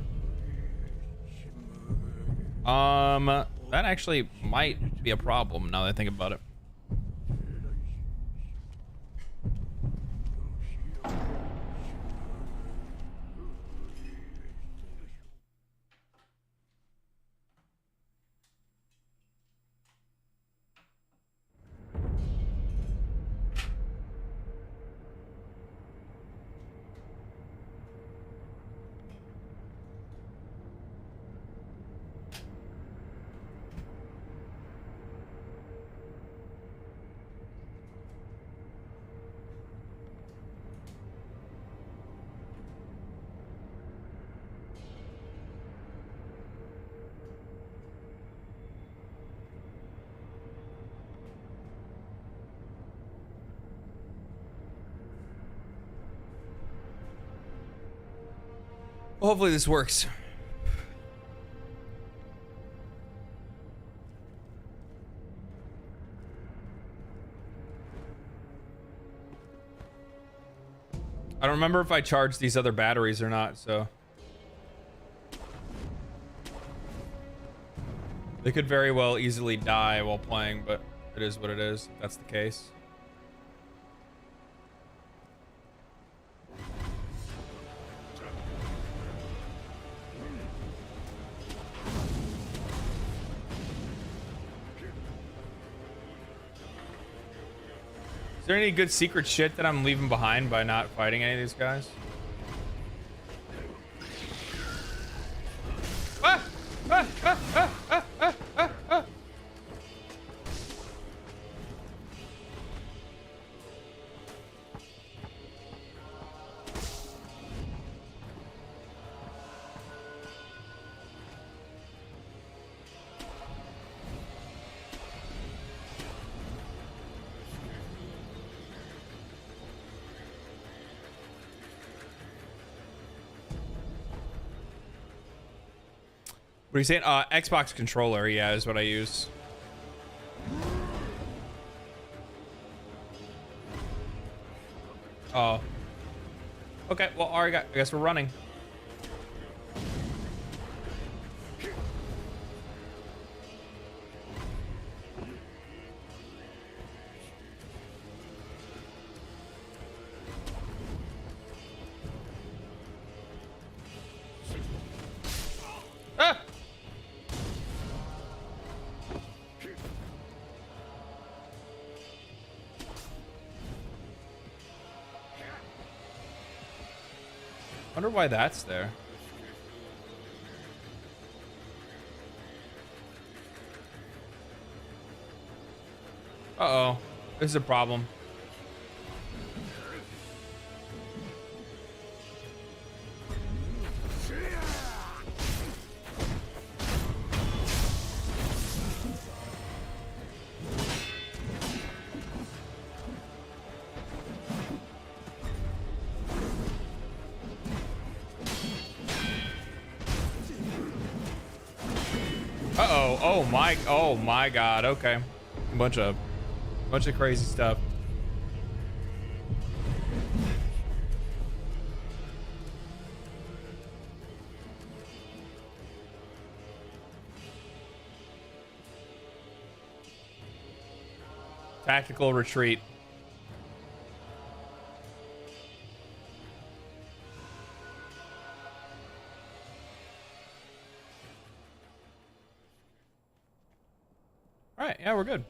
That actually might be a problem now that I think about it. Well, hopefully this works. I don't remember if I charged these other batteries or not, so they could very well easily die while playing, but it is what it is, if that's the case. Is there any good secret shit that I'm leaving behind by not fighting any of these guys? Ah! Ah! Ah! Ah! Ah! Ah! Ah! Ah! What are you saying? Xbox controller, yeah, is what I use. Oh. Okay, well, I guess we're running. Ah! Wonder why that's there. Uh-oh. This is a problem. Uh-oh. Oh my god. Okay. Bunch of crazy stuff. Tactical retreat. All right, yeah, we're good.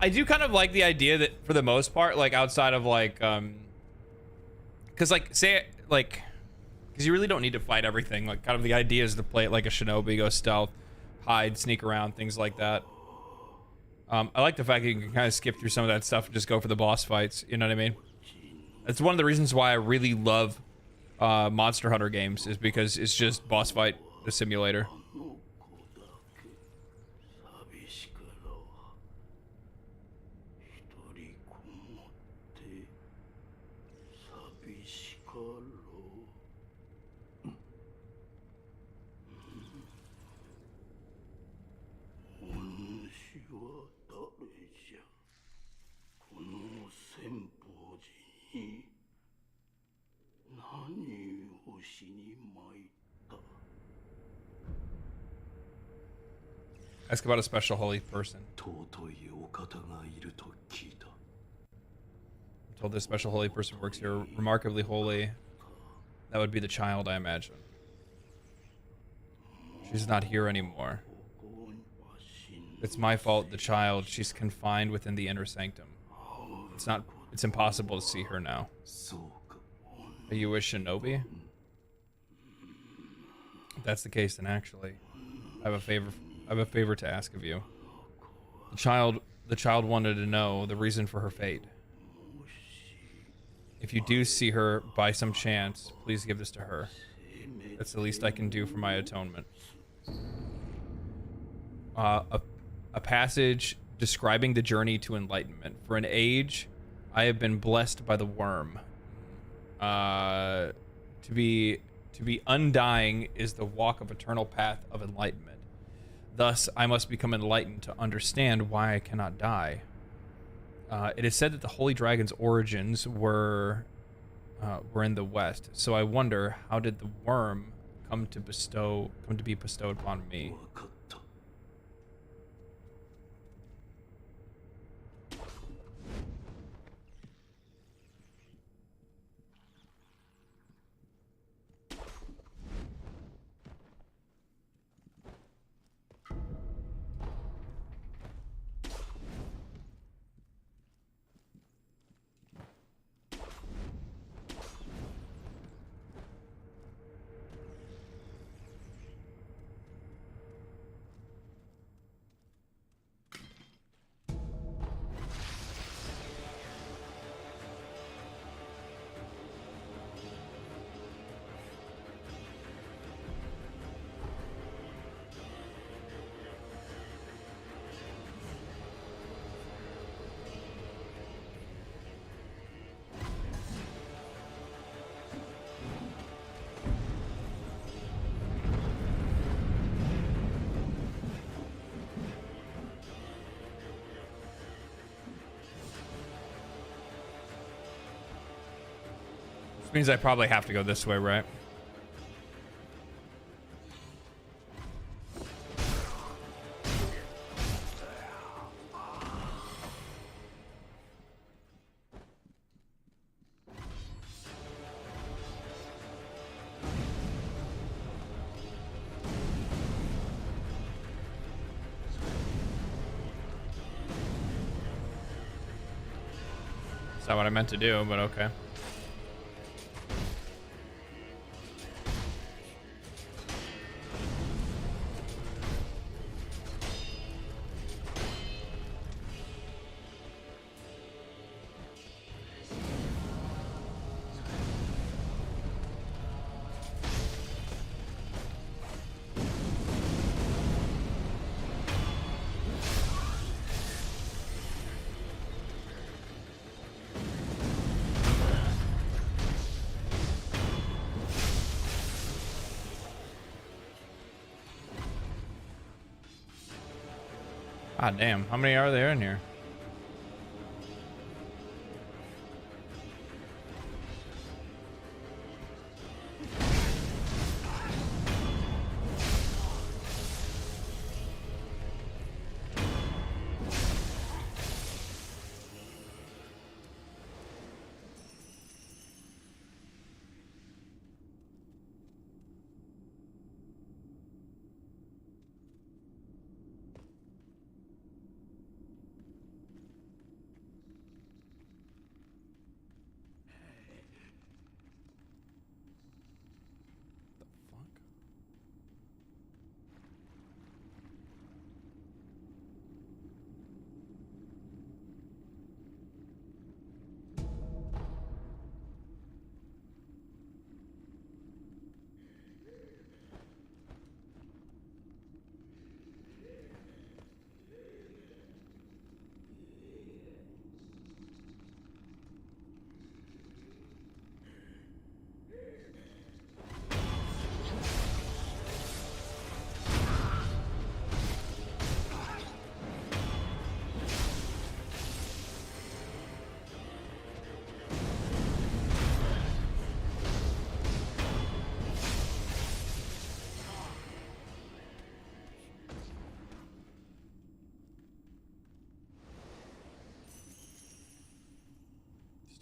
I do kind of like the idea that for the most part, like outside of like, cause like say like, cause you really don't need to fight everything. Like kind of the idea is to play it like a shinobi, go stealth, hide, sneak around, things like that. I like the fact that you can kind of skip through some of that stuff and just go for the boss fights. You know what I mean? That's one of the reasons why I really love Monster Hunter games, is because it's just boss fight, the simulator. Ask about a special holy person. I'm told this special holy person works here, remarkably holy. That would be the child, I imagine. She's not here anymore. It's my fault, the child. She's confined within the inner sanctum. It's impossible to see her now. Are you a shinobi? If that's the case, then actually, I have a favor to ask of you. The child wanted to know the reason for her fate. If you do see her by some chance, please give this to her. That's the least I can do for my atonement. A passage describing the journey to enlightenment. For an age, I have been blessed by the worm. To be undying is the walk of eternal path of enlightenment. Thus, I must become enlightened to understand why I cannot die. It is said that the holy dragon's origins were in the west. So I wonder, how did the worm come to be bestowed upon me? Which means I probably have to go this way, right? That's not what I meant to do, but okay. Ah, damn. How many are there in here?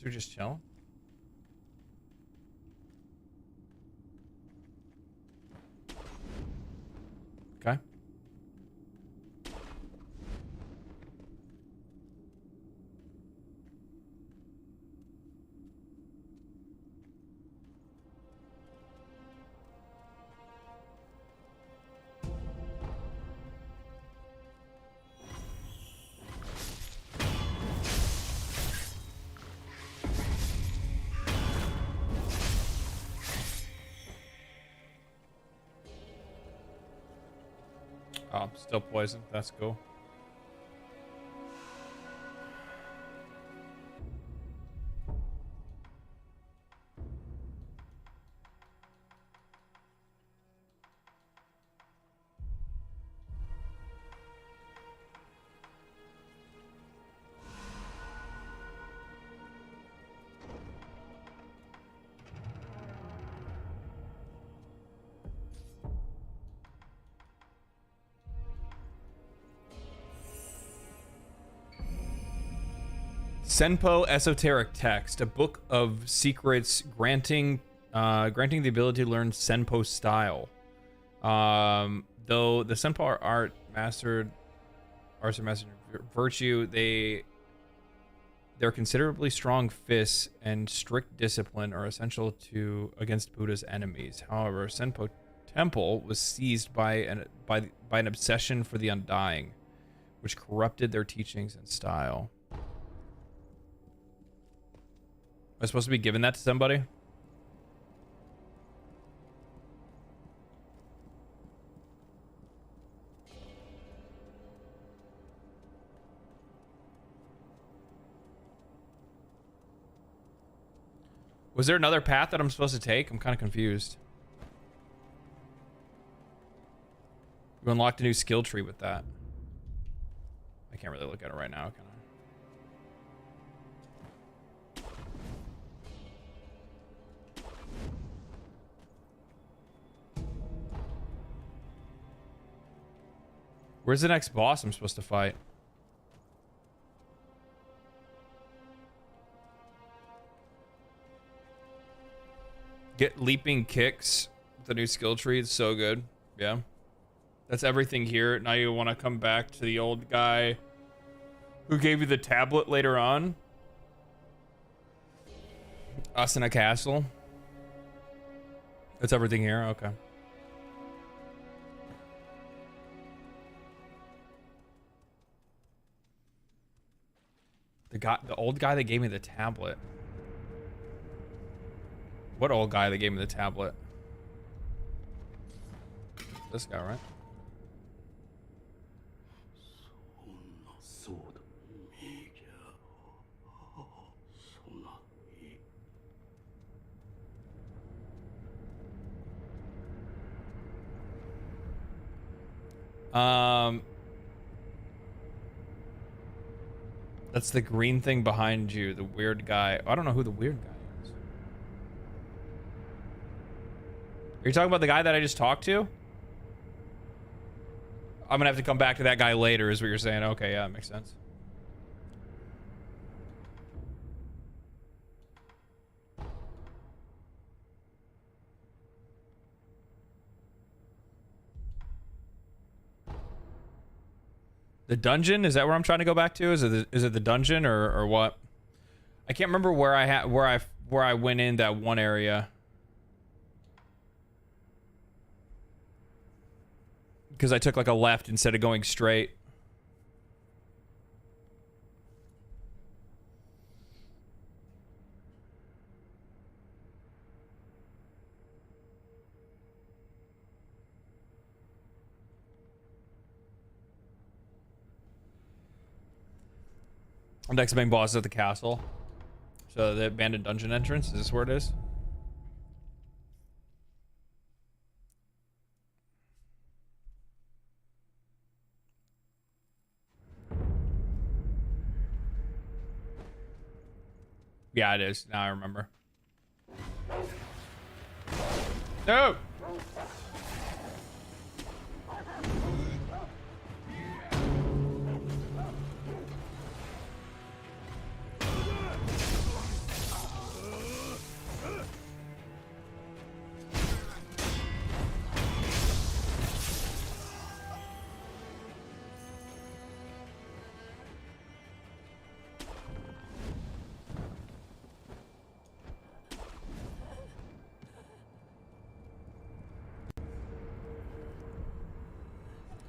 dude just chill. Okay. Oh, I'm still poisoned. That's cool. Senpo Esoteric Text, a book of secrets granting the ability to learn Senpo style. Though the Senpo arts are mastered virtue, their considerably strong fists and strict discipline are essential against Buddha's enemies. However, Senpo Temple was seized by an obsession for the undying, which corrupted their teachings and style. Am I supposed to be giving that to somebody? Was there another path that I'm supposed to take? I'm kind of confused. You unlocked a new skill tree with that. I can't really look at it right now, can I? Where's the next boss I'm supposed to fight? Get leaping kicks. The new skill tree is so good. Yeah. That's everything here. Now you want to come back to the old guy who gave you the tablet later on? Us in a castle. That's everything here? Okay. The old guy that gave me the tablet. What old guy that gave me the tablet? This guy, right? That's the green thing behind you, the weird guy. I don't know who the weird guy is. Are you talking about the guy that I just talked to? I'm gonna have to come back to that guy later, is what you're saying. Okay, yeah, that makes sense. The dungeon? Is that where I'm trying to go back to? Is it the dungeon or what? I can't remember where I went in that one area. Because I took like a left instead of going straight. Next main boss is at the castle. So the abandoned dungeon entrance, is this where it is? Yeah, it is. Now I remember. No!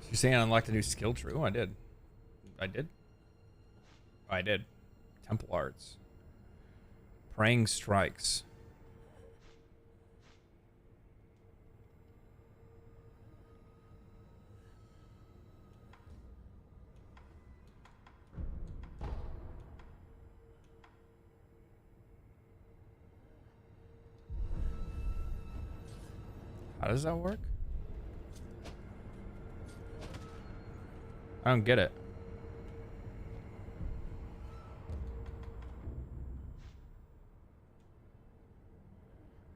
You're saying I unlocked a new skill? True, I did. I did? Oh, I did. Temple Arts. Praying Strikes. How does that work? I don't get it.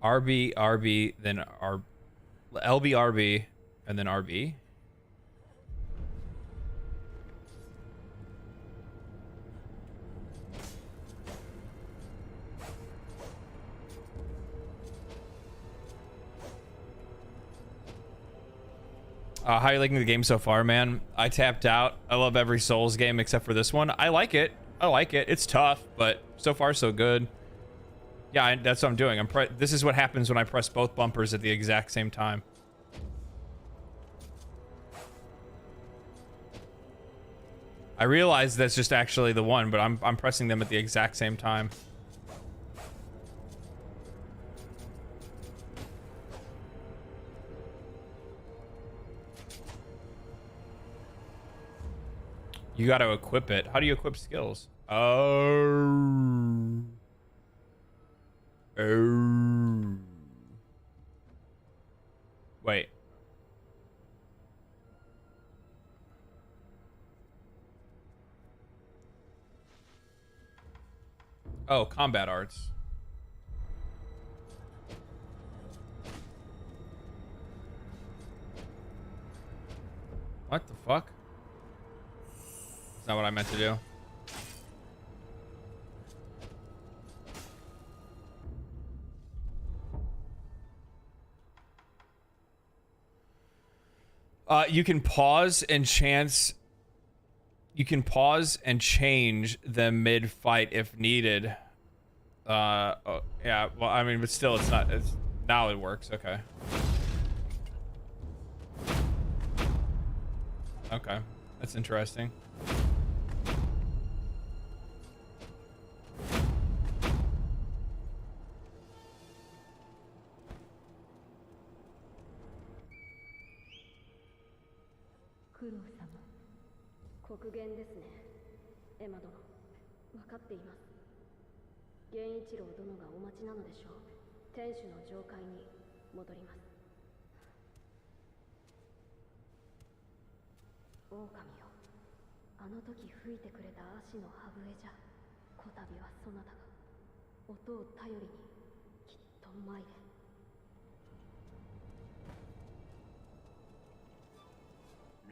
RB, RB, then R, LB, RB, and then RB. How are you liking the game so far, man? I tapped out. I love every Souls game except for this one. I like it. I like it. It's tough, but so far so good. Yeah, that's what I'm doing. This is what happens when I press both bumpers at the exact same time. I realize that's just actually the one, but I'm pressing them at the exact same time. You got to equip it. How do you equip skills? Oh. Oh. Wait. Oh, combat arts. What the fuck? That's not what I meant to do. You can pause and chance. You can pause and change them mid-fight if needed. Oh, yeah. Well, I mean, but still, it's not. It's now it works. Okay. Okay, that's interesting.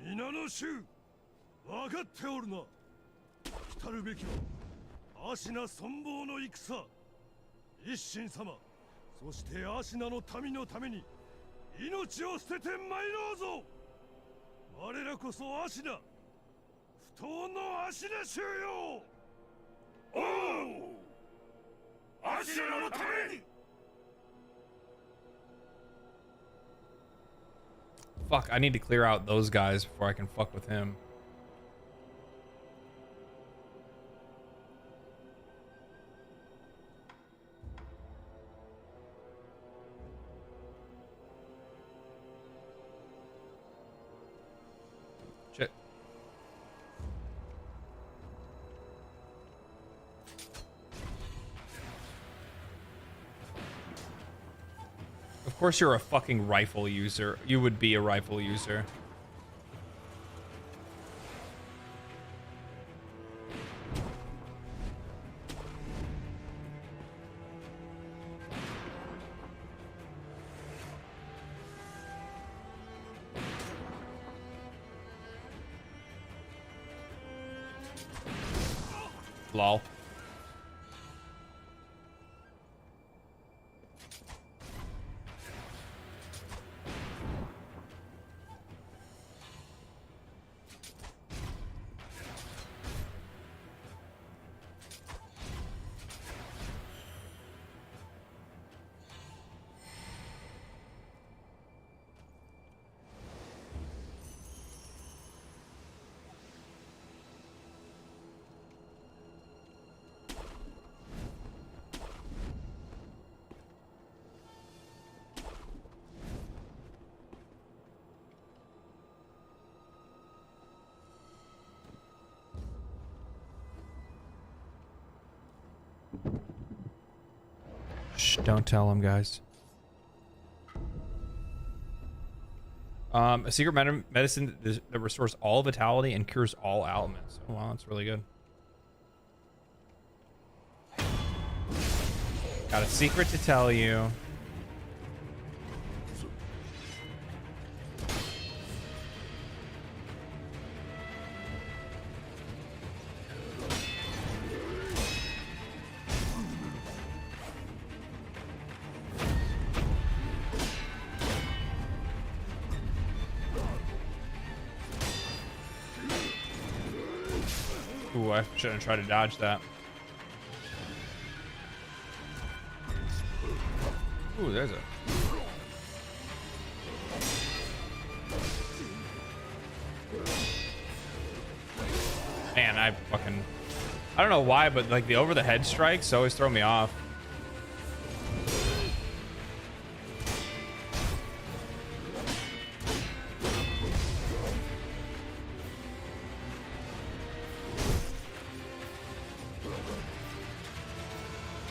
皆の衆、分かっておるな。来たるべきはアシナ存亡の戦。一神様、そしてアシナの民のために命を捨てて参ろうぞ。我らこそアシナ、不当のアシナ衆よ。おう、アシナのために。Fuck, I need to clear out those guys before I can fuck with him. Shit. Of course you're a fucking rifle user. You would be a rifle user. Lol. Shh, don't tell him, guys. A secret medicine that restores all vitality and cures all ailments. Oh, wow, that's really good. Got a secret to tell you. Ooh, I shouldn't try to dodge that. Ooh, there's a... Man, I don't know why, but like the over the head strikes always throw me off.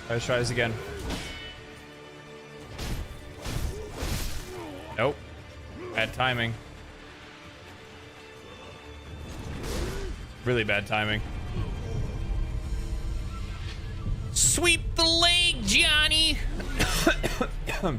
Let's try this again. Nope. Bad timing. Really bad timing. Sweep the leg, Johnny! Ooh,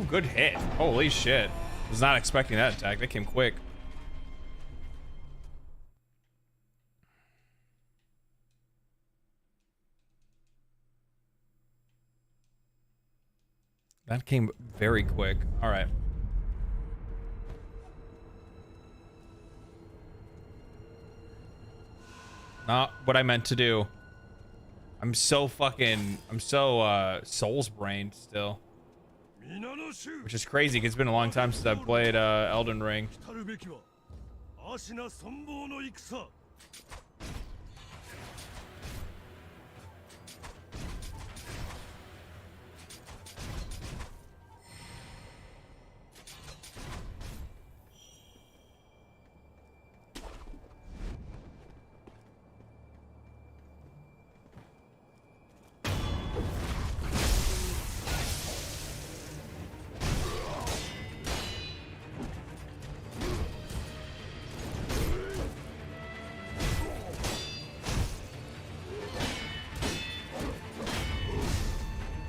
good hit. Holy shit. Was not expecting that attack. That came quick. That came very quick. All right. Not what I meant to do. I'm so souls brained still. Which is crazy because it's been a long time since I've played Elden Ring.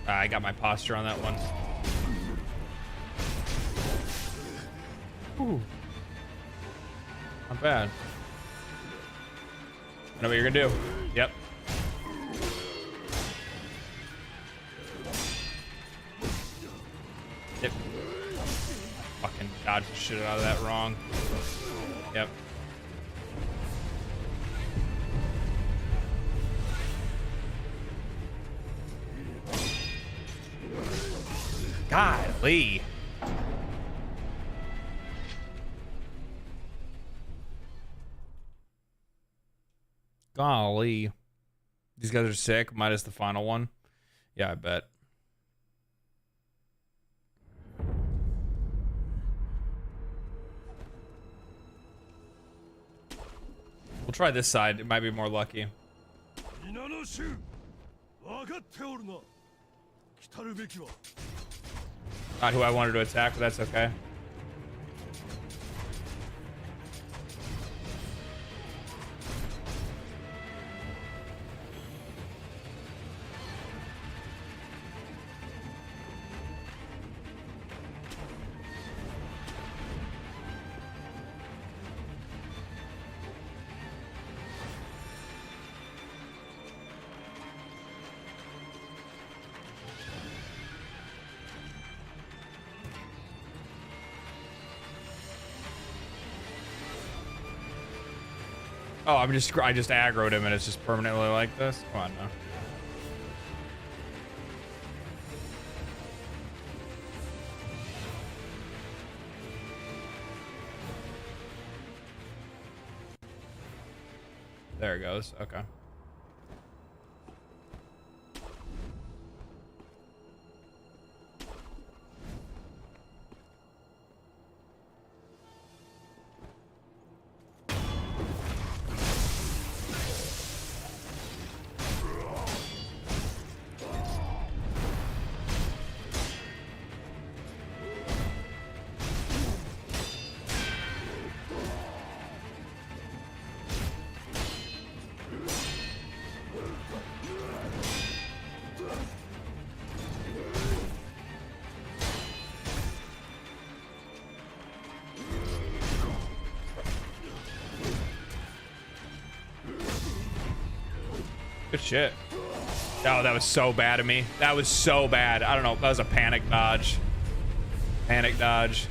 I got my posture on that one. Ooh. Not bad. I know what you're gonna do. Yep. Yep. Fucking dodge the shit out of that wrong. Yep. Golly. Golly. These guys are sick, minus the final one. Yeah, I bet. We'll try this side. It might be more lucky. Not who I wanted to attack, but that's okay. Oh, I just aggroed him and it's just permanently like this? Come on now. There it goes. Okay. Good shit. Oh, that was so bad of me. That was so bad. I don't know. That was a panic dodge. Panic dodge.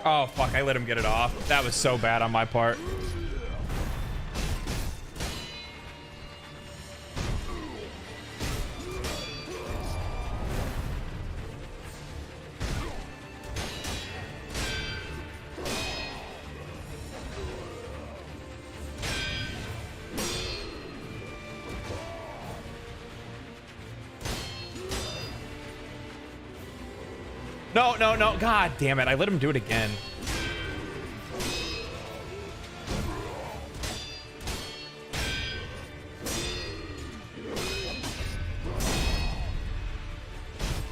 Oh, fuck. I let him get it off. That was so bad on my part. No, no, no. God damn it. I let him do it again.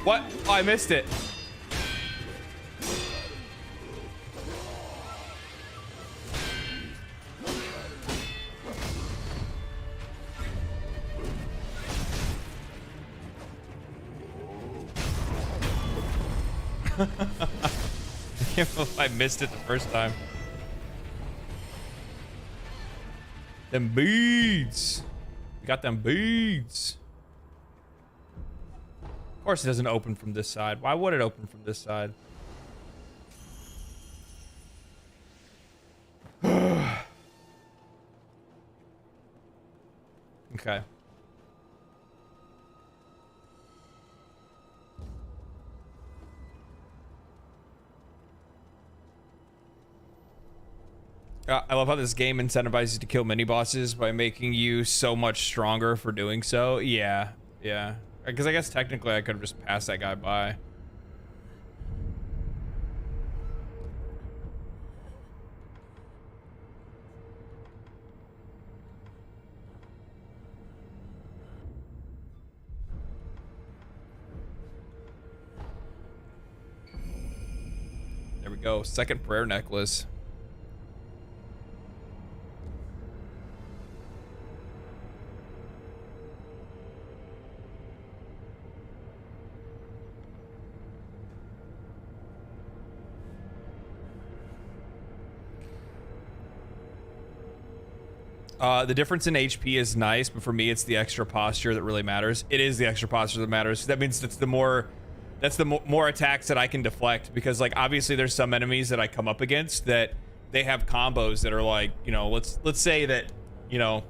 What? Oh, I missed it. I can't believe I missed it the first time. Them beads. We got them beads. Of course it doesn't open from this side. Why would it open from this side? Okay. I love how this game incentivizes you to kill mini bosses by making you so much stronger for doing so. Yeah, yeah. Because I guess technically I could have just passed that guy by. There we go. Second prayer necklace. The difference in HP is nice, but for me, it's the extra posture that really matters. It is the extra posture that matters. That means that's the more attacks that I can deflect, because like obviously there's some enemies that I come up against that they have combos that are like, you know, let's say that, you know,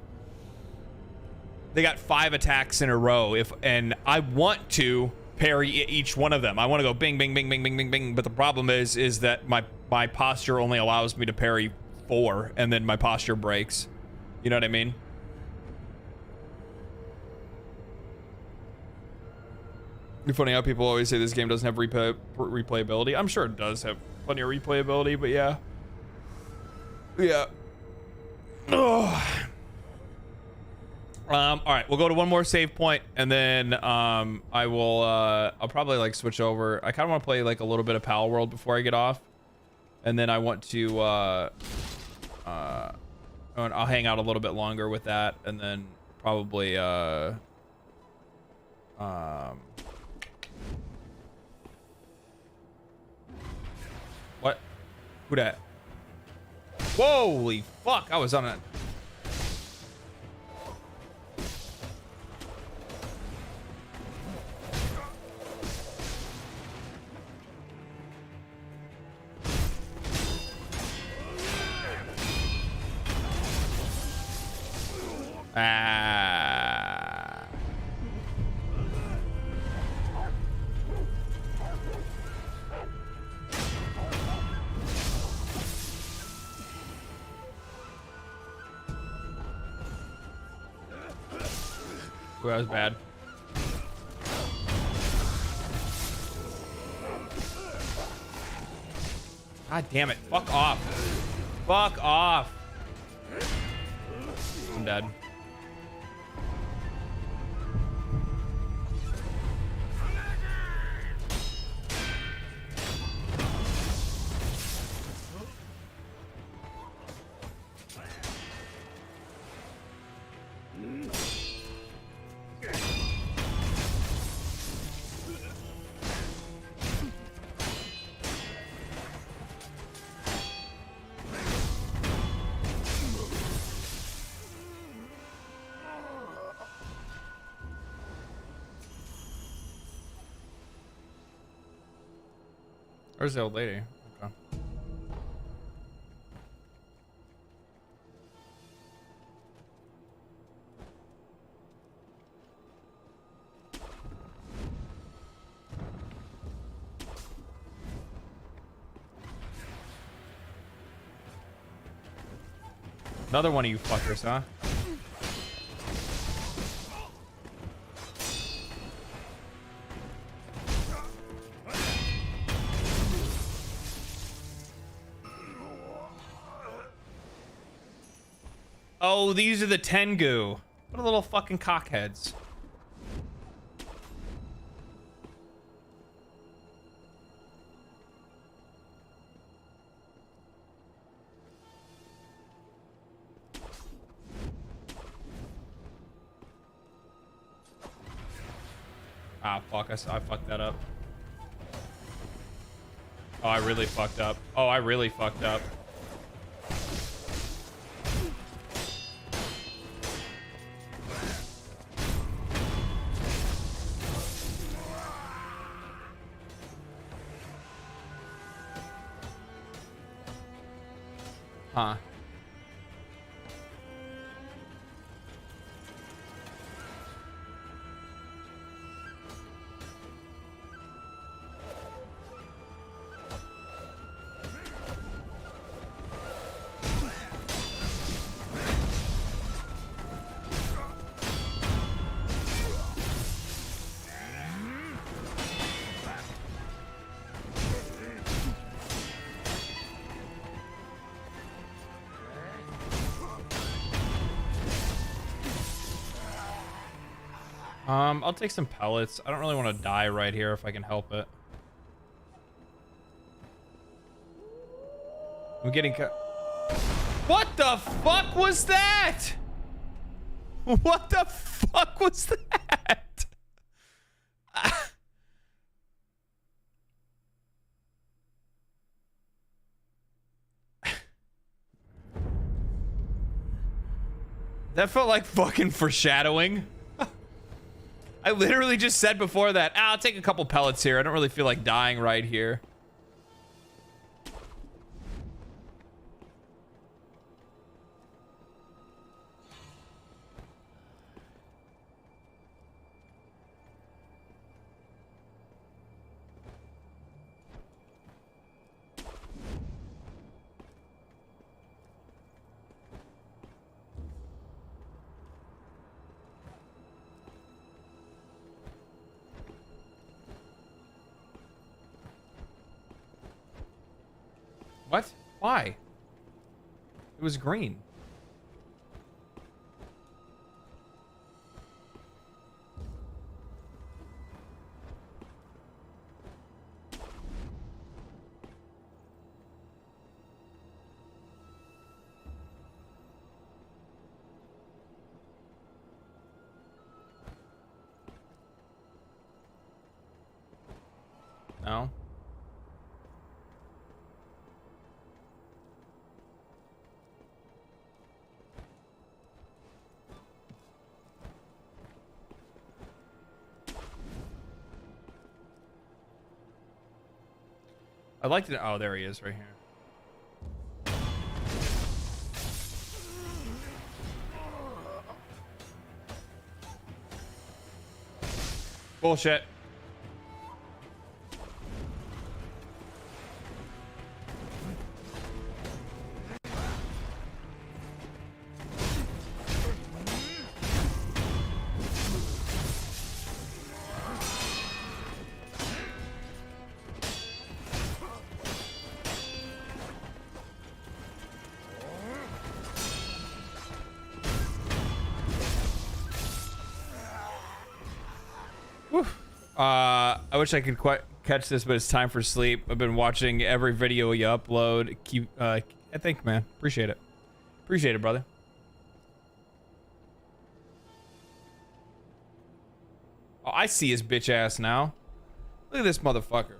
they got 5 attacks in a row, and I want to parry each one of them. I want to go bing, bing, bing, bing, bing, bing, bing, but the problem is that my posture only allows me to parry 4, and then my posture breaks. You know what I mean? It's funny how people always say this game doesn't have replayability. I'm sure it does have plenty of replayability, but yeah. Yeah. Ugh. All right, we'll go to one more save point, and then I'll probably like switch over. I kind of want to play like a little bit of Palworld before I get off, and then I want to I'll hang out a little bit longer with that, and then probably what? Who that? Holy fuck! I was on it. Ah. Ooh, that was bad. God damn it. Fuck off. Fuck off. I'm dead. Where's the old lady? Okay. Another one of you fuckers, huh? Oh, these are the Tengu. What a little fucking cockheads. Ah, fuck. I fucked that up. Oh, I really fucked up. Oh, I really fucked up. Huh. I'll take some pellets. I don't really want to die right here if I can help it. I'm getting What the fuck was that? What the fuck was that? That felt like fucking foreshadowing. I literally just said before that, I'll take a couple pellets here. I don't really feel like dying right here. What? Why? It was green. No. I'd like to. Oh, there he is, right here. Bullshit. I wish I could quite catch this, but it's time for sleep. I've been watching every video you upload. Keep, I think, man. Appreciate it. Appreciate it, brother. Oh, I see his bitch ass now. Look at this motherfucker.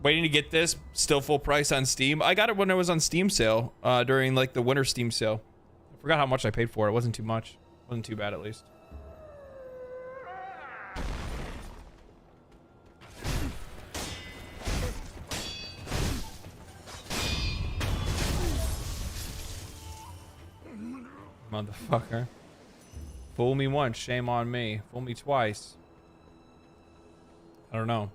Waiting to get this. Still full price on Steam. I got it when it was on Steam sale, during like the winter Steam sale. I forgot how much I paid for it. It wasn't too much. It wasn't too bad, at least. Motherfucker. Fool me once, shame on me. Fool me twice. I don't know.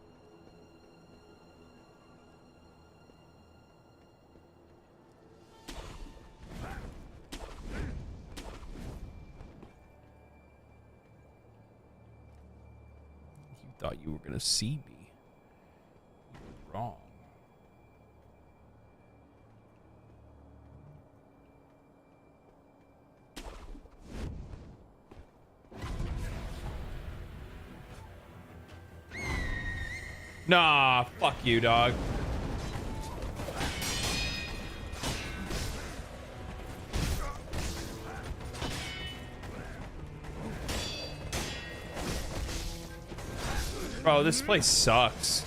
You thought you were gonna see me. You were wrong. Nah, fuck you, dog. Bro, this place sucks.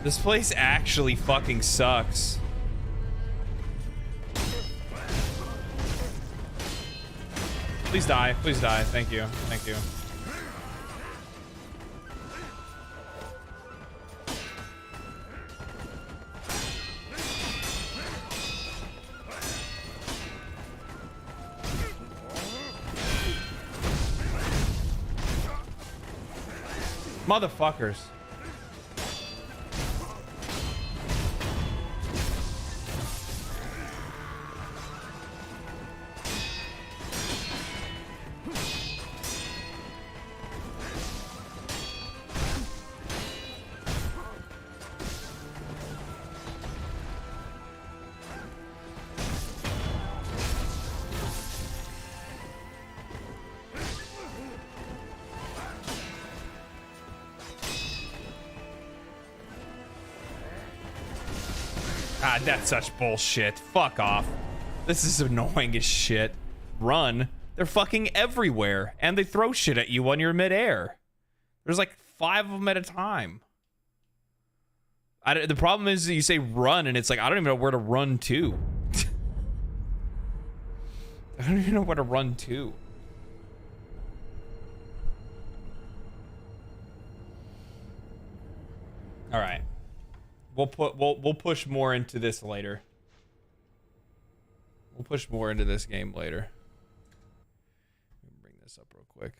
This place actually fucking sucks. Please die. Please die. Thank you. Thank you. Motherfuckers. God, that's such bullshit. Fuck off. This is annoying as shit. Run. They're fucking everywhere. And they throw shit at you when you're midair. There's like 5 of them at a time. The problem is that you say run and it's like, I don't even know where to run to. I don't even know where to run to. All right. We'll push more into this later. We'll push more into this game later. Let me bring this up real quick.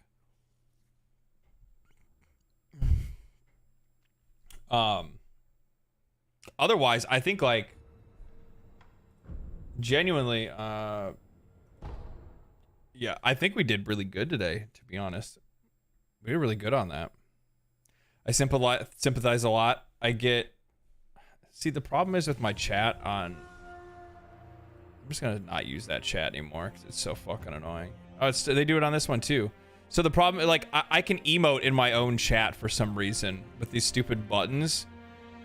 Otherwise, I think like genuinely, yeah, I think we did really good today, to be honest. We did really good on that. I sympathize a lot. See, the problem is with my chat on... I'm just gonna not use that chat anymore because it's so fucking annoying. Oh, they do it on this one too. So the problem, like, I can emote in my own chat for some reason with these stupid buttons,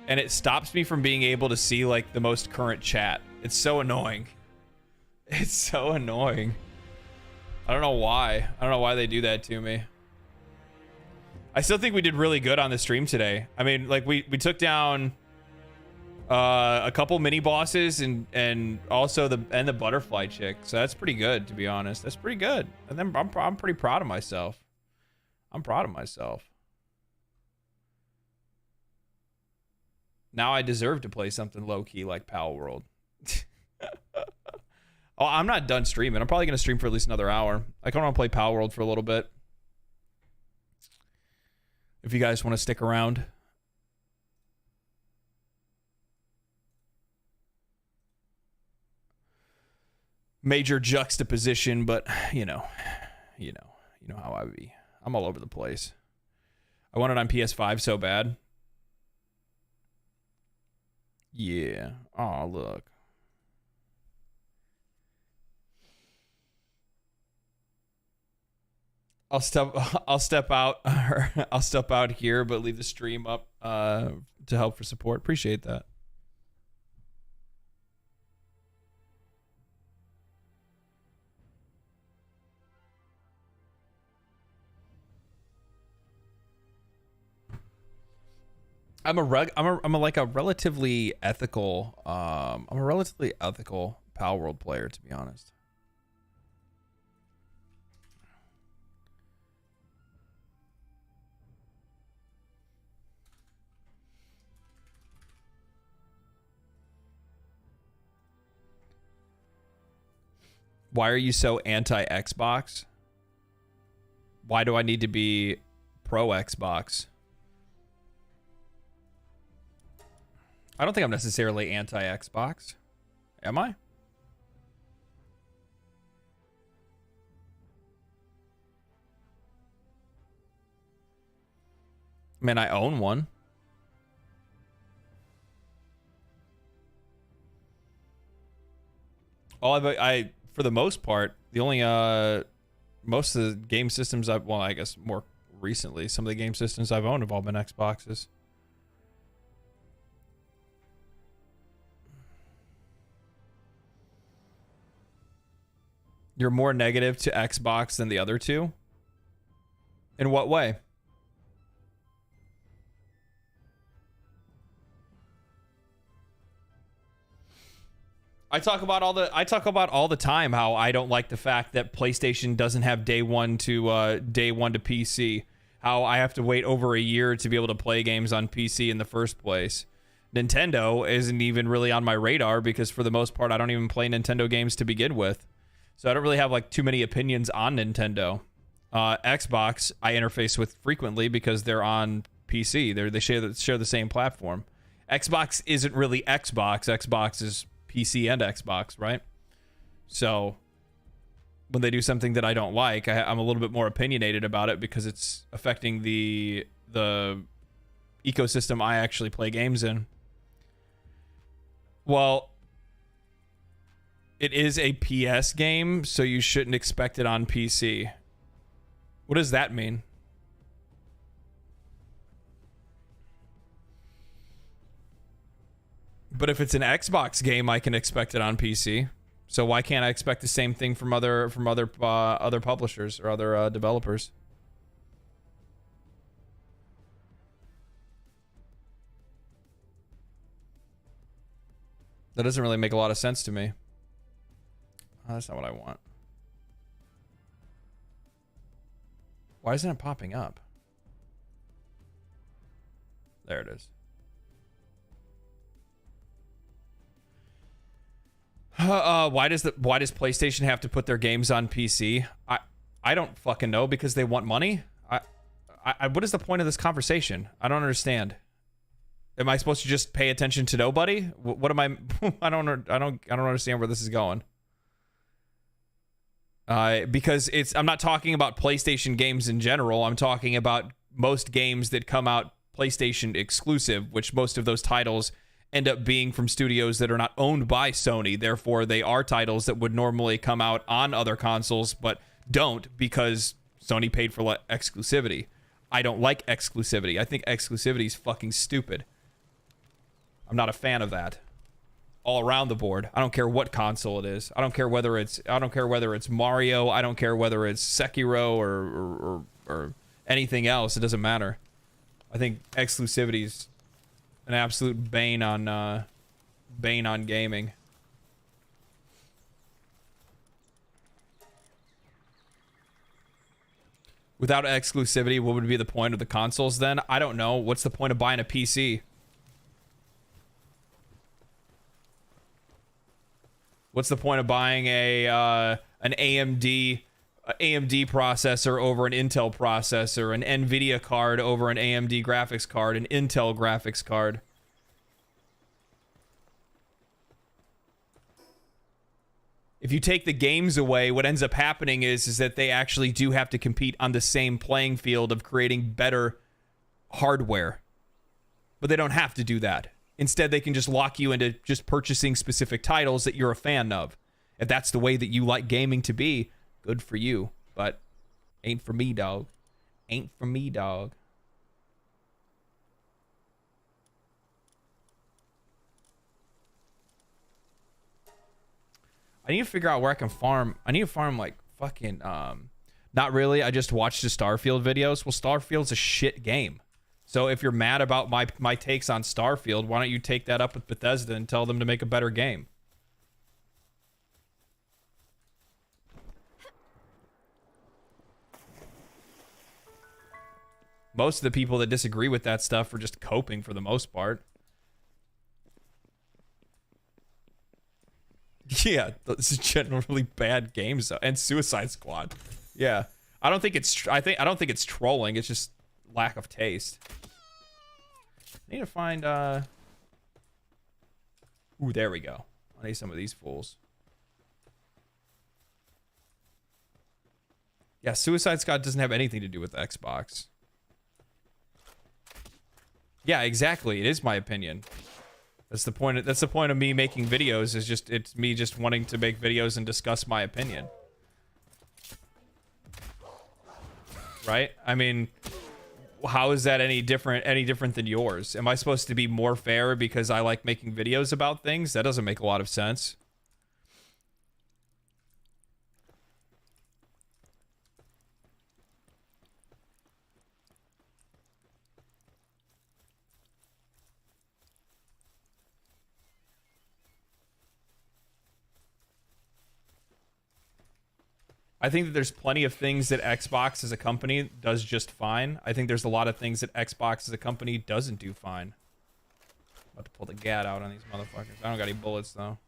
and it stops me from being able to see, like, the most current chat. It's so annoying. It's so annoying. I don't know why. I don't know why they do that to me. I still think we did really good on the stream today. I mean, like, we took down... a couple mini bosses and also the butterfly chick, so that's pretty good, to be honest. That's pretty good. And then I'm pretty proud of myself. I'm proud of myself. Now I deserve to play something low key like Palworld. Oh, I'm not done streaming. I'm probably gonna stream for at least another hour. I kind of want to play Palworld for a little bit. If you guys want to stick around. Major juxtaposition, but you know how I be. I'm all over the place. I want it on PS5 so bad. Yeah. Oh, look. I'll step out. I'll step out here, but leave the stream up to help for support. Appreciate that. I'm a relatively ethical Palworld player, to be honest. Why are you so anti-Xbox? Why do I need to be pro-Xbox? I don't think I'm necessarily anti-Xbox. Am I? I mean, I own one. I for the most part, the only most of the game systems well, I guess more recently, some of the game systems I've owned have all been Xboxes. You're more negative to Xbox than the other two? In what way? I talk about all the time how I don't like the fact that PlayStation doesn't have day one to PC. How I have to wait over a year to be able to play games on PC in the first place. Nintendo isn't even really on my radar because for the most part I don't even play Nintendo games to begin with. So I don't really have like too many opinions on Nintendo. Xbox I interface with frequently because they're on PC. They share the same platform. Xbox isn't really Xbox. Xbox is PC and Xbox, right? So when they do something that I don't like, I'm a little bit more opinionated about it because it's affecting the ecosystem I actually play games in. Well, it is a PS game, so you shouldn't expect it on PC. What does that mean? But if it's an Xbox game, I can expect it on PC. So why can't I expect the same thing from other publishers or other developers? That doesn't really make a lot of sense to me. Oh, that's not what I want. Why isn't it popping up? There it is. Why does PlayStation have to put their games on PC? I don't fucking know, because they want money. What is the point of this conversation? I don't understand. Am I supposed to just pay attention to nobody? What am I? I don't understand where this is going. Because I'm not talking about PlayStation games in general. I'm talking about most games that come out PlayStation exclusive, which most of those titles end up being from studios that are not owned by Sony. Therefore, they are titles that would normally come out on other consoles, but don't because Sony paid for exclusivity. I don't like exclusivity. I think exclusivity is fucking stupid. I'm not a fan of that. All around the board. I don't care what console it is. I don't care whether it's Mario. I don't care whether it's Sekiro or anything else. It doesn't matter. I think exclusivity is an absolute bane on gaming. Without exclusivity, what would be the point of the consoles then? I don't know. What's the point of buying a PC? What's the point of buying an AMD processor over an Intel processor, an NVIDIA card over an AMD graphics card, an Intel graphics card? If you take the games away, what ends up happening is that they actually do have to compete on the same playing field of creating better hardware. But they don't have to do that. Instead, they can just lock you into just purchasing specific titles that you're a fan of. If that's the way that you like gaming to be, good for you. But ain't for me, dog. Ain't for me, dog. I need to figure out where I can farm. I need to farm like fucking not really. I just watched the Starfield videos. Well, Starfield's a shit game. So if you're mad about my takes on Starfield, why don't you take that up with Bethesda and tell them to make a better game? Most of the people that disagree with that stuff are just coping for the most part. Yeah, this is generally bad games though, and Suicide Squad. Yeah, I don't think it's. I don't think it's trolling. It's just lack of taste. I need to find. Ooh, there we go. I need some of these fools. Yeah, Suicide Squad doesn't have anything to do with Xbox. Yeah, exactly. It is my opinion. That's the point. That's the point of me making videos. Is just it's me just wanting to make videos and discuss my opinion. Right? I mean, how is that any different than yours? Am I supposed to be more fair because I like making videos about things? That doesn't make a lot of sense. I think that there's plenty of things that Xbox as a company does just fine. I think there's a lot of things that Xbox as a company doesn't do fine. I'm about to pull the gat out on these motherfuckers. I don't got any bullets though.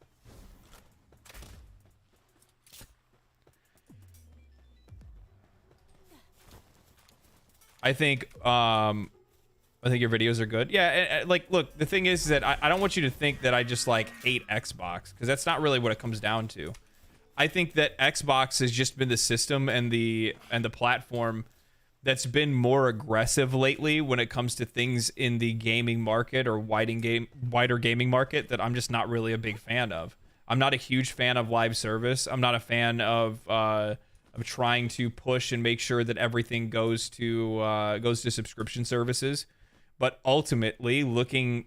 I think your videos are good. Yeah, like look, the thing is that I don't want you to think that I just like hate Xbox, because that's not really what it comes down to. I think that Xbox has just been the system and the platform that's been more aggressive lately when it comes to things in the gaming market or wider gaming market that I'm just not really a big fan of. I'm not a huge fan of live service. I'm not a fan of trying to push and make sure that everything goes to subscription services. But ultimately, looking,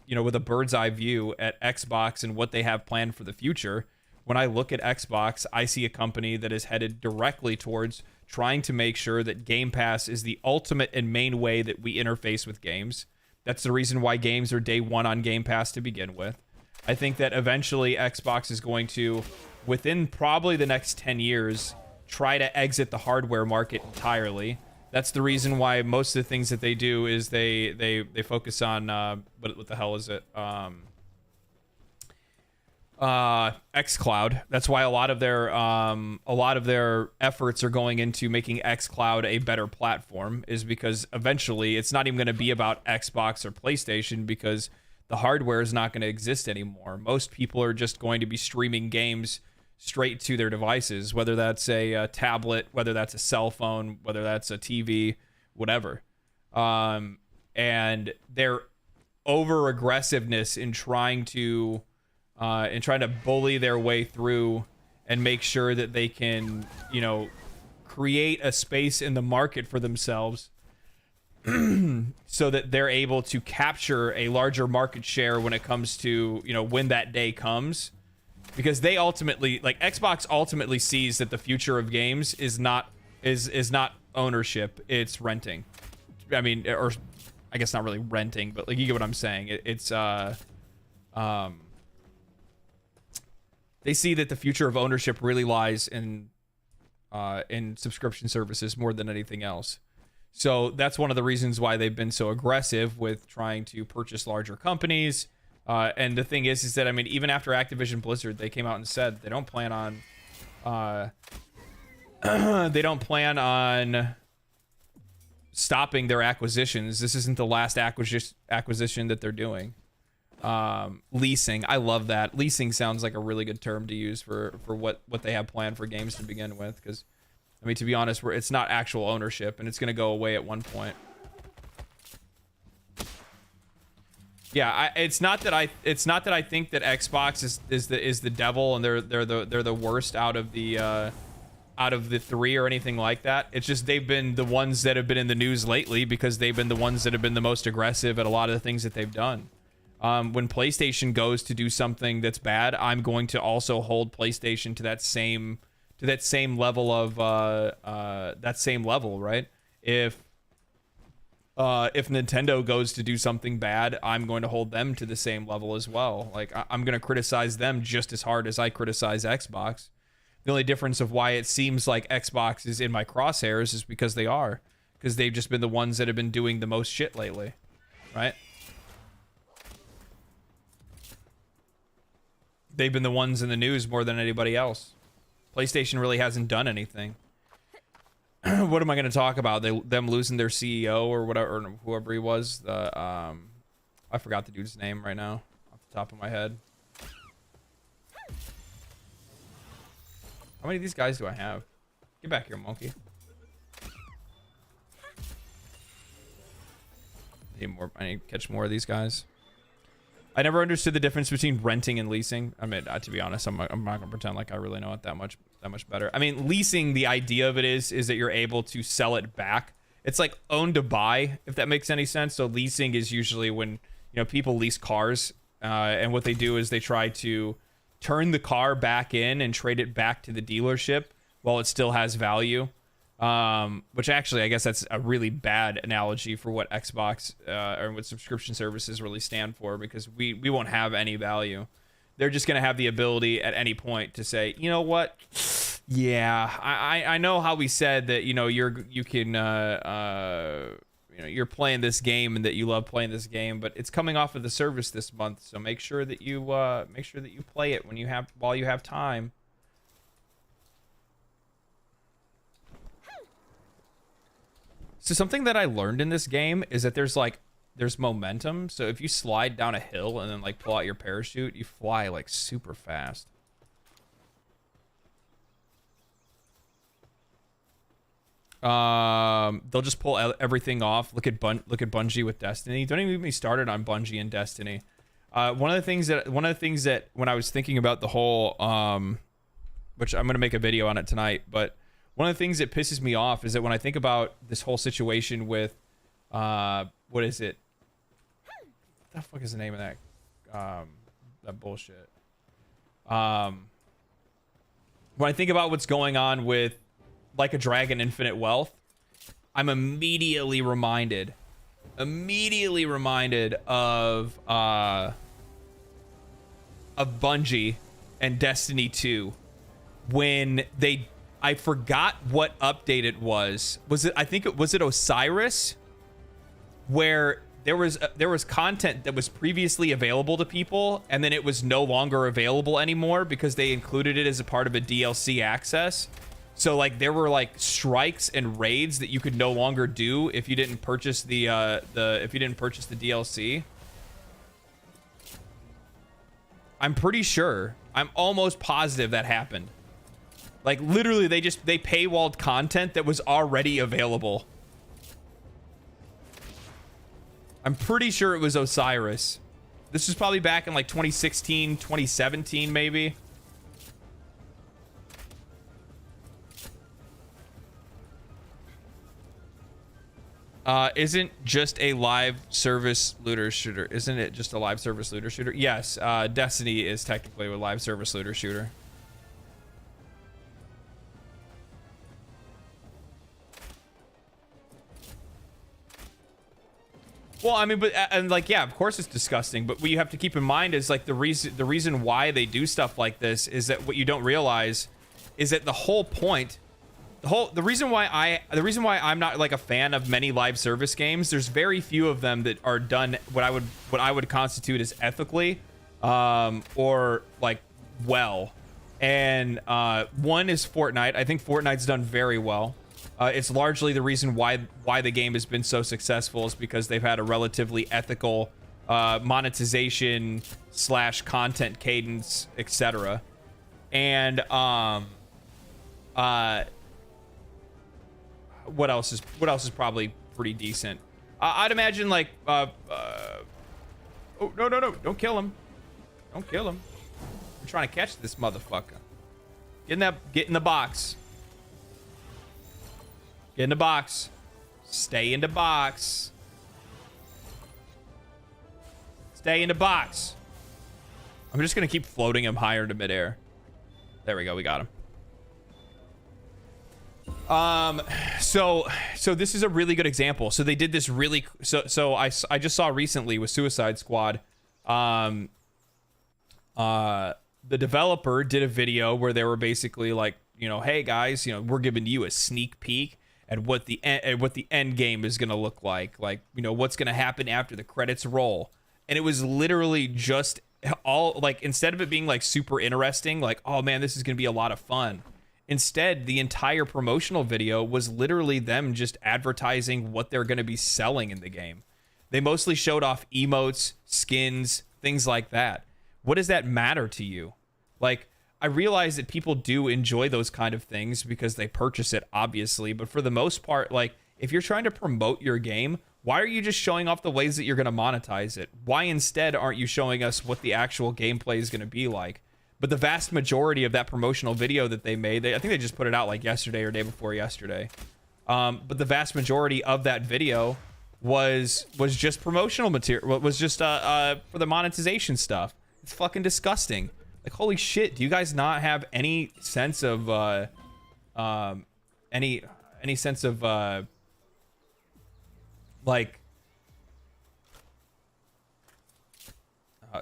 with a bird's eye view at Xbox and what they have planned for the future, when I look at Xbox, I see a company that is headed directly towards trying to make sure that Game Pass is the ultimate and main way that we interface with games. That's the reason why games are day one on Game Pass to begin with. I think that eventually Xbox is going to, within probably the next 10 years, try to exit the hardware market entirely. That's the reason why most of the things that they do is they focus on, what the hell is it? xCloud. That's why a lot of their efforts are going into making xCloud a better platform, is because eventually it's not even going to be about Xbox or PlayStation, because the hardware is not going to exist anymore. Most people are just going to be streaming games straight to their devices, whether that's a tablet, whether that's a cell phone, whether that's a TV, whatever. And their over aggressiveness in trying to bully their way through and make sure that they can, create a space in the market for themselves so that they're able to capture a larger market share when it comes to, when that day comes. Because they ultimately, like, Xbox ultimately sees that the future of games is not ownership, it's renting. I mean, or I guess not really renting, but like, you get what I'm saying. They see that the future of ownership really lies in subscription services more than anything else. So that's one of the reasons why they've been so aggressive with trying to purchase larger companies. And the thing is that, I mean, even after Activision Blizzard, they came out and said they don't plan on stopping their acquisitions. This isn't the last acquisition that they're doing. Leasing, I love that. Leasing sounds like a really good term to use for what they have planned for games to begin with, because I mean, to be honest, it's not actual ownership, and it's going to go away at one point. Yeah, it's not that I think that Xbox is the devil and they're the worst out of the three or anything like that. It's just they've been the ones that have been in the news lately because they've been the ones that have been the most aggressive at a lot of the things that they've done. When PlayStation goes to do something that's bad, I'm going to also hold PlayStation to that same level of right? If Nintendo goes to do something bad, I'm going to hold them to the same level as well. Like, I'm going to criticize them just as hard as I criticize Xbox. The only difference of why it seems like Xbox is in my crosshairs is because they've just been the ones that have been doing the most shit lately, right? they've been the ones in the news more than anybody else. PlayStation really hasn't done anything. What am I going to talk about? Them losing their CEO or whatever, or whoever he was. I forgot the dude's name right now off the top of my head. How many of these guys do I have? Get back here, monkey. I need to catch more of these guys. I never understood the difference between renting and leasing. I mean, to be honest, I'm not gonna pretend like I really know it that much better. I mean, leasing, the idea of it is that you're able to sell it back. It's like own to buy, if that makes any sense. So leasing is usually when, you know, people lease cars, and what they do is they try to turn the car back in and trade it back to the dealership while it still has value. Which actually, I guess that's a really bad analogy for what Xbox or what subscription services really stand for, because we won't have any value. They're just going to have the ability at any point to say, you know what? Yeah, I know how we said that, you know, you're playing this game and that you love playing this game, but it's coming off of the service this month, so make sure that you play it while you have time. So something that I learned in this game is that there's momentum. So if you slide down a hill and then like pull out your parachute, you fly like super fast. They'll just pull everything off. Look at Bungie with Destiny. Don't even get me started on Bungie and Destiny. One of the things that when I was thinking about the whole, which I'm gonna make a video on it tonight, but one of the things that pisses me off is that when I think about this whole situation with, what is it? What the fuck is the name of that? That bullshit. When I think about what's going on with Like a Dragon Infinite Wealth, I'm immediately reminded of Bungie and Destiny 2 when I forgot what update it was. Was it Osiris, where there was content that was previously available to people and then it was no longer available anymore because they included it as a part of a DLC access. So like there were like strikes and raids that you could no longer do if you didn't purchase the DLC. I'm pretty sure, I'm almost positive that happened. Like literally they paywalled content that was already available. I'm pretty sure it was Osiris. This was probably back in like 2016, 2017 maybe. Isn't just a live service looter shooter? Isn't it just a live service looter shooter? Yes, Destiny is technically a live service looter shooter. Well, I mean, but and like, yeah, of course it's disgusting. But what you have to keep in mind is like the reason why they do stuff like this is that what you don't realize is that the whole point, the reason why I'm not like a fan of many live service games. There's very few of them that are done what I would constitute as ethically, or like well. And one is Fortnite. I think Fortnite's done very well. It's largely the reason why the game has been so successful is because they've had a relatively ethical monetization / content cadence, etc. And what else is probably pretty decent? I'd imagine like oh no, don't kill him, I'm trying to catch this motherfucker. Get in the box. Get in the box. Stay in the box. Stay in the box. I'm just gonna keep floating him higher into midair. There we go, we got him. So this is a really good example. So they did this really, so I just saw recently with Suicide Squad, the developer did a video where they were basically like, you know, hey guys, you know, we're giving you a sneak peek at what the end game is going to look like, you know, what's going to happen after the credits roll. And it was literally just all like, instead of it being like super interesting, like, oh man, this is gonna be a lot of fun. Instead, the entire promotional video was literally them just advertising what they're gonna be selling in the game. They mostly showed off emotes, skins, things like that. What does that matter to you? Like, I realize that people do enjoy those kind of things because they purchase it, obviously, but for the most part, like, if you're trying to promote your game, why are you just showing off the ways that you're going to monetize it? Why instead aren't you showing us what the actual gameplay is going to be like? But the vast majority of that promotional video that they made, I think they just put it out like yesterday or day before yesterday. But the vast majority of that video was just promotional material, was just for the monetization stuff. It's fucking disgusting. Like, holy shit, do you guys not have any sense of any sense of like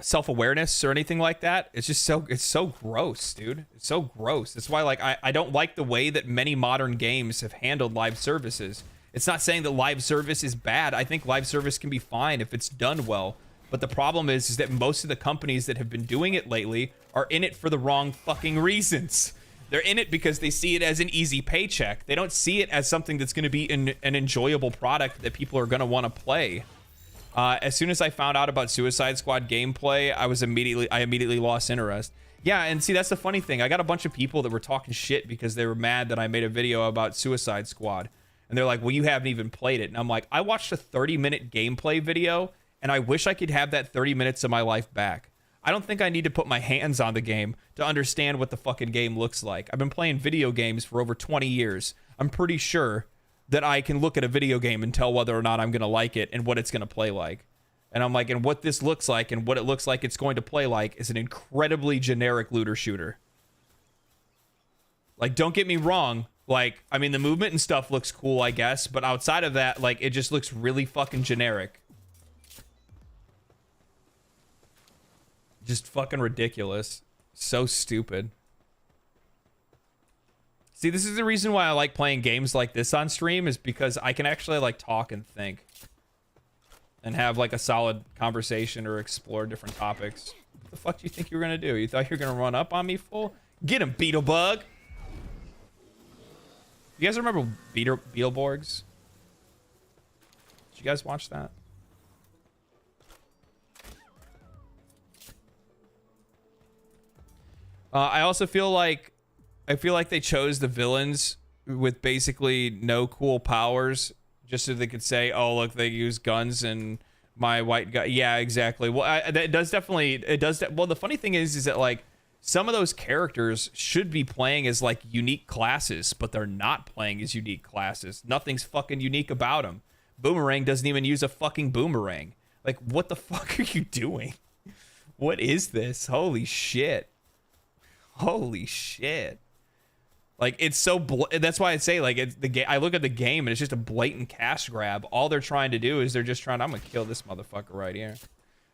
self-awareness or anything like that? It's just it's so gross, dude. It's so gross. That's why, like, I don't like the way that many modern games have handled live services. It's not saying that live service is bad. I think live service can be fine if it's done well. But the problem is that most of the companies that have been doing it lately are in it for the wrong fucking reasons. They're in it because they see it as an easy paycheck. They don't see it as something that's going to be an enjoyable product that people are going to want to play. As soon as I found out about Suicide Squad gameplay, I immediately lost interest. Yeah, and see, that's the funny thing. I got a bunch of people that were talking shit because they were mad that I made a video about Suicide Squad. And they're like, well, you haven't even played it. And I'm like, I watched a 30-minute gameplay video, and I wish I could have that 30 minutes of my life back. I don't think I need to put my hands on the game to understand what the fucking game looks like. I've been playing video games for over 20 years. I'm pretty sure that I can look at a video game and tell whether or not I'm going to like it and what it's going to play like. And I'm like, and what this looks like and what it looks like it's going to play like is an incredibly generic looter shooter. Like, don't get me wrong. Like, I mean, the movement and stuff looks cool, I guess. But outside of that, like, it just looks really fucking generic. Just fucking ridiculous. So stupid. See, this is the reason why I like playing games like this on stream, is because I can actually, like, talk and think. And have, like, a solid conversation or explore different topics. What the fuck do you think you were gonna do? You thought you were gonna run up on me, fool? Get him, Beetlebug! You guys remember Beetleborgs? Did you guys watch that? I also feel like they chose the villains with basically no cool powers just so they could say, oh, look, they use guns and my white guy. Yeah, exactly. Well, it does. Well, the funny thing is that, like, some of those characters should be playing as, like, unique classes, but they're not playing as unique classes. Nothing's fucking unique about them. Boomerang doesn't even use a fucking boomerang. Like, what the fuck are you doing? What is this? Holy shit. Holy shit. Like, it's so that's why I say, like, it's I look at the game and it's just a blatant cash grab. All they're trying to do is they're just trying, I'm gonna kill this motherfucker right here.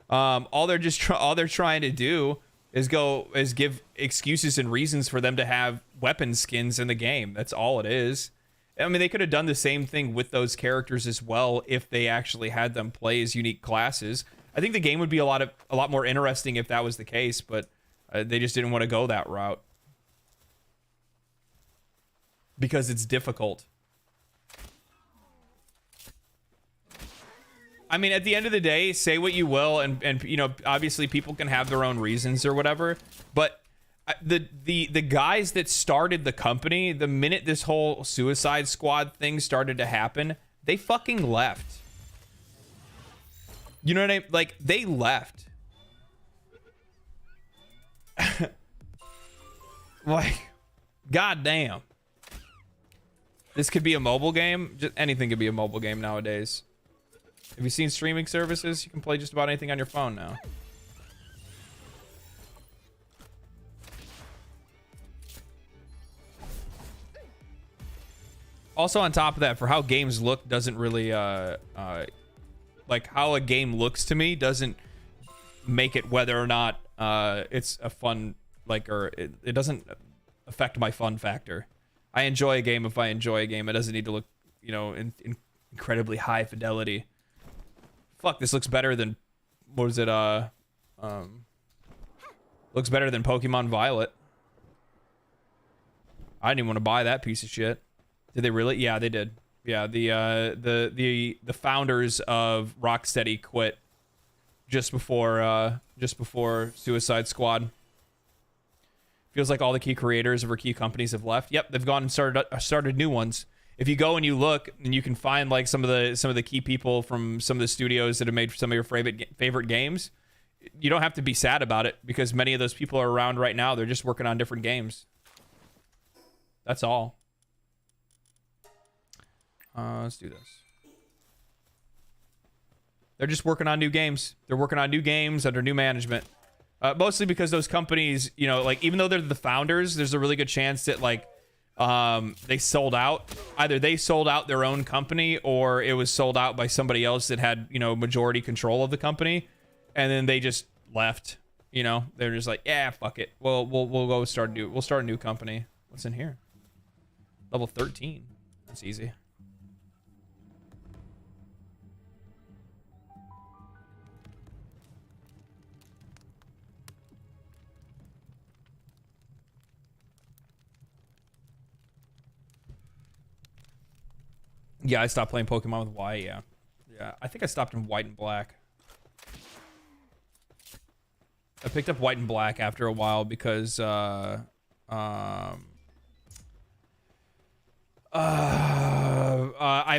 All they're trying to do is give excuses and reasons for them to have weapon skins in the game. That's all it is. I mean, they could have done the same thing with those characters as well if they actually had them play as unique classes. I think the game would be a lot more interesting if that was the case, but they just didn't want to go that route because it's difficult. I mean, at the end of the day, say what you will, and you know, obviously people can have their own reasons or whatever, but the guys that started the company, the minute this whole Suicide Squad thing started to happen, they fucking left. You know what I mean? Like, they left. Like, goddamn. This could be a mobile game. Just anything could be a mobile game nowadays. Have you seen streaming services? You can play just about anything on your phone now. Also, on top of that, for how games look doesn't really like how a game looks to me doesn't make it whether or not it's a fun, like, or it doesn't affect my fun factor. I enjoy a game if I enjoy a game. It doesn't need to look, you know, in incredibly high fidelity. Fuck, this looks better than, what was it, Looks better than Pokemon Violet. I didn't even want to buy that piece of shit. Did they really? Yeah, they did. Yeah, the founders of Rocksteady quit just before Suicide Squad. Feels like all the key creators of our key companies have left. Yep, they've gone and started new ones. If you go and you look, and you can find like some of the key people from some of the studios that have made some of your favorite games. You don't have to be sad about it because many of those people are around right now. They're just working on different games. That's all. Let's do this. They're just working on new games. They're working on new games under new management. Mostly because those companies, you know, like even though they're the founders, there's a really good chance that like they sold out. Either they sold out their own company or it was sold out by somebody else that had, you know, majority control of the company. And then they just left, you know, they're just like, yeah, fuck it. We'll go start a new company. What's in here? Level 13. That's easy. Yeah, I stopped playing Pokemon with Y, yeah. Yeah, I think I stopped in White and Black. I picked up White and Black after a while because, I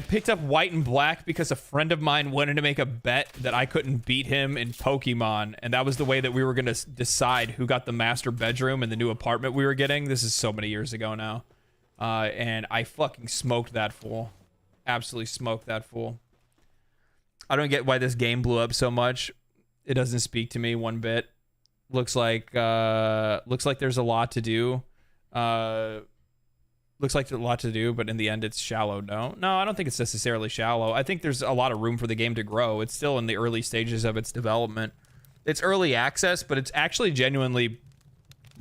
picked up White and Black because a friend of mine wanted to make a bet that I couldn't beat him in Pokemon, and that was the way that we were going to decide who got the master bedroom in the new apartment we were getting. This is so many years ago now. And I fucking smoked that fool. Absolutely smoked that fool. I don't get why this game blew up so much. It doesn't speak to me one bit. Looks like there's a lot to do. Looks like there's a lot to do, but in the end, it's shallow. No, I don't think it's necessarily shallow. I think there's a lot of room for the game to grow. It's still in the early stages of its development. It's early access, but it's actually genuinely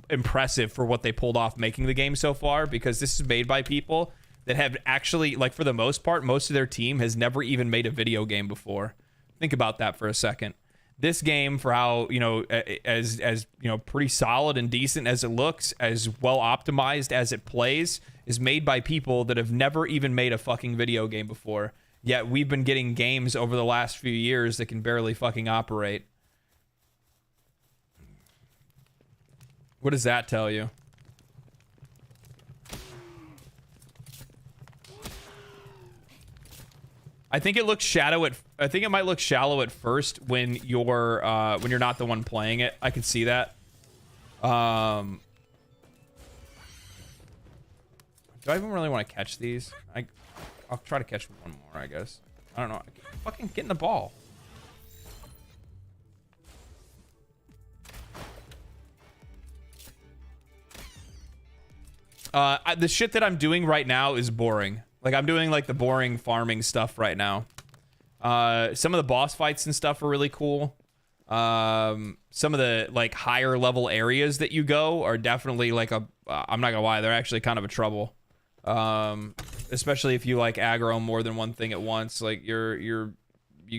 impressive for what they pulled off making the game so far, because this is made by people that have actually, like, for the most part, most of their team has never even made a video game before. Think about that for a second. This game, for how, you know, as you know, pretty solid and decent as it looks, as well optimized as it plays, is made by people that have never even made a fucking video game before. Yet we've been getting games over the last few years that can barely fucking operate. What does that tell you? I think it looks I think it might look shallow at first when you're not the one playing it. I can see that. Do I even really want to catch these? I'll try to catch one more, I guess. I don't know. I keep fucking getting the ball. The shit that I'm doing right now is boring. Like, I'm doing, like, the boring farming stuff right now. Some of the boss fights and stuff are really cool. Some of the, like, higher level areas that you go are definitely, like, I'm not gonna lie, they're actually kind of a trouble. Especially if you, like, aggro more than one thing at once. Like, you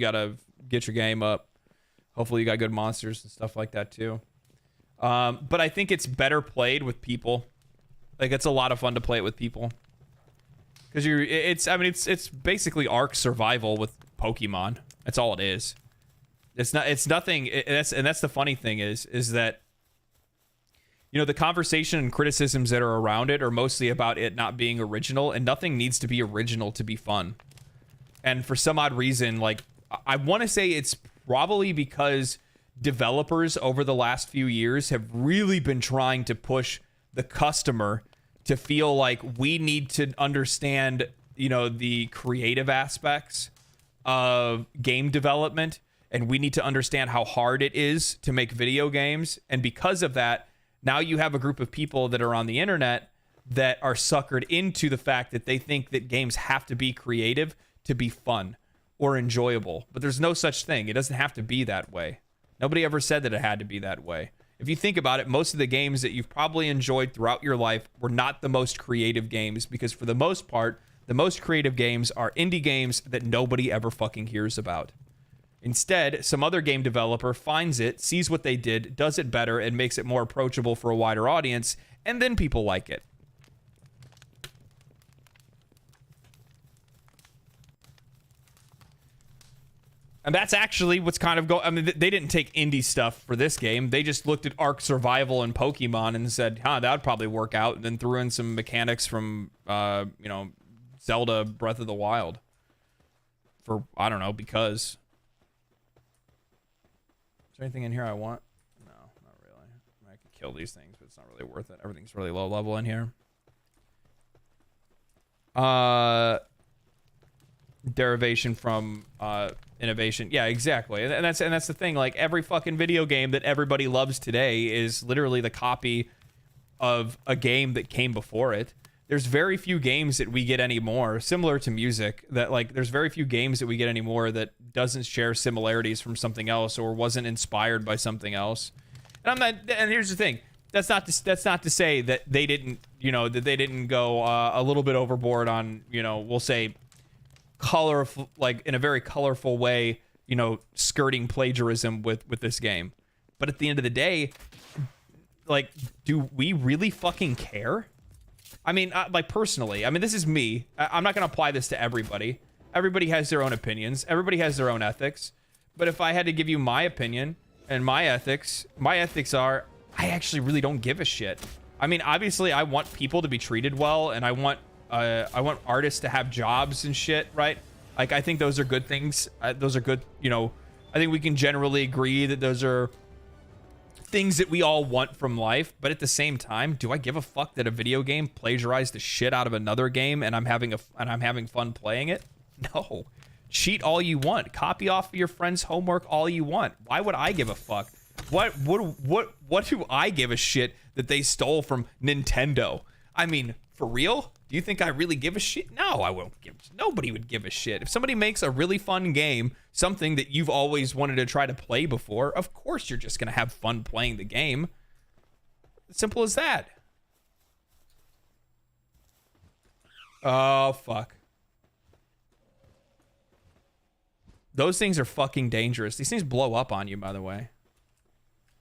gotta get your game up. Hopefully you got good monsters and stuff like that, too. But I think it's better played with people. Like, it's a lot of fun to play it with people. Because it's basically Ark survival with Pokemon. That's all it is. It's nothing. That's the funny thing is that, you know, the conversation and criticisms that are around it are mostly about it not being original, and nothing needs to be original to be fun. And for some odd reason, like, I want to say it's probably because developers over the last few years have really been trying to push the customer to feel like we need to understand, you know, the creative aspects of game development, and we need to understand how hard it is to make video games. And because of that, now you have a group of people that are on the internet that are suckered into the fact that they think that games have to be creative to be fun or enjoyable. But there's no such thing. It doesn't have to be that way. Nobody ever said that it had to be that way. If you think about it, most of the games that you've probably enjoyed throughout your life were not the most creative games, because for the most part, the most creative games are indie games that nobody ever fucking hears about. Instead, some other game developer finds it, sees what they did, does it better, and makes it more approachable for a wider audience, and then people like it. And that's actually what's kind of I mean, they didn't take indie stuff for this game. They just looked at Ark Survival and Pokemon and said, huh, that would probably work out, and then threw in some mechanics from, you know, Zelda Breath of the Wild. For, I don't know, because. Is there anything in here I want? No, not really. I could kill these things, but it's not really worth it. Everything's really low level in here. Derivation from innovation. Yeah, exactly. And that's the thing. Like, every fucking video game that everybody loves today is literally the copy of a game that came before it. There's very few games that we get anymore, similar to music, that, like, there's very few games that we get anymore that doesn't share similarities from something else or wasn't inspired by something else. And I'm not. And here's the thing. That's not to say that they didn't, you know, that they didn't go a little bit overboard on, you know, we'll say, colorful, like, in a very colorful way, you know, skirting plagiarism with this game. But at the end of the day, like, do we really fucking care? I mean, like, personally, I mean, this is me. I'm not going to apply this to everybody. Everybody has their own opinions. Everybody has their own ethics. But if I had to give you my opinion and my ethics are, I actually really don't give a shit. I mean, obviously, I want people to be treated well, and I want artists to have jobs and shit, right? Like, I think those are good things. Those are good, you know, I think we can generally agree that those are things that we all want from life. But at the same time, do I give a fuck that a video game plagiarized the shit out of another game and I'm having fun playing it? No. Cheat all you want. Copy off of your friend's homework all you want. Why would I give a fuck? What do I give a shit that they stole from Nintendo? I mean, for real? Do you think I really give a shit? No, I won't give. Nobody would give a shit. If somebody makes a really fun game, something that you've always wanted to try to play before, of course you're just going to have fun playing the game. Simple as that. Oh, fuck. Those things are fucking dangerous. These things blow up on you, by the way. I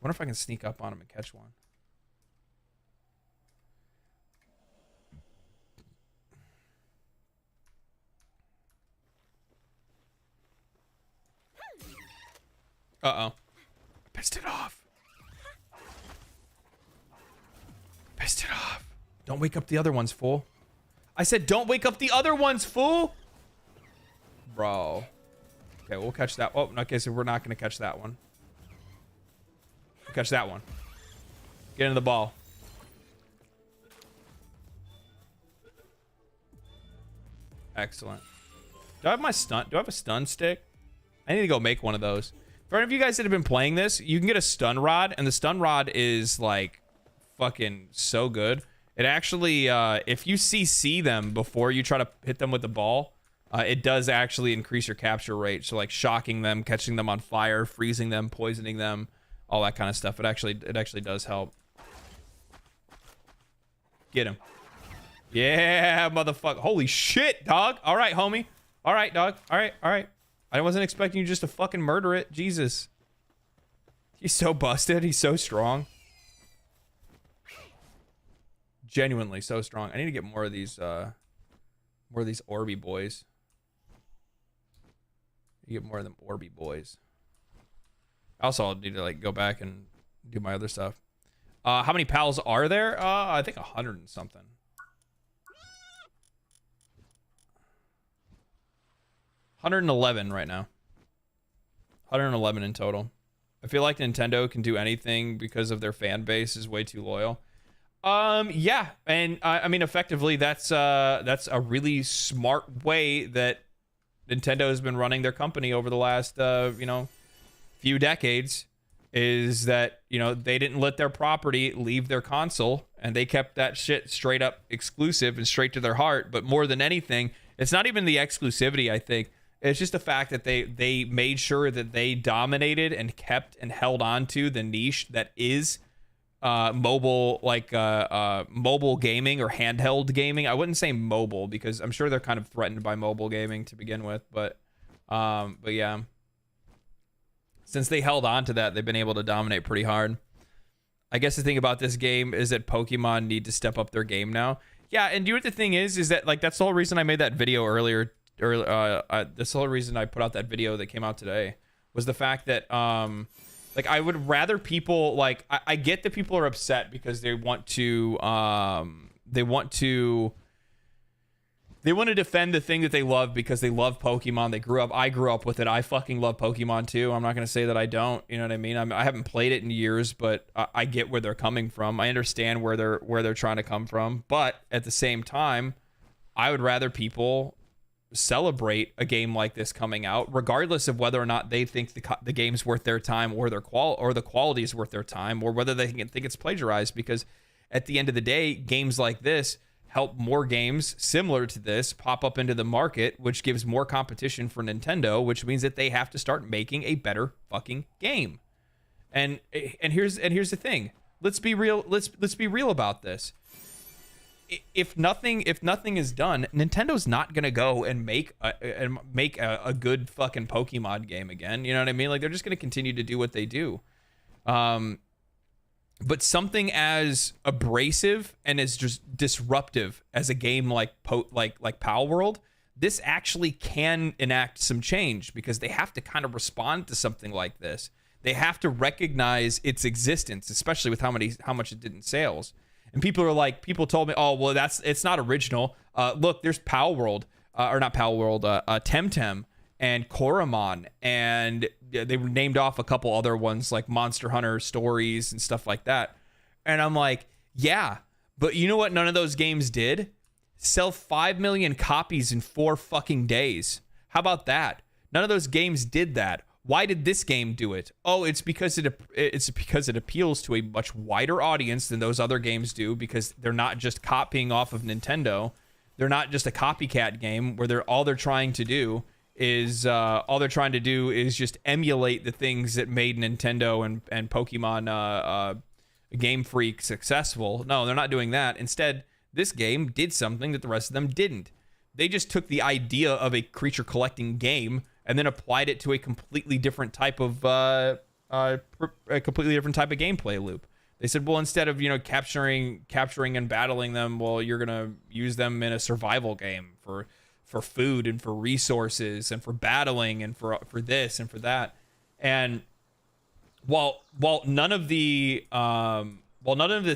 wonder if I can sneak up on them and catch one. Uh-oh. Pissed it off. Pissed it off. Don't wake up the other ones, fool. I said don't wake up the other ones, fool. Bro. Okay, we'll catch that. Oh, okay, so we're not going to catch that one. We'll catch that one. Get into the ball. Excellent. Do I have my stun? Do I have a stun stick? I need to go make one of those. For any of you guys that have been playing this, you can get a stun rod, and the stun rod is, like, fucking so good. It actually, if you CC them before you try to hit them with the ball, it does actually increase your capture rate. So, like, shocking them, catching them on fire, freezing them, poisoning them, all that kind of stuff. It actually does help. Get him. Yeah, motherfucker. Holy shit, dog. All right, homie. All right, dog. All right, all right. I wasn't expecting you just to fucking murder it. Jesus. He's so busted. He's so strong. Genuinely so strong. I need to get more of these Orby boys. You get more of them Orby boys. Also, I'll need to, like, go back and do my other stuff. How many pals are there? I think 100 and something. 111 right now. 111 in total. I feel like Nintendo can do anything because of their fan base is way too loyal. Yeah, and I mean, effectively, that's a really smart way that Nintendo has been running their company over the last, you know, few decades. Is that, you know, they didn't let their property leave their console, and they kept that shit straight up exclusive and straight to their heart. But more than anything, it's not even the exclusivity, I think. It's just the fact that they made sure that they dominated and kept and held on to the niche that is mobile, like mobile gaming or handheld gaming. I wouldn't say mobile because I'm sure they're kind of threatened by mobile gaming to begin with, but yeah. Since they held on to that, they've been able to dominate pretty hard. I guess the thing about this game is that Pokemon need to step up their game now. Yeah, and you know what the thing is that like that's the whole reason I made that video earlier. That's the whole reason I put out that video that came out today was the fact that like I would rather people like I get that people are upset because they want to defend the thing that they love because they love Pokemon. I grew up with it. I fucking love Pokemon too. I'm not going to say that I don't, you know what I mean? I haven't played it in years, but I get where they're coming from. I understand where they're trying to come from, but at the same time, I would rather people celebrate a game like this coming out, regardless of whether or not they think the game's worth their time or the quality is worth their time, or whether they think it's plagiarized, because at the end of the day, games like this help more games similar to this pop up into the market, which gives more competition for Nintendo, which means that they have to start making a better fucking game. And here's the thing. Let's be real. Let's be real about this. If nothing is done, Nintendo's not gonna go and make a good fucking Pokemon game again. You know what I mean? Like they're just gonna continue to do what they do. But something as abrasive and as just disruptive as a game like Palworld, this actually can enact some change, because they have to kind of respond to something like this. They have to recognize its existence, especially with how much it did in sales. And people told me, oh well, it's not original. Look, there's Palworld, or not Palworld, Temtem and Koromon, and they were named off a couple other ones like Monster Hunter Stories and stuff like that. And I'm like, yeah, but you know what none of those games did? Sell 5 million copies in 4 fucking days. How about that? None of those games did that. Why did this game do it? Oh, it's because it appeals to a much wider audience than those other games do, because they're not just copying off of Nintendo. They're not just a copycat game where all they're trying to do is just emulate the things that made Nintendo and Pokemon Game Freak successful. No, they're not doing that. Instead, this game did something that the rest of them didn't. They just took the idea of a creature collecting game and then applied it to a completely different type of gameplay loop. They said, well, instead of capturing and battling them, well, you're gonna use them in a survival game for food and for resources and for battling and for this and for that. And while none of the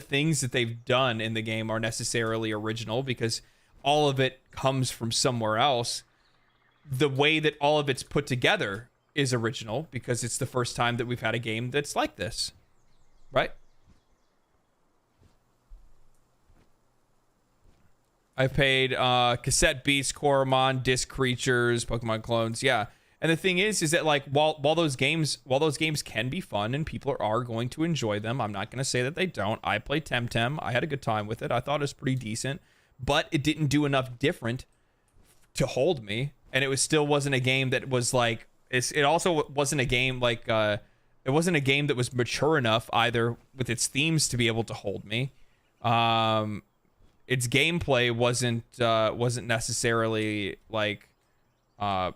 things that they've done in the game are necessarily original, because all of it comes from somewhere else, the way that all of it's put together is original, because it's the first time that we've had a game that's like this, right? I've played Cassette Beasts, Koromon, Disc Creatures, Pokemon Clones, yeah. And the thing is that like while those games can be fun and people are going to enjoy them, I'm not going to say that they don't. I played Temtem. I had a good time with it. I thought it was pretty decent, but it didn't do enough different to hold me. And it still wasn't a game that was like, it also wasn't a game like, it wasn't a game that was mature enough either with its themes to be able to hold me. Its gameplay wasn't necessarily like all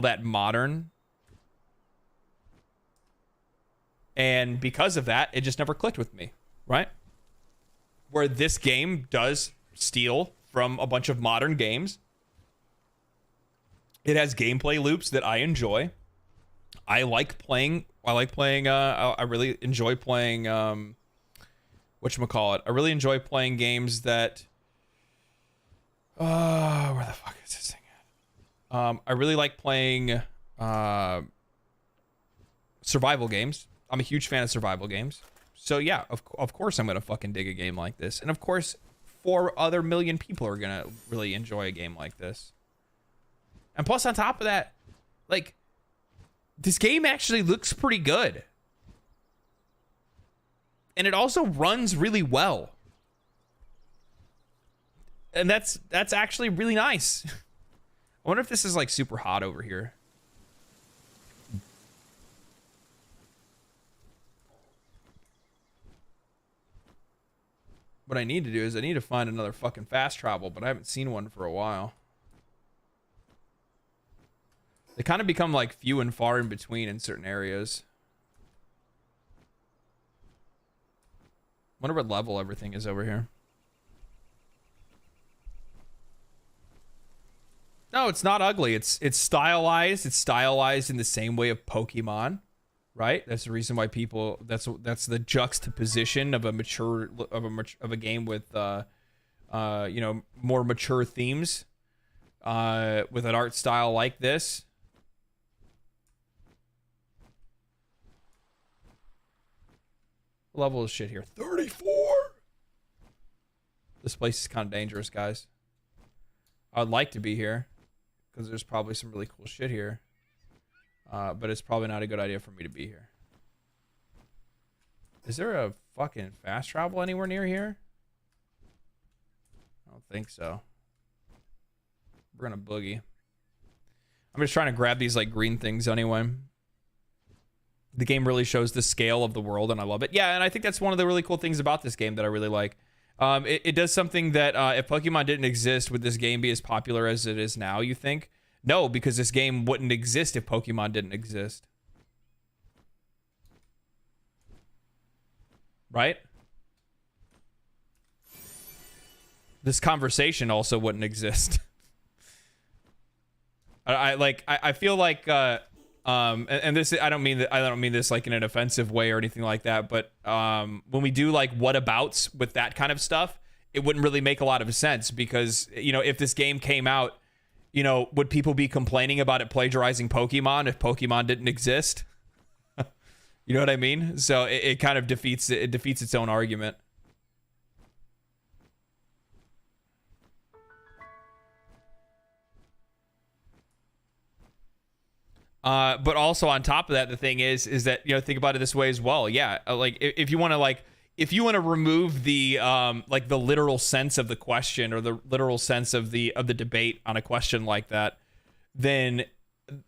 that modern, and because of that, it just never clicked with me, right? Where this game does steal from a bunch of modern games. It has gameplay loops that I enjoy. I really enjoy playing whatchamacallit. I really enjoy playing games that where the fuck is this thing at? I really like playing survival games. I'm a huge fan of survival games. So yeah, of course I'm gonna fucking dig a game like this. And of course 4 other million people are gonna really enjoy a game like this. And plus, on top of that, like, this game actually looks pretty good. And it also runs really well. And that's actually really nice. I wonder if this is, like, super hot over here. What I need to do is I need to find another fucking fast travel, but I haven't seen one for a while. They kind of become like few and far in between in certain areas. Wonder what level everything is over here. No, it's not ugly. It's stylized. It's stylized in the same way of Pokemon, right? That's the reason why people. That's the juxtaposition of a game with you know, more mature themes, with an art style like this. What level is shit here? 34. This place is kind of dangerous, guys. I would like to be here because there's probably some really cool shit here, but it's probably not a good idea for me to be here. Is there a fucking fast travel anywhere near here? I don't think so. We're gonna boogie. I'm just trying to grab these like green things anyway. The game really shows the scale of the world, and I love it. Yeah, and I think that's one of the really cool things about this game that I really like. It does something that if Pokemon didn't exist, would this game be as popular as it is now, you think? No, because this game wouldn't exist if Pokemon didn't exist. Right? This conversation also wouldn't exist. I feel like and this, I don't mean this like in an offensive way or anything like that, but when we do like whatabouts with that kind of stuff, it wouldn't really make a lot of sense because, you know, if this game came out, you know, would people be complaining about it plagiarizing Pokemon if Pokemon didn't exist? You know what I mean? So it kind of defeats its own argument. But also on top of that, the thing is that, you know, think about it this way as well. Yeah, like if you want to remove the like the literal sense of the question or the literal sense of the debate on a question like that, then,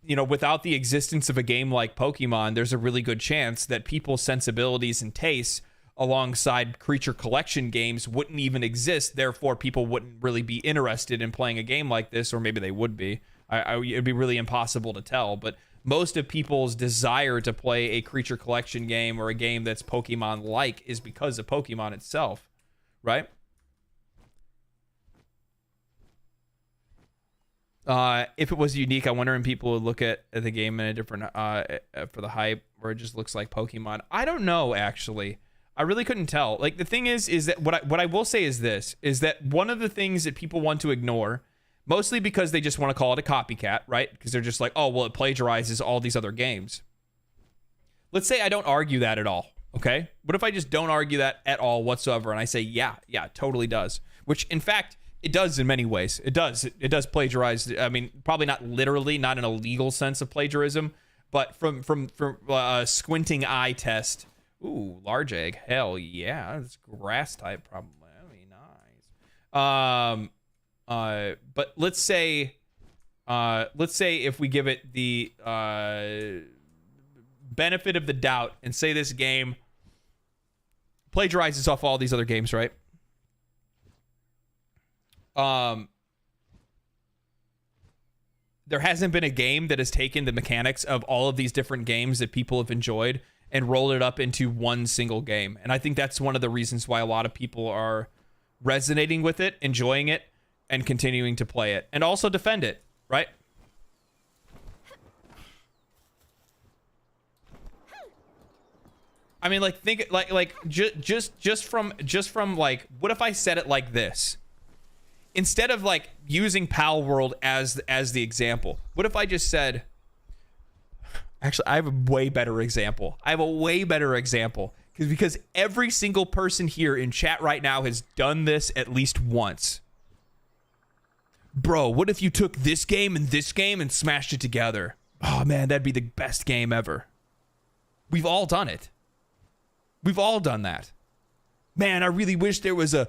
you know, without the existence of a game like Pokemon, there's a really good chance that people's sensibilities and tastes alongside creature collection games wouldn't even exist. Therefore, people wouldn't really be interested in playing a game like this, or maybe they would be. It'd be really impossible to tell, but most of people's desire to play a creature collection game or a game that's Pokemon-like is because of Pokemon itself, right? If it was unique, I wonder if people would look at the game in a different, for the hype, where it just looks like Pokemon. I don't know, actually. I really couldn't tell. Like, the thing is that what I will say is this, is that one of the things that people want to ignore, mostly because they just want to call it a copycat, right? Because they're just like, oh, well, it plagiarizes all these other games. Let's say I don't argue that at all, okay? What if I just don't argue that at all whatsoever, and I say, yeah, it totally does. Which, in fact, it does in many ways. It does plagiarize. I mean, probably not literally, not in a legal sense of plagiarism, but from a squinting eye test. Ooh, large egg. Hell yeah. That's grass type, probably. That'd be nice. But let's say if we give it the benefit of the doubt and say this game plagiarizes off all these other games, right? There hasn't been a game that has taken the mechanics of all of these different games that people have enjoyed and rolled it up into one single game. And I think that's one of the reasons why a lot of people are resonating with it, enjoying it, and continuing to play it, and also defend it, right? I mean, like, think just from like, what if I said it like this? Instead of like using Palworld as the example, what if I just said, actually, I have a way better example. Because every single person here in chat right now has done this at least once. Bro, what if you took this game and smashed it together? Oh man, that'd be the best game ever. We've all done it. We've all done that. Man, I really wish there was a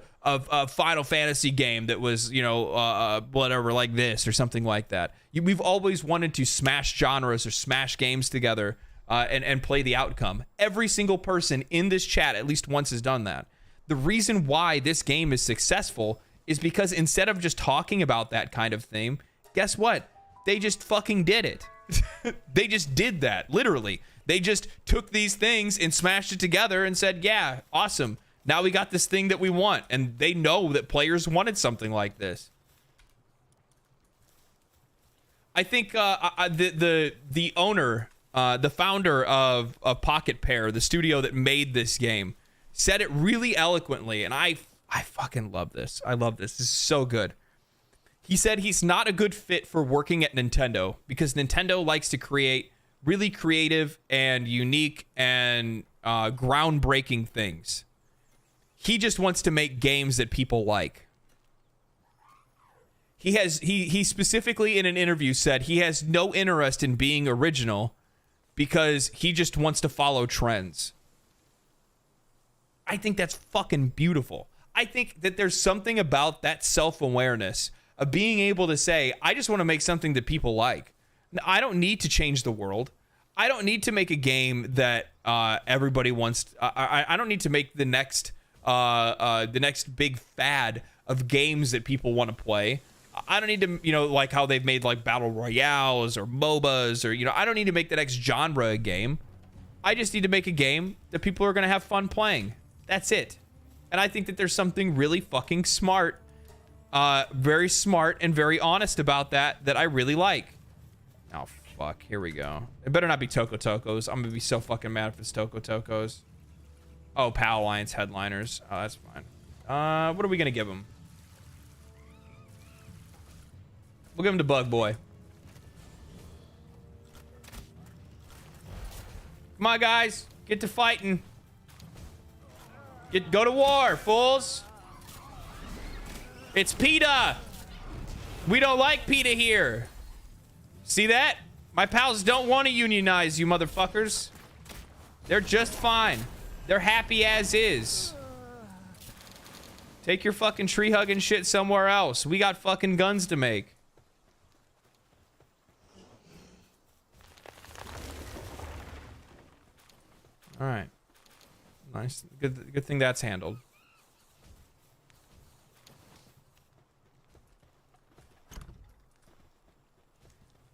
Final Fantasy game that was, you know, whatever, like this or something like that. We've always wanted to smash genres or smash games together and play the outcome. Every single person in this chat at least once has done that. The reason why this game is successful is because instead of just talking about that kind of thing, guess what? They just fucking did it. They just did that, literally. They just took these things and smashed it together and said, yeah, awesome. Now we got this thing that we want. And they know that players wanted something like this. I think the owner, the founder of Pocket Pair, the studio that made this game, said it really eloquently, and I fucking love this. I love this. This is so good. He said he's not a good fit for working at Nintendo because Nintendo likes to create really creative and unique and groundbreaking things. He just wants to make games that people like. He specifically in an interview said he has no interest in being original because he just wants to follow trends. I think that's fucking beautiful. I think that there's something about that self-awareness of being able to say, I just want to make something that people like. I don't need to change the world. I don't need to make a game that everybody wants. I don't need to make the next big fad of games that people want to play. I don't need to, like how they've made like battle royales or MOBAs or, I don't need to make the next genre a game. I just need to make a game that people are going to have fun playing. That's it. And I think that there's something really fucking smart, very smart and very honest about that I really like. Oh, fuck. Here we go. It better not be Toko Tokos. I'm going to be so fucking mad if it's Toko Tokos. Oh, PAL Alliance headliners. Oh, that's fine. What are we going to give them? We'll give him to Bug Boy. Come on, guys. Get to fighting. Go to war, fools. It's PETA. We don't like PETA here. See that? My pals don't want to unionize, you motherfuckers. They're just fine. They're happy as is. Take your fucking tree hugging shit somewhere else. We got fucking guns to make. All right. Nice. Good thing that's handled.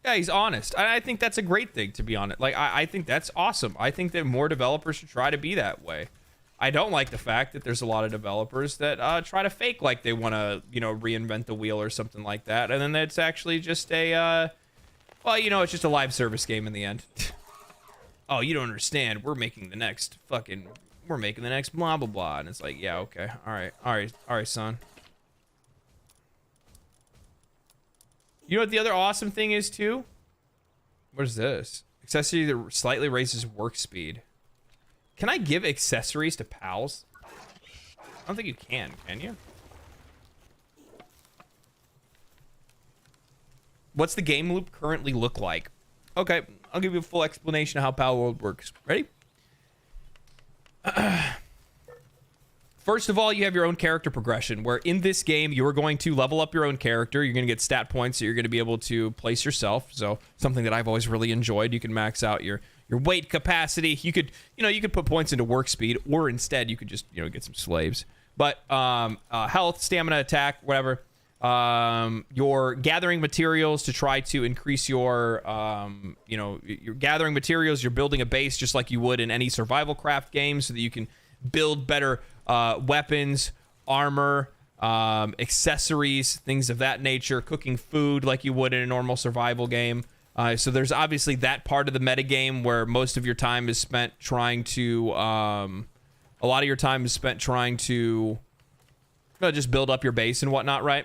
Yeah, he's honest. I think that's a great thing, to be honest. Like, I think that's awesome. I think that more developers should try to be that way. I don't like the fact that there's a lot of developers that try to fake like they want to, reinvent the wheel or something like that. And then it's actually just a, it's just a live service game in the end. Oh, you don't understand. We're making the next blah, blah, blah. And it's like, yeah, okay. All right, son. You know what the other awesome thing is, too? What is this? Accessory that slightly raises work speed. Can I give accessories to pals? I don't think you can you? What's the game loop currently look like? Okay, I'll give you a full explanation of how Palworld works. Ready? First of all, you have your own character progression, where in this game, you are going to level up your own character. You're going to get stat points that you're going to be able to place yourself. So something that I've always really enjoyed. You can max out your weight capacity. You could put points into work speed, or instead you could just, get some slaves. But health, stamina, attack, whatever. You're gathering materials to try to increase your, you're gathering materials. You're building a base just like you would in any survival craft game so that you can build better weapons, armor, accessories, things of that nature, cooking food like you would in a normal survival game. So there's obviously that part of the metagame where most of your time is spent trying to, just build up your base and whatnot, right?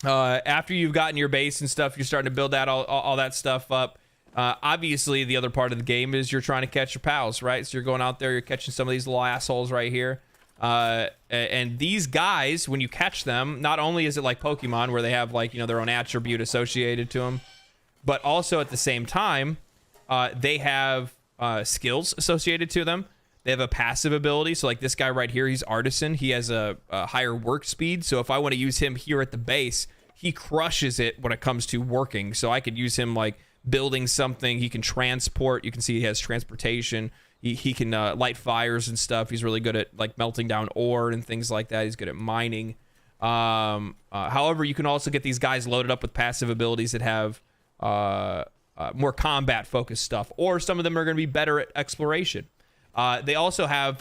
After you've gotten your base and stuff, you're starting to build that all that stuff up. Obviously, the other part of the game is you're trying to catch your pals, right? So you're going out there, you're catching some of these little assholes right here. And these guys, when you catch them, not only is it like Pokemon where they have like, their own attribute associated to them, but also at the same time, they have skills associated to them. They have a passive ability. So like this guy right here, he's artisan. He has a higher work speed. So if I want to use him here at the base, he crushes it when it comes to working. So I could use him like building something. He can transport. You can see he has transportation. He can light fires and stuff. He's really good at like melting down ore and things like that. He's good at mining. However, you can also get these guys loaded up with passive abilities that have more combat focused stuff, or some of them are going to be better at exploration. They also have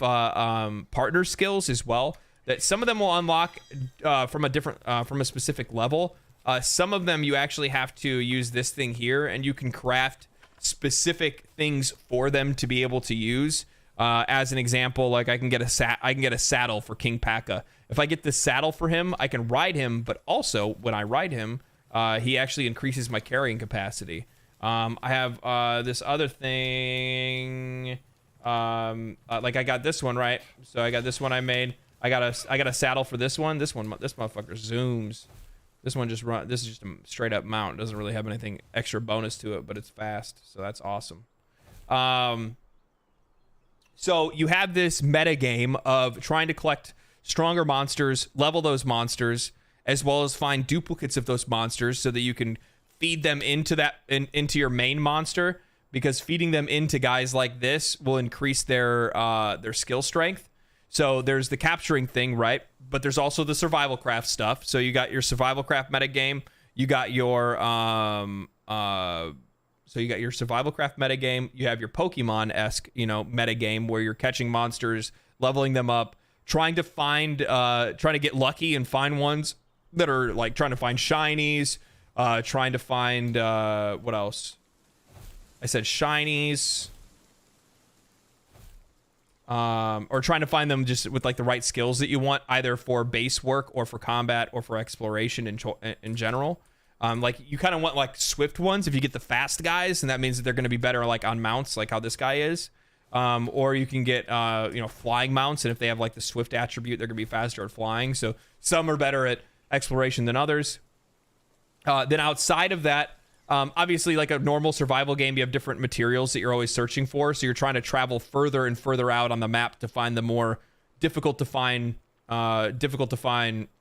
partner skills as well, that some of them will unlock from a specific level. Some of them you actually have to use this thing here, and you can craft specific things for them to be able to use. As an example, like I can get a saddle for King Paka. If I get this saddle for him, I can ride him, but also when I ride him, he actually increases my carrying capacity. I have this other thing. Like I got this one, right? So I got this one I made. I got a saddle for this one. This motherfucker zooms. This one just run. This is just a straight up mount. It doesn't really have anything extra bonus to it, but it's fast, so that's awesome. So you have this meta game of trying to collect stronger monsters, level those monsters, as well as find duplicates of those monsters so that you can feed them into your main monster, because feeding them into guys like this will increase their skill strength. So there's the capturing thing, right? But there's also the survival craft stuff. So you got your survival craft metagame. You got your survival craft metagame. You have your Pokemon-esque, metagame where you're catching monsters, leveling them up, trying to get lucky and find ones that are like trying to find shinies, trying to find what else? I said shinies. Or trying to find them just with like the right skills that you want, either for base work or for combat or for exploration in general. Like you kind of want like swift ones if you get the fast guys, and that means that they're going to be better like on mounts, like how this guy is. Or you can get flying mounts, and if they have like the swift attribute, they're going to be faster at flying. So some are better at exploration than others. Then outside of that, obviously, like a normal survival game, you have different materials that you're always searching for. So you're trying to travel further and further out on the map to find the more difficult to find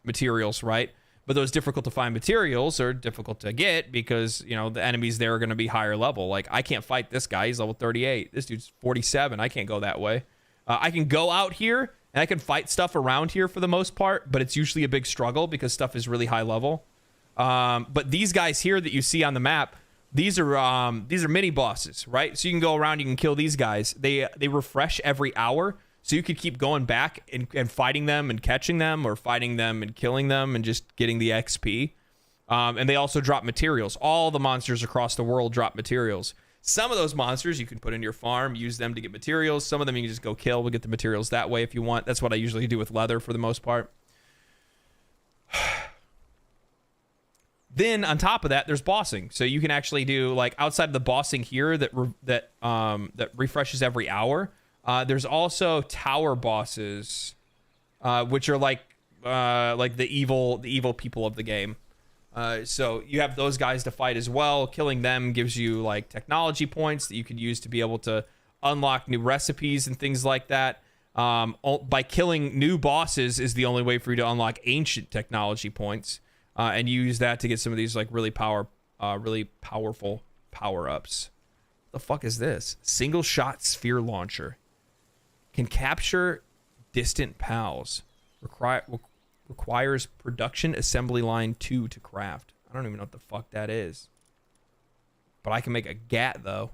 materials, right? But those difficult to find materials are difficult to get because, the enemies there are going to be higher level. Like, I can't fight this guy. He's level 38. This dude's 47. I can't go that way. I can go out here and I can fight stuff around here for the most part, but it's usually a big struggle because stuff is really high level. But these guys here that you see on the map, these are mini bosses, right? So you can go around, you can kill these guys. They refresh every hour, so you could keep going back and fighting them and catching them, or fighting them and killing them and just getting the XP. And they also drop materials. All the monsters across the world drop materials. Some of those monsters you can put in your farm, use them to get materials. Some of them you can just go kill. We'll get the materials that way if you want. That's what I usually do with leather for the most part. Then on top of that, there's bossing. So you can actually do like outside of the bossing here that refreshes every hour. There's also tower bosses, which are like the evil people of the game. So you have those guys to fight as well. Killing them gives you like technology points that you could use to be able to unlock new recipes and things like that. By killing new bosses is the only way for you to unlock ancient technology points. And you use that to get some of these like really powerful power-ups. The fuck is this? Single shot sphere launcher. Can capture distant pals. Requires production assembly line 2 to craft. I don't even know what the fuck that is. But I can make a gat though.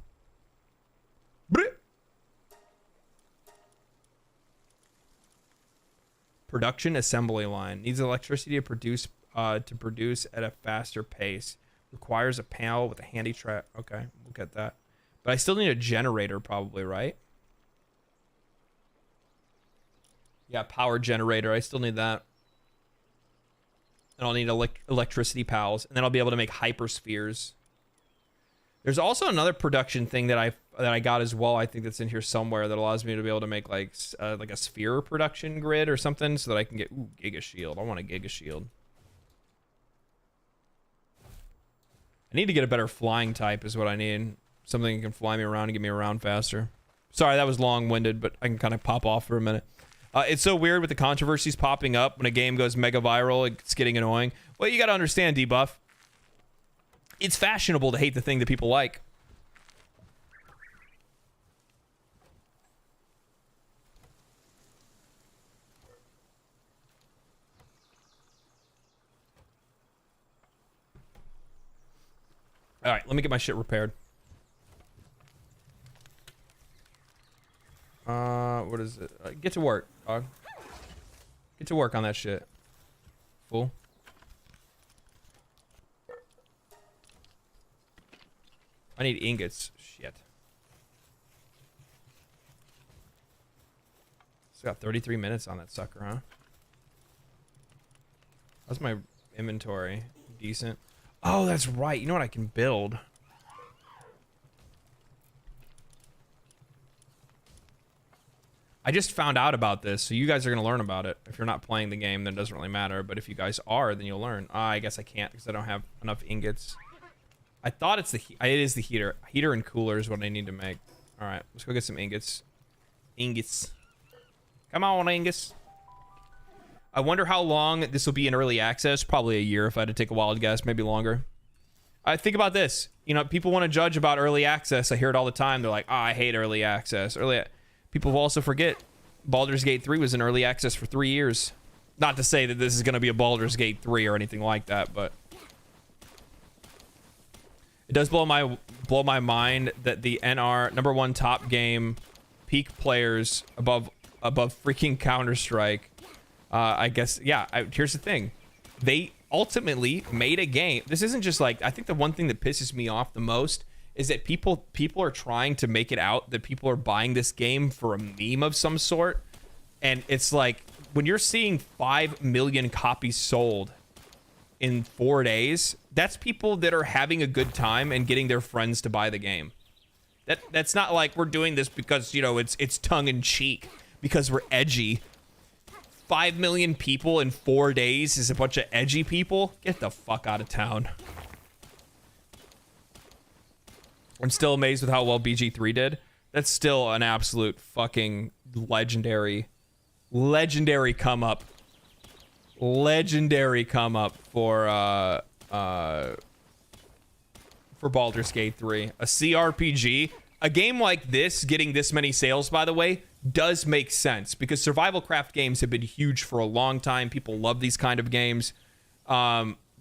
Production assembly line. Needs electricity to produce at a faster pace. Requires a panel with a handy trap. Okay, we'll get that. But I still need a generator probably, right? Yeah, power generator. I still need that. And I'll need electricity pals. And then I'll be able to make hyperspheres. There's also another production thing that I got as well. I think that's in here somewhere that allows me to be able to make like a sphere production grid or something so that I can get Giga Shield. I want a Giga Shield. I need to get a better flying type is what I need. Something that can fly me around and get me around faster. Sorry, that was long-winded, but I can kind of pop off for a minute. It's so weird with the controversies popping up when a game goes mega viral. It's getting annoying. Well, you got to understand, Debuff. It's fashionable to hate the thing that people like. All right, let me get my shit repaired. What is it? Get to work, dog. Get to work on that shit, fool. I need ingots. Shit. It's got 33 minutes on that sucker, huh? How's my inventory? Decent. Oh, that's right. You know what I can build? I just found out about this, so you guys are going to learn about it. If you're not playing the game, then it doesn't really matter. But if you guys are, then you'll learn. I guess I can't because I don't have enough ingots. I thought it's it is the heater. Heater and cooler is what I need to make. All right, let's go get some ingots. Ingots. Come on, ingots. I wonder how long this will be in early access. Probably a year if I had to take a wild guess, maybe longer. I think about this. You know, people want to judge about early access. I hear it all the time. They're like, oh, I hate early access. People will also forget Baldur's Gate 3 was in early access for 3 years. Not to say that this is going to be a Baldur's Gate 3 or anything like that, but it does blow my mind that the NR #1 top game peak players above freaking Counter-Strike. I guess, yeah, here's the thing. They ultimately made a game. This isn't just like, I think the one thing that pisses me off the most is that people are trying to make it out that people are buying this game for a meme of some sort. And it's like, when you're seeing 5 million copies sold in 4 days, that's people that are having a good time and getting their friends to buy the game. That's not like we're doing this because, you know, it's tongue-in-cheek, because we're edgy. 5 million people in 4 days is a bunch of edgy people. Get the fuck out of town. I'm still amazed with how well BG3 did. That's still an absolute fucking legendary come up. Legendary come up for Baldur's Gate 3. A CRPG, a game like this getting this many sales, by the way, does make sense because survival craft games have been huge for a long time. People love these kind of games.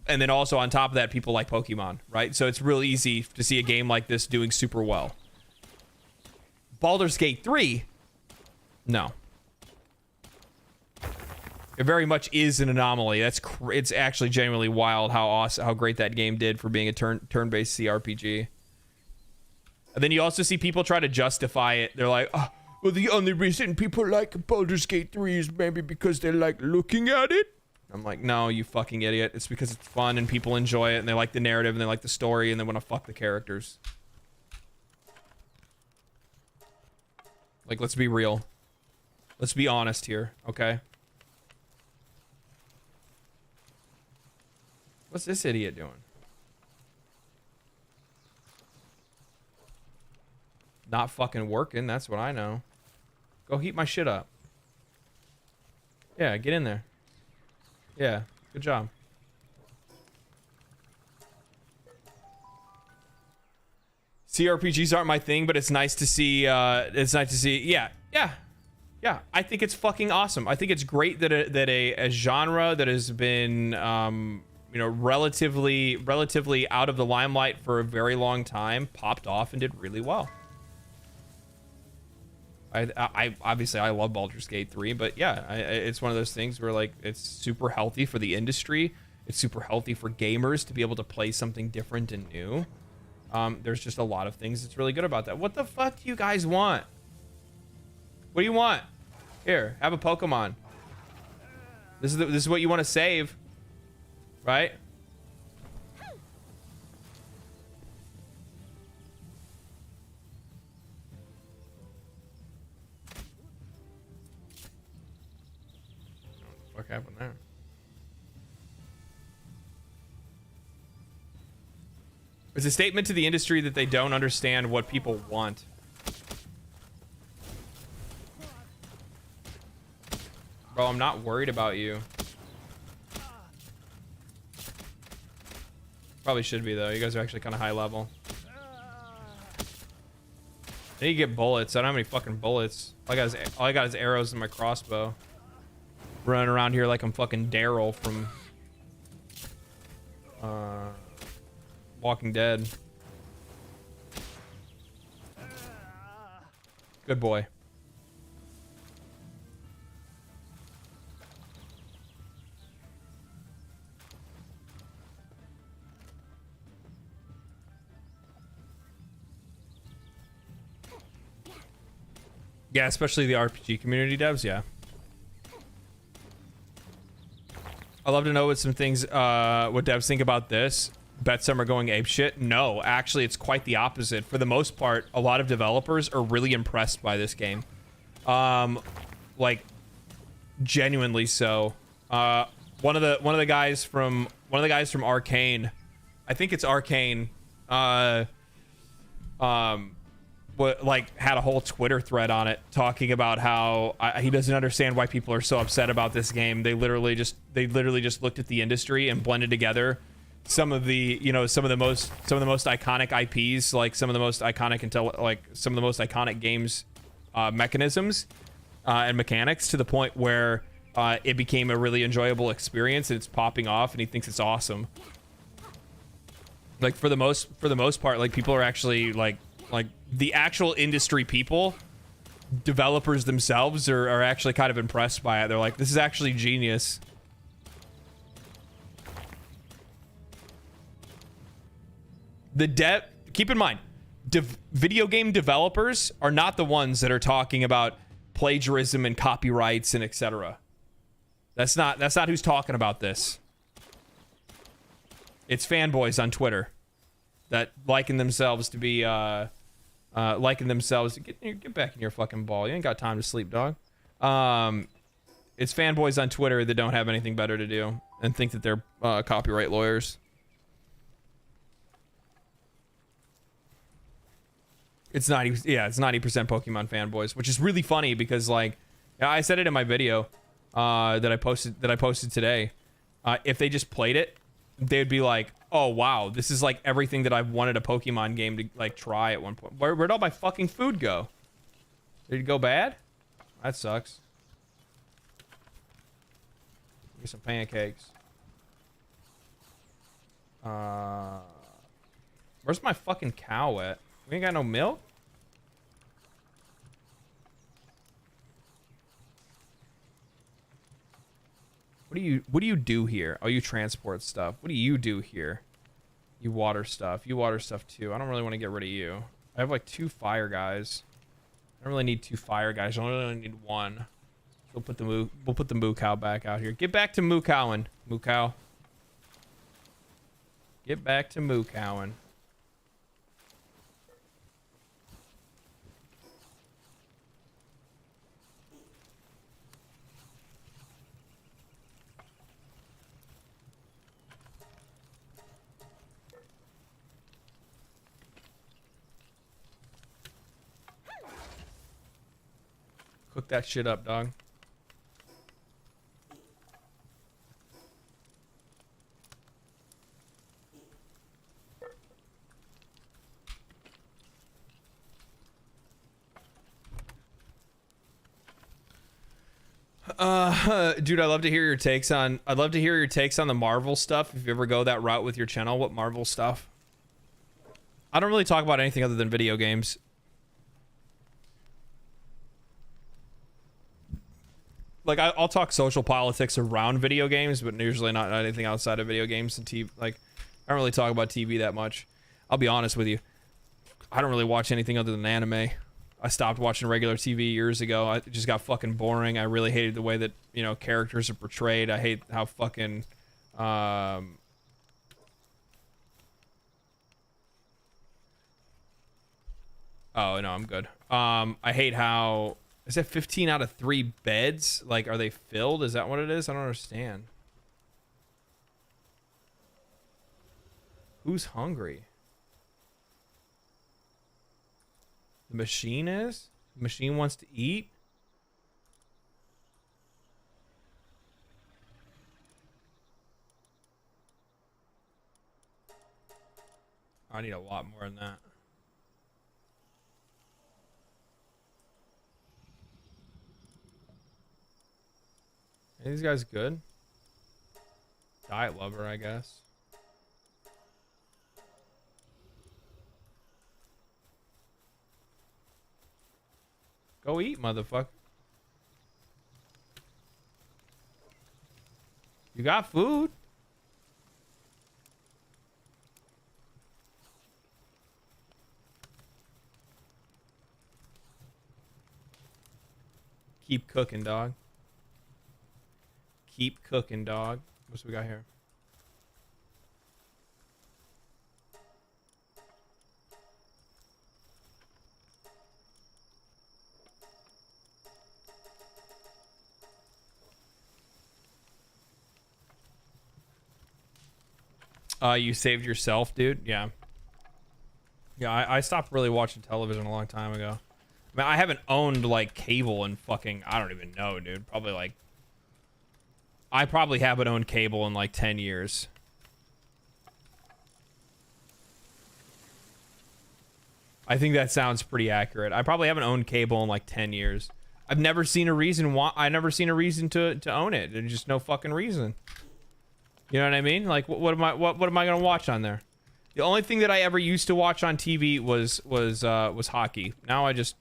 And then also on top of that, people like Pokemon, right? So it's real easy to see a game like this doing super well. Baldur's Gate 3, no. It very much is an anomaly. It's actually genuinely wild how great that game did for being a turn-based CRPG. And then you also see people try to justify it. They're like, oh, well, the only reason people like Baldur's Gate 3 is maybe because they like looking at it. I'm like, no, you fucking idiot. It's because it's fun and people enjoy it and they like the narrative and they like the story and they want to fuck the characters. Like, let's be real. Let's be honest here, okay? What's this idiot doing? Not fucking working, that's what I know. Go heat my shit up. Yeah, get in there. Yeah, good job. CRPGs aren't my thing, but it's nice to see. Yeah. I think it's fucking awesome. I think it's great that a genre that has been, you know, relatively out of the limelight for a very long time popped off and did really well. I obviously I love Baldur's Gate 3, but yeah, it's one of those things where like it's super healthy for the industry. It's super healthy for gamers to be able to play something different and new. There's just a lot of things that's really good about that. What the fuck do you guys want? What do you want? Here, have a Pokemon. This is what you want to save, right? What happened there? It's a statement to the industry that they don't understand what people want. Bro, I'm not worried about you. Probably should be though. You guys are actually kind of high level. I need to get bullets. I don't have any fucking bullets. All I got is arrows in my crossbow. Running around here like I'm fucking Daryl from Walking Dead. Good boy. Yeah, especially the RPG community devs. Yeah. I'd love to know what some things, what devs think about this. Bet some are going apeshit. No, actually, it's quite the opposite. For the most part, a lot of developers are really impressed by this game. Like, genuinely so. One of the guys from Arcane, I think it's Arcane, like had a whole Twitter thread on it talking about how he doesn't understand why people are so upset about this game. They literally just looked at the industry and blended together some of the most iconic IPs, like some of the most iconic games mechanisms and mechanics, to the point where it became a really enjoyable experience, and it's popping off, and he thinks it's awesome. Like for the most part, like people are actually like the actual industry people, developers themselves are actually kind of impressed by it. They're like, this is actually genius. Keep in mind, video game developers are not the ones that are talking about plagiarism and copyrights and etc. That's not who's talking about this. It's fanboys on Twitter that liken themselves to be get back in your fucking ball. You ain't got time to sleep, dog. It's fanboys on Twitter that don't have anything better to do and think that they're copyright lawyers. It's 90% Pokemon fanboys, which is really funny because, like, I said it in my video that I posted today. If they just played it, they'd be like, "Oh wow, this is like everything that I've wanted a Pokemon game to like try at one point." Where'd all my fucking food go? Did it go bad? That sucks. Get some pancakes. Where's my fucking cow at? We ain't got no milk? What do you do here? Oh, you transport stuff. What do you do here? You water stuff. You water stuff too. I don't really want to get rid of you. I have like 2 fire guys. I don't really need 2 fire guys. I only need 1. So we'll put the moo cow back out here. Get back to moo cowing. Moo cow. Get back to moo cowing. Cook that shit up, dog. Dude, I'd love to hear your takes on the Marvel stuff. If you ever go that route with your channel, what Marvel stuff? I don't really talk about anything other than video games. Like, I'll talk social politics around video games, but usually not anything outside of video games and TV. Like, I don't really talk about TV that much. I'll be honest with you. I don't really watch anything other than anime. I stopped watching regular TV years ago. It just got fucking boring. I really hated the way that, you know, characters are portrayed. I hate how fucking... Oh, no, I'm good. I hate how... Is that 15 out of 3 beds? Like, are they filled? Is that what it is? I don't understand. Who's hungry? The machine is? The machine wants to eat? I need a lot more than that. Are these guys good? Diet lover, I guess. Go eat, motherfucker. You got food? Keep cooking, dog. Keep cooking, dog. What's we got here? You saved yourself, dude? Yeah. Yeah, I stopped really watching television a long time ago. I mean, I haven't owned, like, cable in fucking... I don't even know, dude. Probably, like... I probably haven't owned cable in, like, 10 years. I think that sounds pretty accurate. I probably haven't owned cable in, like, 10 years. I've never seen a reason why... I never seen a reason to own it. There's just no fucking reason. You know what I mean? Like, what am I gonna watch on there? The only thing that I ever used to watch on TV was hockey. Now I just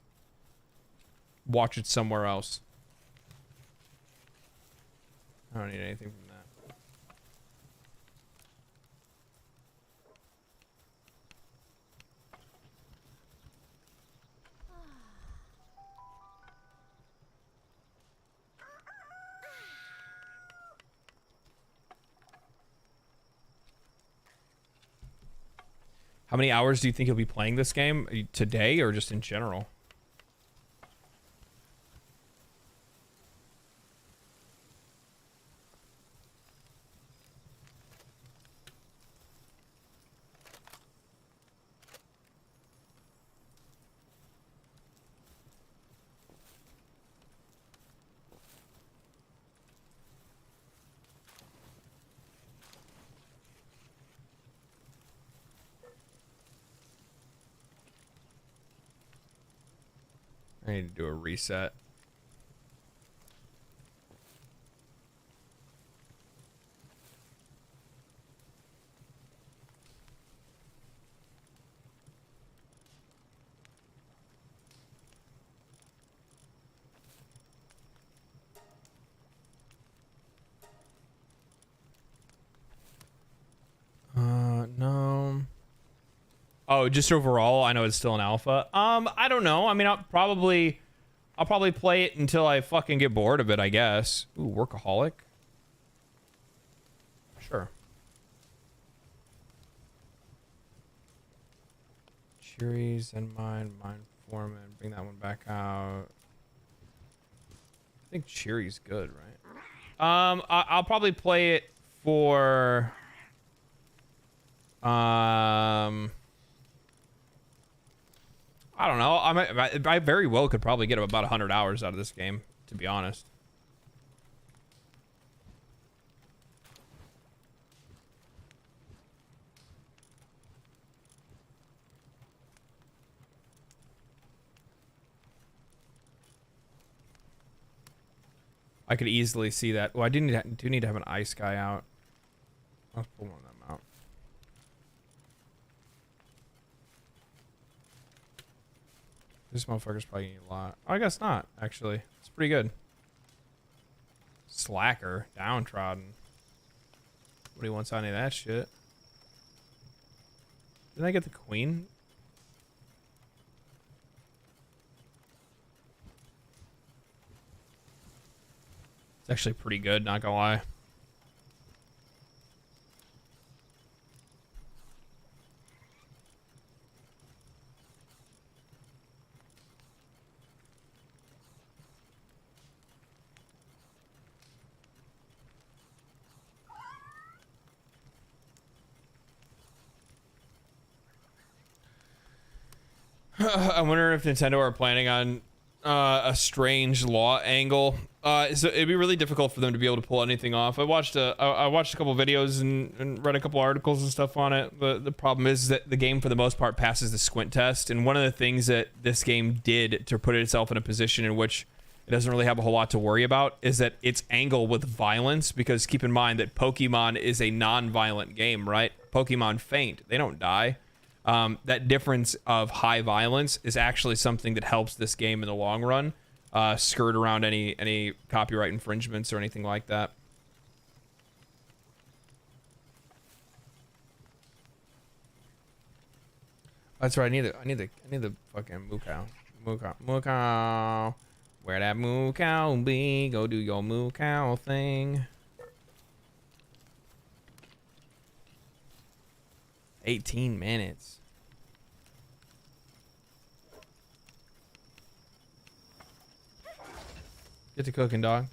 watch it somewhere else. I don't need anything from that. How many hours do you think you'll be playing this game today or just in general? I need to do a reset. No. Oh, just overall, I know it's still an alpha. I don't know. I mean, I'll probably play it until I fucking get bored of it, I guess. Ooh, workaholic. Sure. Cheeries and Mind Foreman. Bring that one back out. I think Cheery's good, right? I'll probably play it for I don't know. I very well could probably get about 100 hours out of this game, to be honest. I could easily see that. Well, I do need to have an ice guy out. Let's pull one of them out. This motherfucker's probably getting a lot. Oh, I guess not, actually. It's pretty good. Slacker. Downtrodden. Nobody wants any of that shit. Didn't I get the queen? It's actually pretty good, not gonna lie. I wonder if Nintendo are planning on a strange law angle. So it'd be really difficult for them to be able to pull anything off. I watched a couple videos and read a couple articles and stuff on it. The problem is that the game, for the most part, passes the squint test. And one of the things that this game did to put itself in a position in which it doesn't really have a whole lot to worry about is that its angle with violence. Because keep in mind that Pokemon is a non-violent game, right? Pokemon faint. They don't die. That difference of high violence is actually something that helps this game in the long run skirt around any copyright infringements or anything like that. That's right. I need the fucking Mukau. Where that moo cow be? Go do your moo cow thing. 18 minutes. Get to cooking, dog.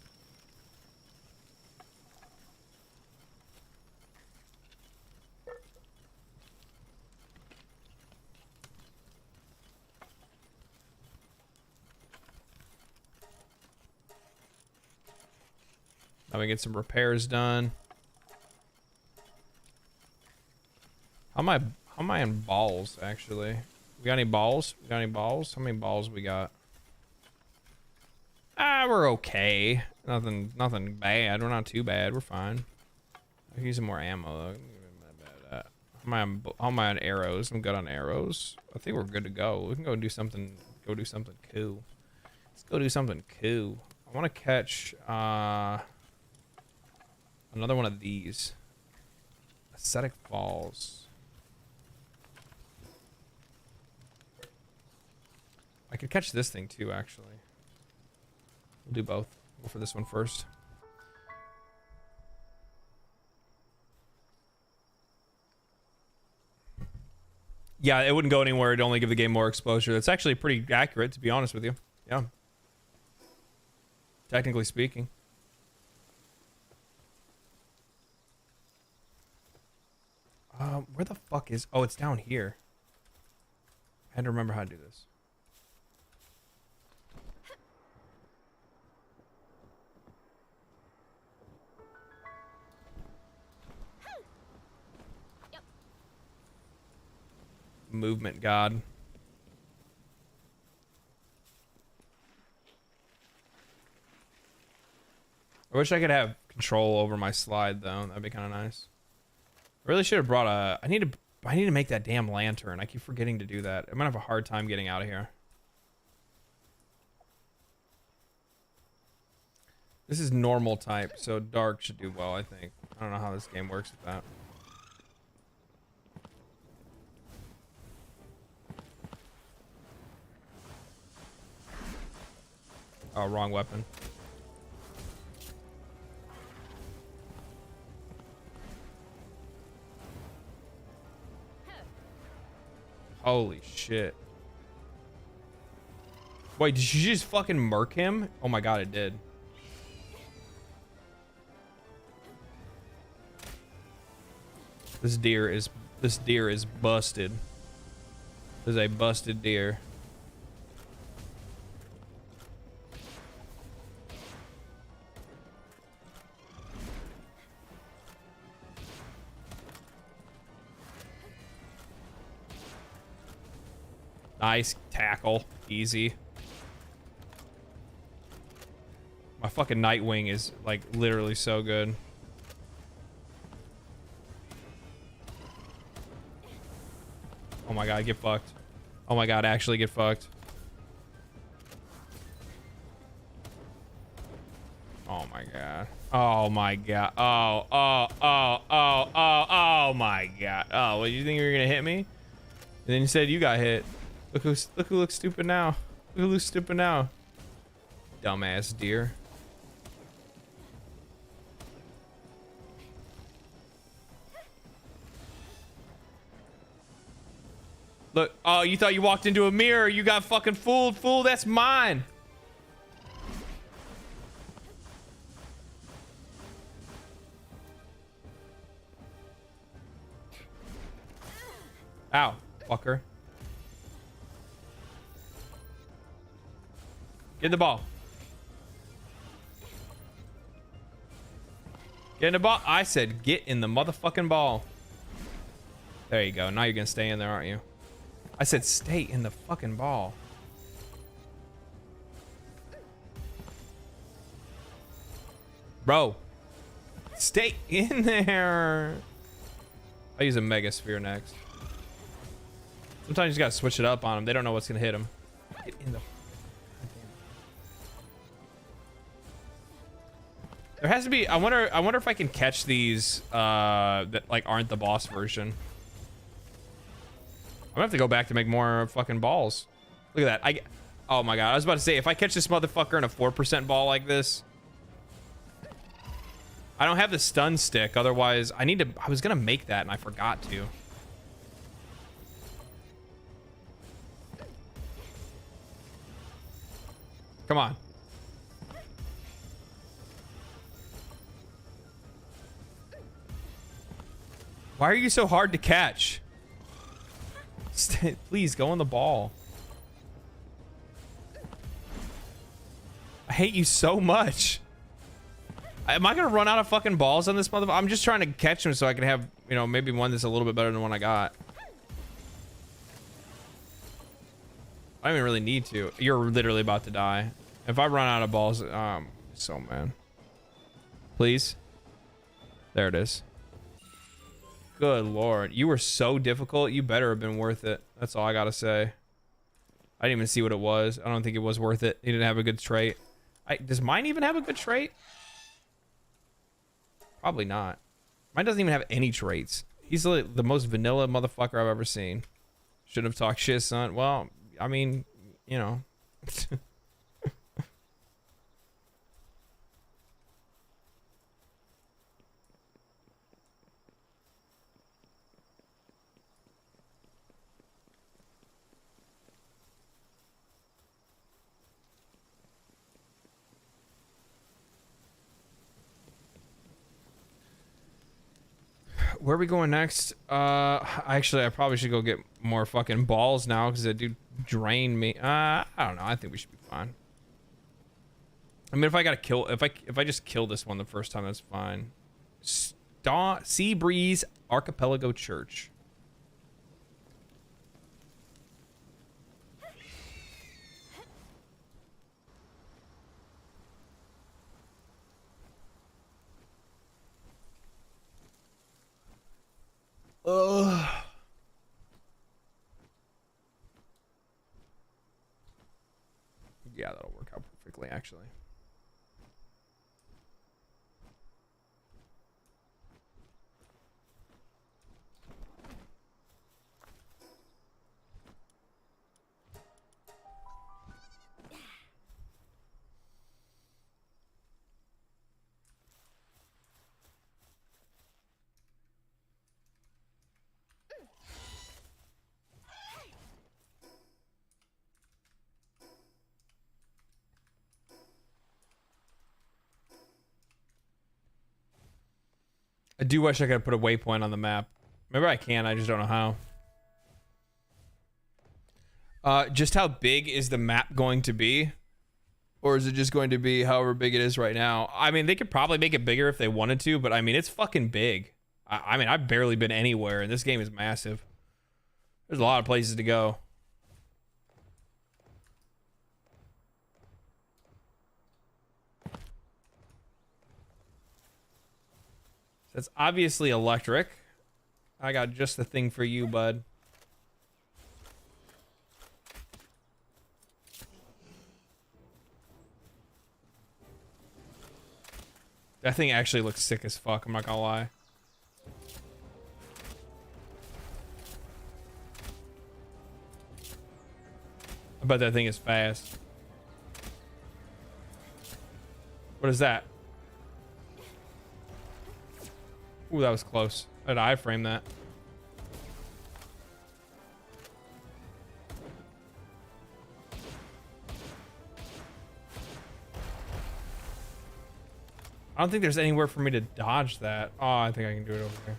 Now we get some repairs done. How am I in balls, actually? We got any balls? We got any balls? How many balls we got? Ah, we're okay. Nothing bad. We're not too bad. We're fine. I can use some more ammo, though. How am I on arrows? I'm good on arrows. I think we're good to go. We can go do something. Go do something cool. Let's go do something cool. I want to catch another one of these. Ascetic Falls. I could catch this thing too, actually. We'll do both. Go for this one first. Yeah, it wouldn't go anywhere. It'd only give the game more exposure. That's actually pretty accurate, to be honest with you. Yeah. Technically speaking. Where the fuck is... Oh, it's down here. I had to remember how to do this. Movement god. I wish I could have control over my slide though. That'd be kind of nice. I really should have brought a... I need to make that damn lantern. I keep forgetting to do that. I'm gonna have a hard time getting out of here. This is normal type, so dark should do well, I think. I don't know how this game works with that. Oh, wrong weapon. Holy shit. Wait, did you just fucking murk him? Oh my god, it did. This deer is busted. This is a busted deer. Nice tackle. Easy. My fucking Nightwing is like literally so good. Oh my god, get fucked. Oh my god, actually get fucked. Oh my god. Oh my god. Oh my god. Oh, what, you think you were gonna hit me? And then you said you got hit. Look who looks stupid now. Look who looks stupid now. Dumbass deer. Look, oh, you thought you walked into a mirror. You got fucking fooled. Fool, that's mine. Ow, fucker. Get in the ball. Get in the ball. I said get in the motherfucking ball. There you go. Now you're gonna stay in there, aren't you? I said stay in the fucking ball. Bro. Stay in there. I'll use a Mega Sphere next. Sometimes you just gotta switch it up on them. They don't know what's gonna hit them. Get in the... There has to be... I wonder if I can catch these that like aren't the boss version. I'm gonna have to go back to make more fucking balls. Look at that. Oh my god, I was about to say, if I catch this motherfucker in a 4% ball like this, I don't have the stun stick. Otherwise, I was gonna make that and I forgot to. Come on. Why are you so hard to catch? Please go on the ball. I hate you so much. Am I gonna run out of fucking balls on this motherfucker? I'm just trying to catch him so I can have, you know, maybe one that's a little bit better than one I got. I don't even really need to. You're literally about to die. If I run out of balls, so man. Please. There it is. Good lord. You were so difficult. You better have been worth it. That's all I gotta say. I didn't even see what it was. I don't think it was worth it. He didn't have a good trait. Does mine even have a good trait? Probably not. Mine doesn't even have any traits. He's like the most vanilla motherfucker I've ever seen. Shouldn't have talked shit, son. Well, I mean, you know. Where are we going next? Actually, I probably should go get more fucking balls now because they do drain me. I don't know. I think we should be fine. I mean, if I gotta kill, if I just kill this one the first time, that's fine. Sea Breeze Archipelago Church. Ugh. Yeah, that'll work out perfectly, actually. I do wish I could put a waypoint on the map. Maybe I can, I just don't know how. Just how big is the map going to be? Or is it just going to be however big it is right now? I mean, they could probably make it bigger if they wanted to, but I mean, it's fucking big. I mean, I've barely been anywhere, and this game is massive. There's a lot of places to go. That's obviously electric. I got just the thing for you, bud. That thing actually looks sick as fuck, I'm not gonna lie. I bet that thing is fast. What is that? Ooh, that was close. I'd iframe that. I don't think there's anywhere for me to dodge that. Oh, I think I can do it over here.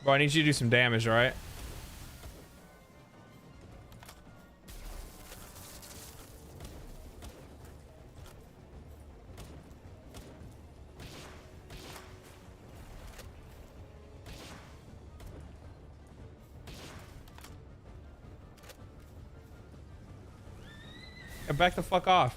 Bro, I need you to do some damage, all right? Back the fuck off.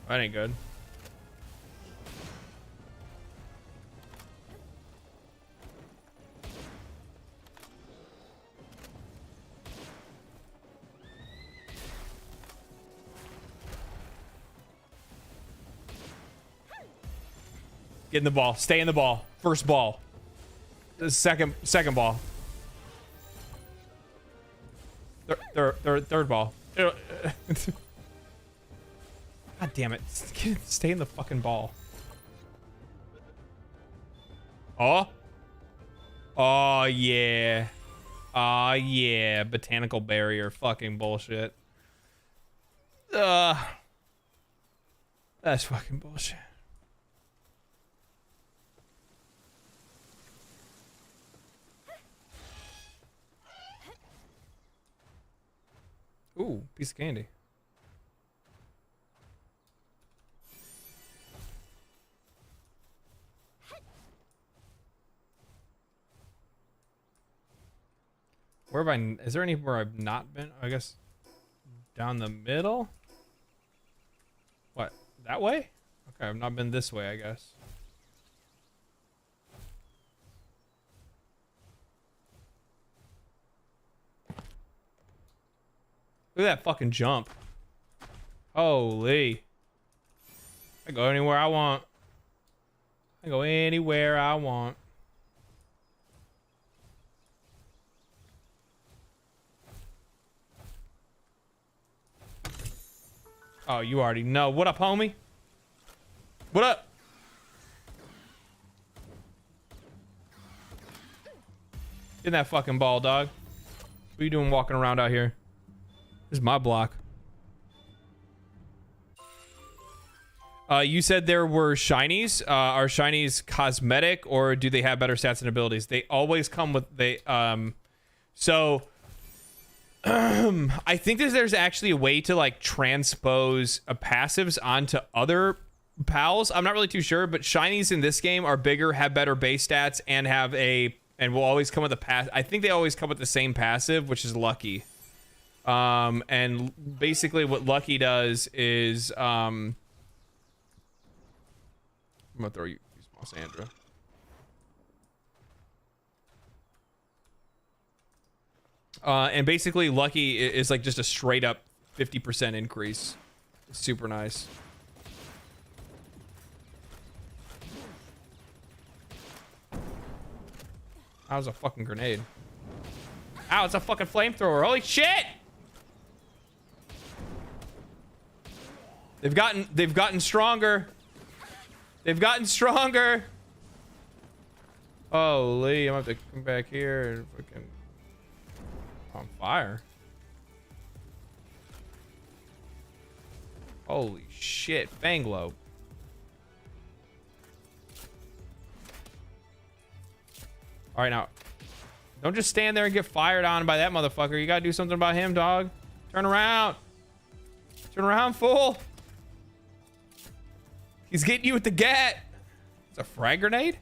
That ain't good. Get in the ball. Stay in the ball. First ball. The second ball. Third ball. God damn it. Stay in the fucking ball. Oh. Oh, yeah. Oh, yeah. Botanical barrier. Fucking bullshit. That's fucking bullshit. Ooh, piece of candy. Where have I? Is there anywhere I've not been? I guess down the middle. What? That way? Okay, I've not been this way, I guess. Look at that fucking jump. Holy. I go anywhere I want. I go anywhere I want. Oh, you already know. What up, homie? What up? Get in that fucking ball, dog. What are you doing walking around out here? This is my block. You said there were shinies. Are shinies cosmetic or do they have better stats and abilities? They always come with so I think there's actually a way to like transpose passives onto other pals. I'm not really too sure, but shinies in this game are bigger, have better base stats, and will always come with a pass. I think they always come with the same passive, which is Lucky. And basically what Lucky does is I'm gonna throw you small Sandra. And basically Lucky is like just a straight up 50% increase. It's super nice. That was a fucking grenade. Ow, it's a fucking flamethrower. Holy shit! They've gotten stronger. They've gotten stronger. Holy, I'm gonna have to come back here and fucking on fire. Holy shit, Fanglobe. All right, now don't just stand there and get fired on by that motherfucker. You gotta do something about him, dog. Turn around. Turn around, fool. He's getting you with the gat. It's a frag grenade?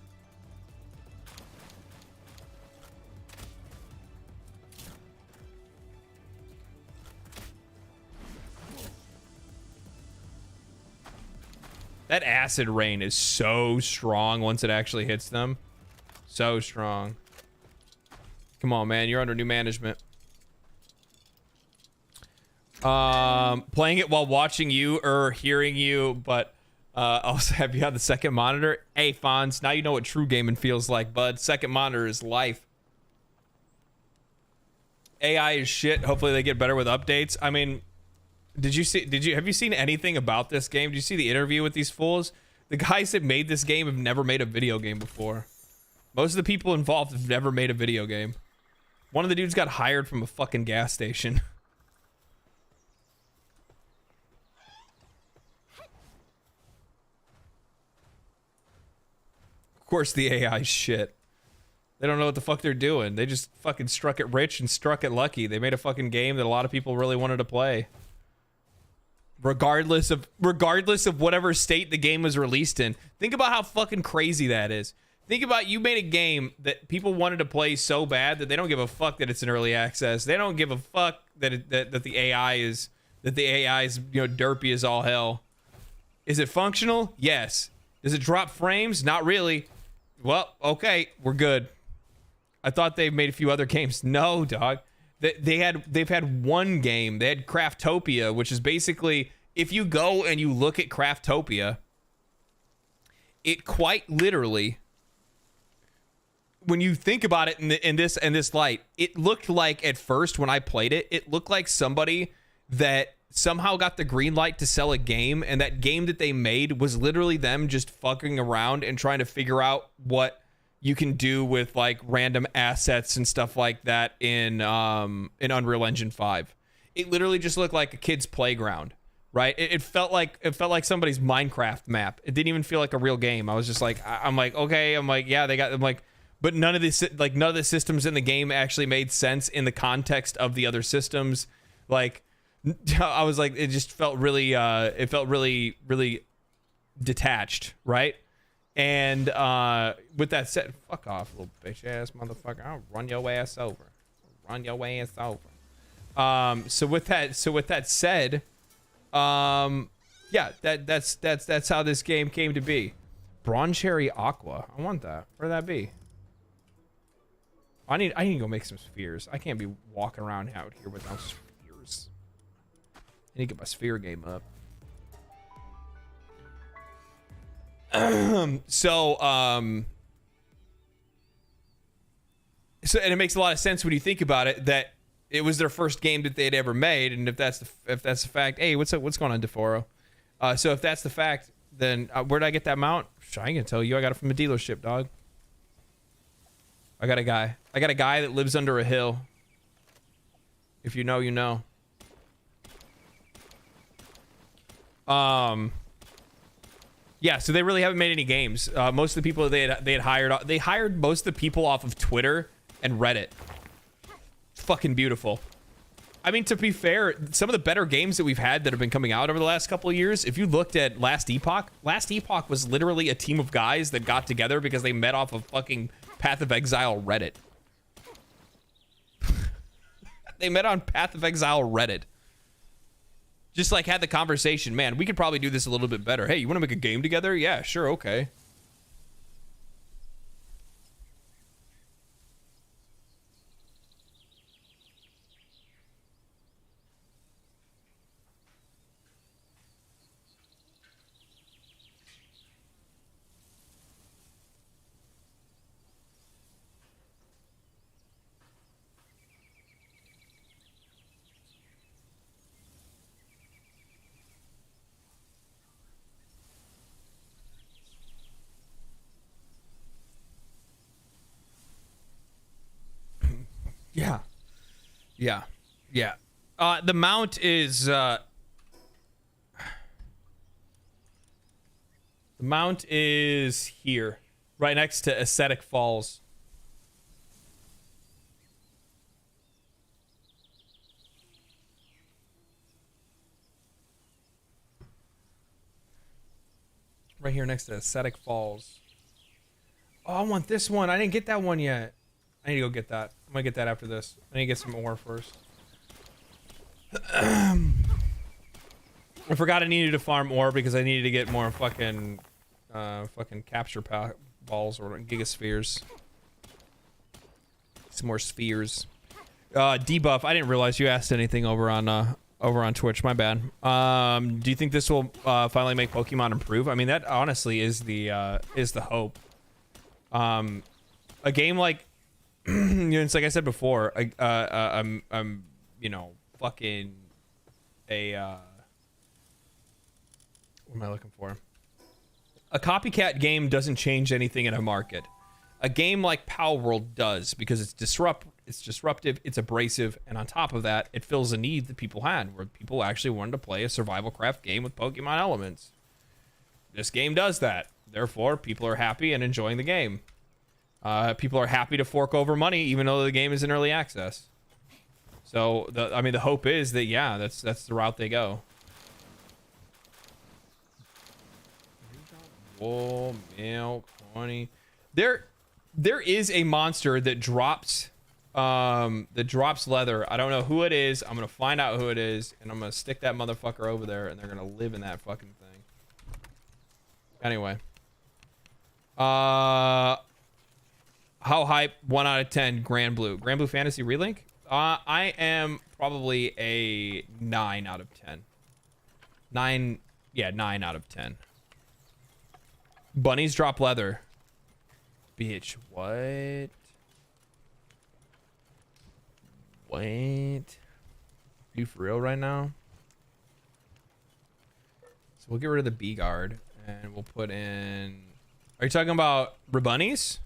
That acid rain is so strong once it actually hits them. So strong. Come on, man. You're under new management. Playing it while watching you or hearing you, but also have you on the second monitor? Hey, Fonz, now you know what true gaming feels like, bud. Second monitor is life. AI is shit. Hopefully they get better with updates. I mean, have you seen anything about this game? Did you see the interview with these fools? The guys that made this game have never made a video game before. Most of the people involved have never made a video game. One of the dudes got hired from a fucking gas station. Of course the AI shit. They don't know what the fuck they're doing. They just fucking struck it rich and struck it lucky. They made a fucking game that a lot of people really wanted to play. Regardless of whatever state the game was released in. Think about how fucking crazy that is. Think about you made a game that people wanted to play so bad that they don't give a fuck that it's in early access. They don't give a fuck that the AI is derpy as all hell. Is it functional? Yes. Does it drop frames? Not really. Well, okay, we're good. I thought they made a few other games. No, dog. They've had one game. They had Craftopia, which is basically, if you go and you look at Craftopia, it quite literally, when you think about it in this light, it looked like at first when I played it, it looked like somebody that somehow got the green light to sell a game, and that game that they made was literally them just fucking around and trying to figure out what you can do with like random assets and stuff like that in Unreal Engine 5. It literally just looked like a kid's playground, right? It felt like somebody's Minecraft map. It didn't even feel like a real game. I was just like, I'm like, okay, I'm like, yeah, I'm like, but none of the systems in the game actually made sense in the context of the other systems. Like, I was like, it just felt really, really detached, right? And with that said, fuck off, little bitch ass motherfucker. I'll run your ass over. Run your ass over. So with that said, yeah, that's how this game came to be. Bronze Cherry Aqua. I want that. Where'd that be? I need to go make some spheres. I can't be walking around out here without spheres. I need to get my sphere game up. So and it makes a lot of sense when you think about it that it was their first game that they had ever made, and if that's the fact, hey, what's going on, DeForo? So if that's the fact, then where'd I get that mount? I ain't gonna tell you. I got it from a dealership, dog. I got a guy that lives under a hill. If you know, you know. Yeah, so they really haven't made any games. Most of the people they had hired most of the people off of Twitter and Reddit. Fucking beautiful. I mean, to be fair, some of the better games that we've had that have been coming out over the last couple of years, if you looked at Last Epoch was literally a team of guys that got together because they met off of fucking Path of Exile Reddit. They met on Path of Exile Reddit. Just like had the conversation, man, we could probably do this a little bit better. Hey, you want to make a game together? Yeah, sure, okay. Yeah. The mount is here, right next to Ascetic Falls. Right here next to Ascetic Falls. Oh, I want this one. I didn't get that one yet. I need to go get that. I'm gonna get that after this. I need to get some ore first. I forgot I needed to farm ore because I needed to get more fucking capture balls or gigaspheres. Some more spheres. Debuff. I didn't realize you asked anything over on Twitch. My bad. Do you think this will finally make Pokemon improve? I mean, that honestly is the hope. A game like you know, it's like I said before. I'm you know, fucking a what am I looking for? A copycat game doesn't change anything in a market. A game like Palworld does, because it's disruptive, it's abrasive, and on top of that, it fills a need that people had, where people actually wanted to play a survival craft game with Pokemon elements. This game does that. Therefore, people are happy and enjoying the game. People are happy to fork over money, even though the game is in early access. So, the hope is that, yeah, that's the route they go. Wool, milk, 20. There is a monster that drops leather. I don't know who it is. I'm gonna find out who it is, and I'm gonna stick that motherfucker over there, and they're gonna live in that fucking thing. Anyway. How hype? 1 out of 10. Grand Blue Fantasy Relink. I am probably a 9 out of 10. 9 out of 10. Bunnies drop leather. Bitch, what? Wait. Are you for real right now? So we'll get rid of the bee guard and we'll put in. Are you talking about bunnies?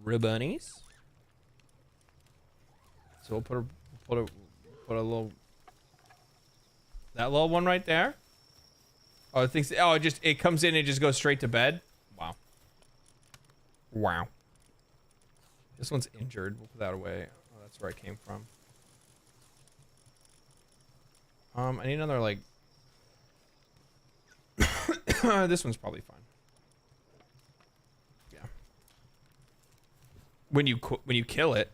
Bunnies? So we'll put a little. That little one right there. Oh, it thinks. Oh, it comes in and just goes straight to bed. Wow. Wow. This one's injured. We'll put that away. Oh, that's where I came from. I need another like. This one's probably fine. Yeah. When you kill it.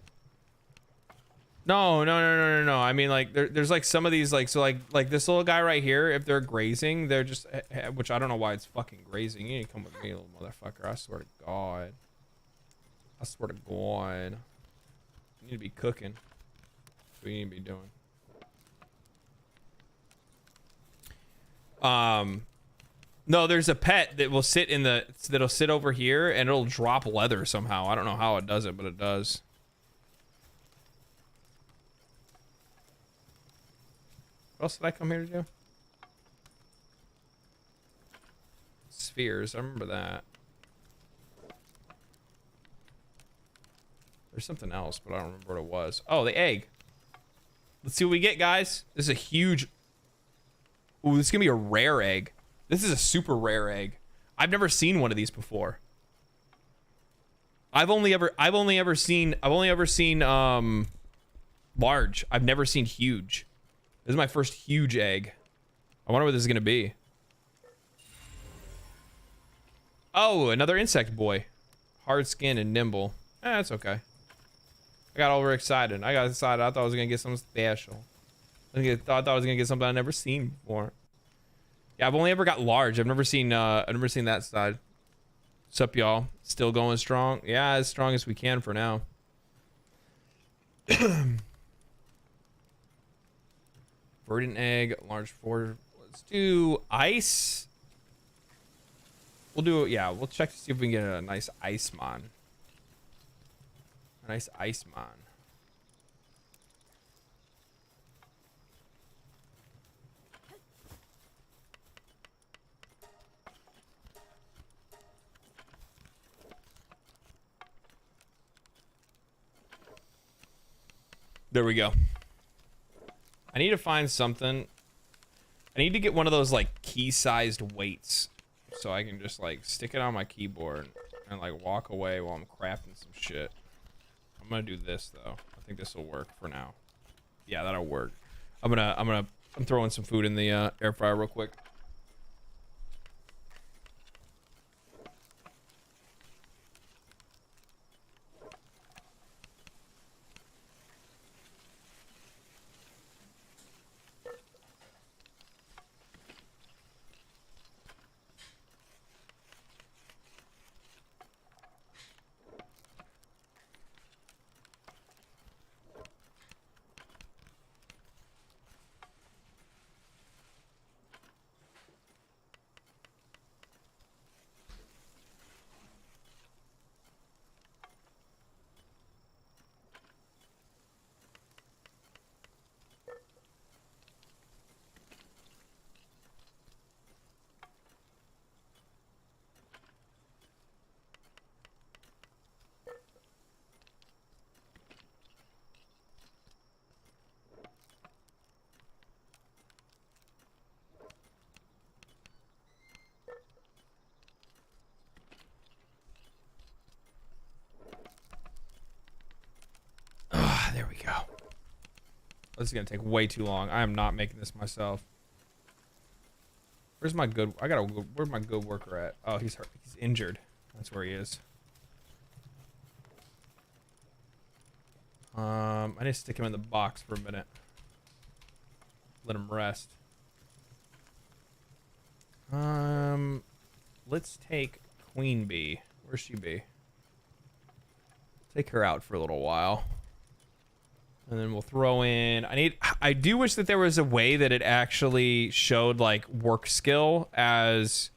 No. I mean, like, there's like some of these, like, so like this little guy right here. If they're grazing, they're just, which I don't know why it's fucking grazing. You need to come with me, little motherfucker. I swear to God. I swear to God. You need to be cooking. That's what you need to be doing. No, there's a pet that will sit that'll sit over here and it'll drop leather somehow. I don't know how it does it, but it does. What else did I come here to do? Spheres, I remember that. There's something else, but I don't remember what it was. Oh, the egg. Let's see what we get, guys. This is a huge... Ooh, this is gonna be a rare egg. This is a super rare egg. I've never seen one of these before. I've only ever seen large. I've never seen huge. This is my first huge egg. I wonder what this is gonna be. Oh, another insect boy. Hard skin and nimble. That's okay. I got overexcited. I got excited. I thought I was gonna get something special. I thought I was gonna get something I've never seen before. Yeah, I've only ever got large. I've never seen that side. What's up, y'all? Still going strong? Yeah, as strong as we can for now. Verdant egg, large 4. Let's do ice. We'll do it. Yeah, we'll check to see if we can get a nice ice mon. A nice ice mon. There we go. I need to find something. I need to get one of those like key-sized weights so I can just like stick it on my keyboard and like walk away while I'm crafting some shit. I'm gonna do this though. I think this will work for now. Yeah, that'll work. I'm throwing some food in the air fryer real quick. There we go. This is gonna take way too long. I am not making this myself. Where's my good? Where's my good worker at? Oh, he's hurt. He's injured. That's where he is. I need to stick him in the box for a minute. Let him rest. Let's take Queen Bee. Where's she be? Take her out for a little while. And then we'll throw in, I do wish that there was a way that it actually showed like work skill as,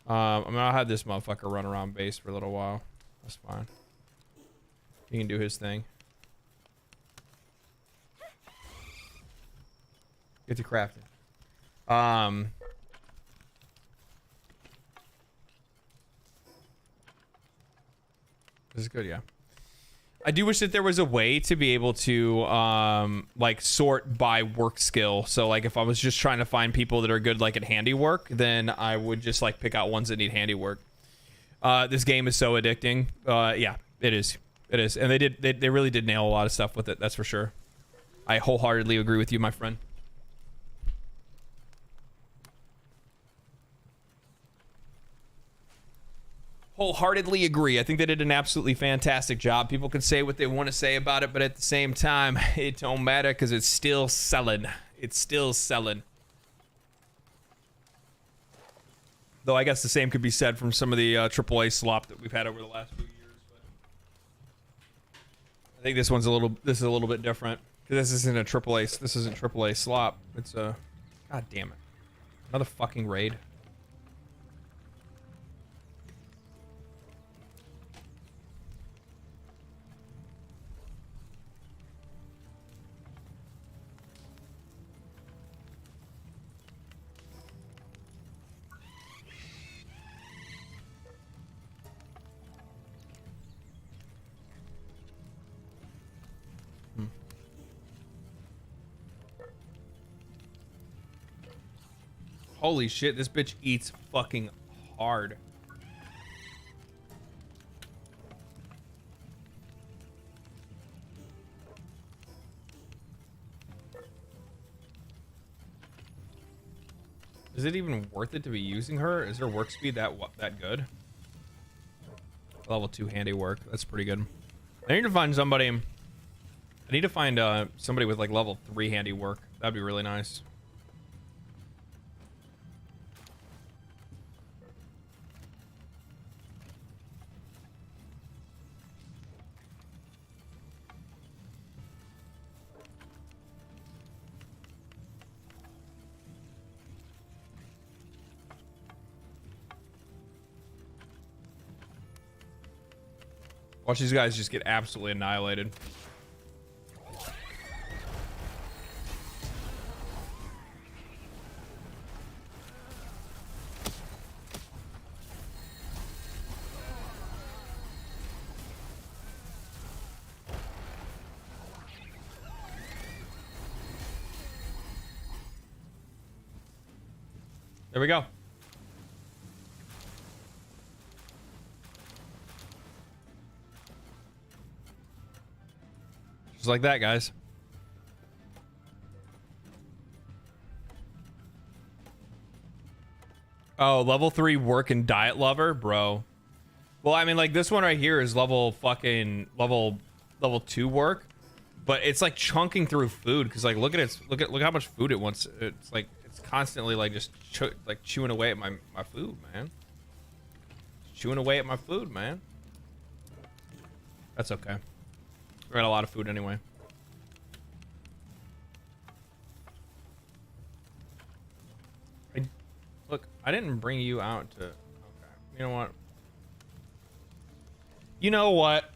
I mean, I'll have this motherfucker run around base for a little while. That's fine. He can do his thing. Get to crafting. This is good, yeah. I do wish that there was a way to be able to like sort by work skill. So like if I was just trying to find people that are good like at handiwork, then I would just like pick out ones that need handiwork. This game is so addicting. Yeah, it is. It is. And they really did nail a lot of stuff with it, that's for sure. I wholeheartedly agree with you, my friend. Wholeheartedly agree. I think they did an absolutely fantastic job. People can say what they want to say about it, but at the same time, it don't matter because it's still selling. It's still selling. Though I guess the same could be said from some of the AAA slop that we've had over the last few years. But I think this is a little bit different because this isn't a AAA. This isn't AAA slop. It's a, god damn it, another fucking raid. Holy shit, this bitch eats fucking hard. Is it even worth it to be using her? Is her work speed that good? Level 2 handiwork. That's pretty good. I need to find somebody. I need to find somebody with like level 3 handiwork. That'd be really nice. Watch these guys just get absolutely annihilated. There we go. Just like that, guys. Oh, level 3 work and diet lover, bro. Well, I mean, like this one right here is level 2 work, but it's like chunking through food because like look at it, look how much food it wants. It's like it's constantly like just chewing away at my food, man. Chewing away at my food, man. That's okay. We got a lot of food anyway. Look, I didn't bring you out to... Okay. You know what? You know what?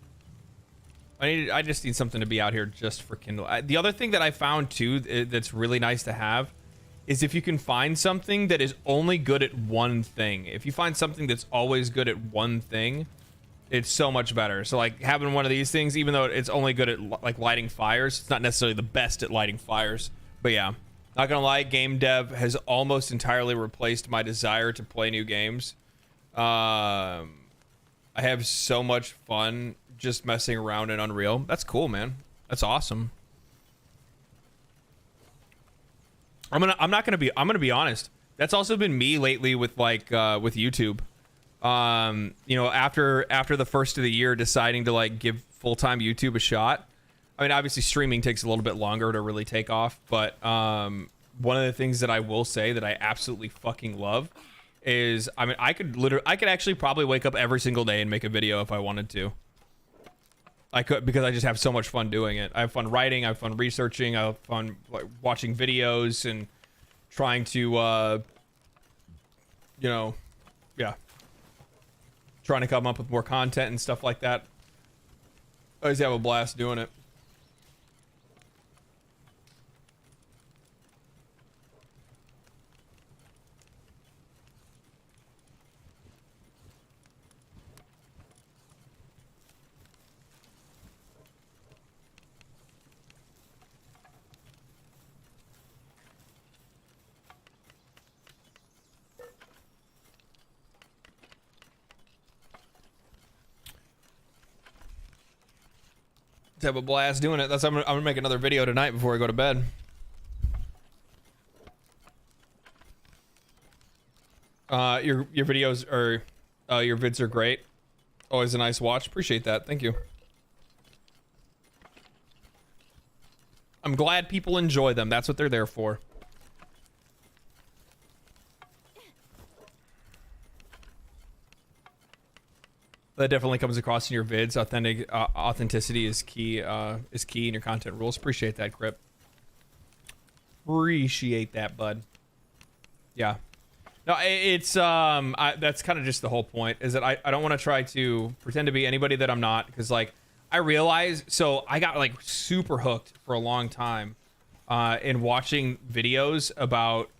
I just need something to be out here just for Kindle. The other thing that I found too that's really nice to have is if you can find something that is only good at one thing. If you find something that's always good at one thing, it's so much better. So like having one of these things, even though it's only good at like lighting fires, it's not necessarily the best at lighting fires. But yeah, not gonna lie, game dev has almost entirely replaced my desire to play new games. I have so much fun just messing around in Unreal. That's cool, man. That's awesome. I'm gonna be honest. That's also been me lately with like with YouTube. You know, after the first of the year deciding to like give full-time YouTube a shot. I mean, obviously streaming takes a little bit longer to really take off, but one of the things that I will say that I absolutely fucking love is, I mean, I could actually probably wake up every single day and make a video if I wanted to. I could, because I just have so much fun doing it. I have fun writing, I have fun researching, I have fun like watching videos and trying to you know, yeah, trying to come up with more content and stuff like that. I always have a blast doing it. Have a blast doing it. I'm gonna make another video tonight before I go to bed. Your videos are your vids are great. Always a nice watch. Appreciate that. Thank you. I'm glad people enjoy them. That's what they're there for. That definitely comes across in your vids. Authenticity is key in your content rules. Appreciate that, Crip. Appreciate that, bud. Yeah. No, it's that's kind of just the whole point, is that I don't want to try to pretend to be anybody that I'm not, because like I realize, so I got like super hooked for a long time in watching videos about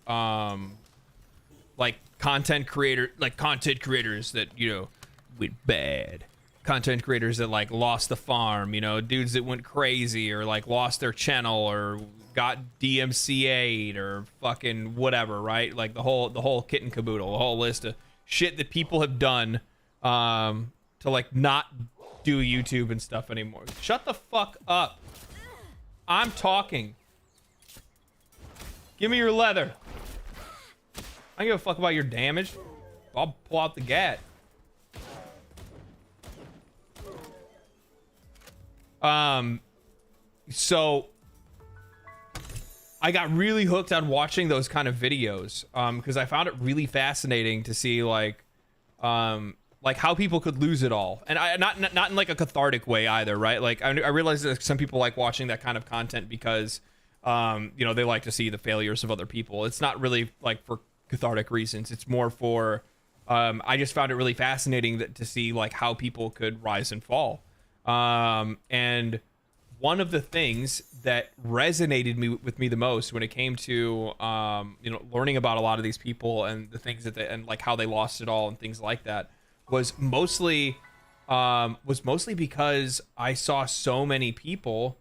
like content creators that, you know, went bad, content creators that like lost the farm, you know, dudes that went crazy or like lost their channel or got DMCA'd or fucking whatever, right? Like the whole kit and caboodle, the whole list of shit that people have done to like not do YouTube and stuff anymore. Shut the fuck up. I'm talking. Give me your leather. I don't give a fuck about your damage. I'll pull out the gat. So I got really hooked on watching those kind of videos, because I found it really fascinating to see like how people could lose it all, and not in like a cathartic way either, right? Like I realize that some people like watching that kind of content because you know, they like to see the failures of other people. It's not really like for cathartic reasons. It's more for I just found it really fascinating to see like how people could rise and fall. And one of the things that resonated with me the most when it came to you know, learning about a lot of these people and the things that and like how they lost it all and things like that was mostly because I saw so many people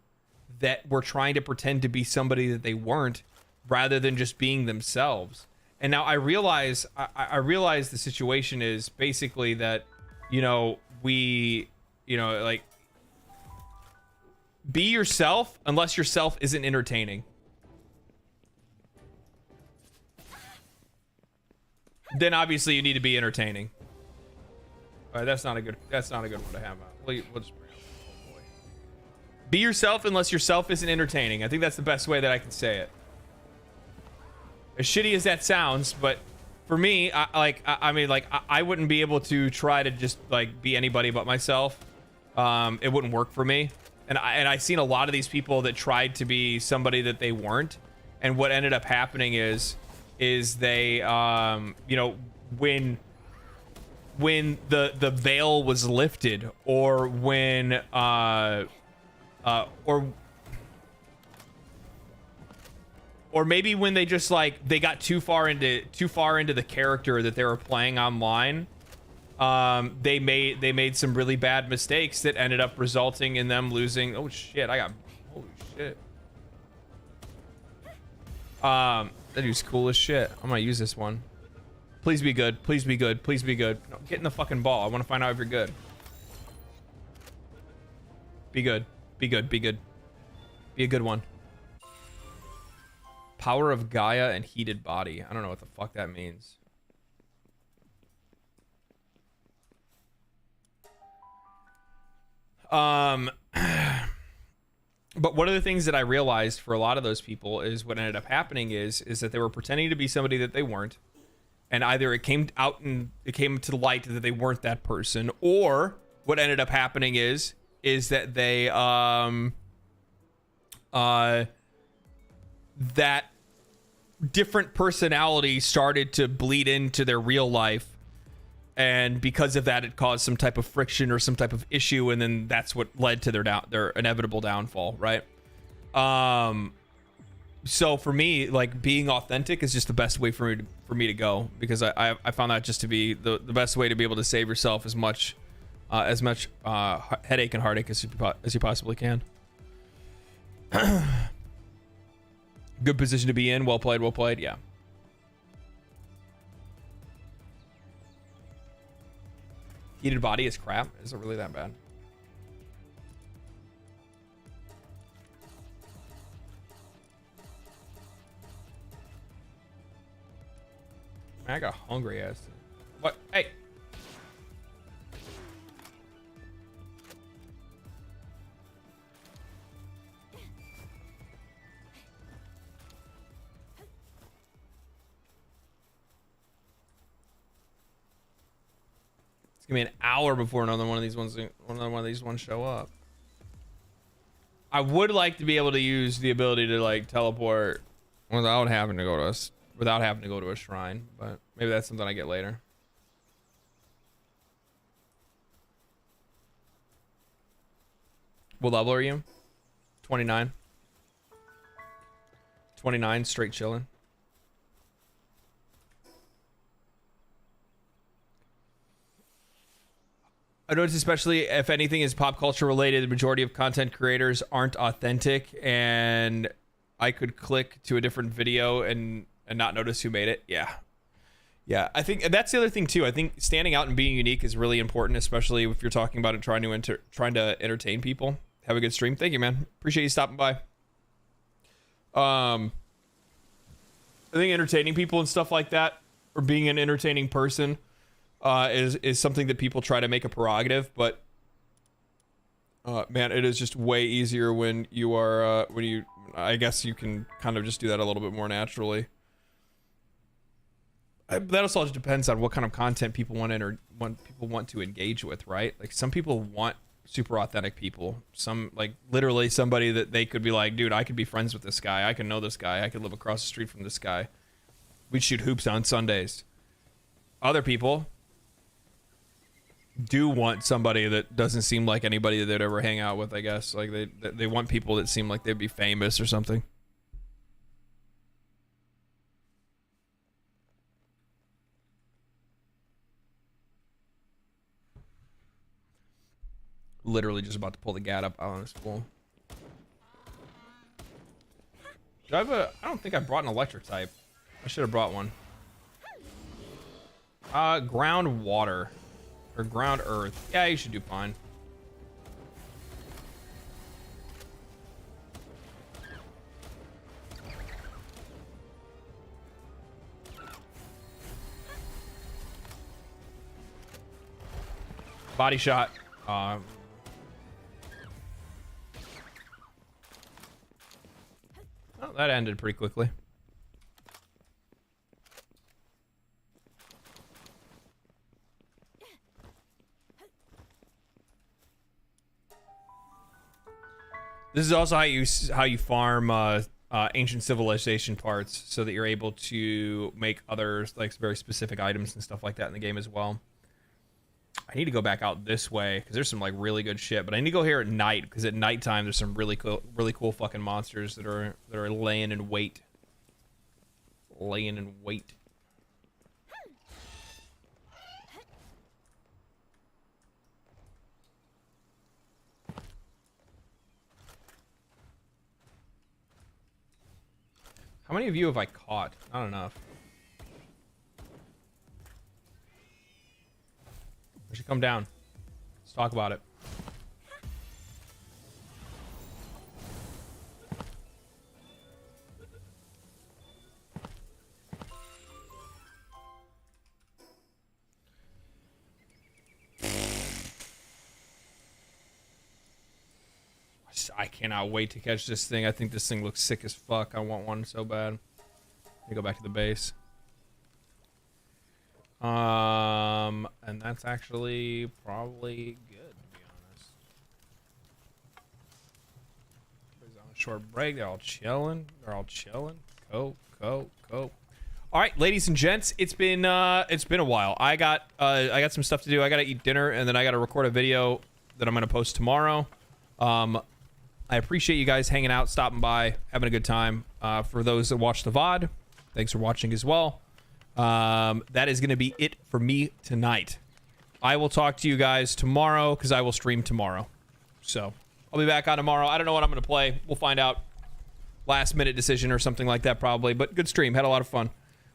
that were trying to pretend to be somebody that they weren't, rather than just being themselves. And now I realize the situation is basically that, you know, we, you know, like, be yourself unless yourself isn't entertaining. Then obviously you need to be entertaining. All right, that's not a good one to have out. We'll just bring it up. Oh boy. Be yourself unless yourself isn't entertaining. I think that's the best way that I can say it. As shitty as that sounds, but for me, I mean, I wouldn't be able to try to just like be anybody but myself. It wouldn't work for me. And I've seen a lot of these people that tried to be somebody that they weren't, and what ended up happening is they you know, when the veil was lifted, or when or maybe when they just like they got too far into the character that they were playing online, they made some really bad mistakes that ended up resulting in them losing. Oh shit, holy shit. That dude's cool as shit. I'm gonna use this one. Please be good. Please be good. Please be good. No, get in the fucking ball. I want to find out if you're good. Be good. Be good. Be good. Be a good one. Power of Gaia and heated body. I don't know what the fuck that means. But one of the things that I realized for a lot of those people is what ended up happening is that they were pretending to be somebody that they weren't, and either it came out and it came to light that they weren't that person, or what ended up happening is is that they that different personalities started to bleed into their real life, and because of that it caused some type of friction or some type of issue, and then that's what led to their inevitable downfall, right? So for me, like, being authentic is just the best way for me to go, because I found that just to be the best way to be able to save yourself as much headache and heartache as you possibly can. Good position to be in. Well played, well played. Yeah. Heated body is crap. Is it really that bad? Man, I got hungry ass. What? Hey. It's gonna be an hour before another one of these ones show up. I would like to be able to use the ability to like teleport without having to go to a shrine, but maybe that's something I get later. What level are you? 29. 29, straight chilling. I noticed, especially if anything is pop culture related, the majority of content creators aren't authentic, and I could click to a different video and not notice who made it. Yeah, I think that's the other thing too. I think standing out and being unique is really important, especially if you're talking about it, trying to entertain people. Have a good stream. Thank you, man. Appreciate you stopping by. I think entertaining people and stuff like that, or being an entertaining person, is something that people try to make a prerogative, but man, it is just way easier when you are I guess you can kind of just do that a little bit more naturally. That also just depends on what kind of content people want to engage with, right? Like, some people want super authentic people. Some, like, literally somebody that they could be like, dude, I could be friends with this guy, I can know this guy, I could live across the street from this guy, we'd shoot hoops on Sundays. Other people do want somebody that doesn't seem like anybody that they'd ever hang out with, I guess. Like, they want people that seem like they'd be famous or something. Literally just about to pull the gat up out on his pool. Do I have I don't think I brought an electric type. I should have brought one. Ground water. Or ground earth. Yeah, you should do fine. Body shot. Oh, that ended pretty quickly. This is also how you farm ancient civilization parts, so that you're able to make other, like, very specific items and stuff like that in the game as well. I need to go back out this way because there's some, like, really good shit, but I need to go here at night, because at nighttime there's some really cool fucking monsters that are laying in wait. Laying in wait. How many of you have I caught? Not enough. I should come down. Let's talk about it. I cannot wait to catch this thing. I think this thing looks sick as fuck. I want one so bad. Let me go back to the base. And that's actually probably good, to be honest. short break. They're all chilling. They're all chilling. Cope. All right, ladies and gents, it's been a while. I got some stuff to do. I gotta eat dinner, and then I gotta record a video that I'm gonna post tomorrow. I appreciate you guys hanging out, stopping by, having a good time. For those that watch the VOD, thanks for watching as well. That is gonna be it for me tonight. I will talk to you guys tomorrow because I will stream tomorrow. So I'll be back on tomorrow. I don't know what I'm gonna play. We'll find out. Last minute decision or something like that probably, but good stream. Had a lot of fun.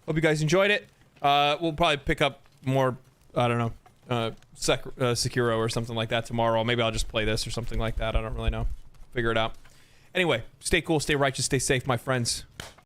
Hope you guys enjoyed it. We'll probably pick up more, I don't know, Sekiro or something like that tomorrow. Maybe I'll just play this or something like that. I don't really know. Figure it out. Anyway, stay cool, stay righteous, stay safe, my friends.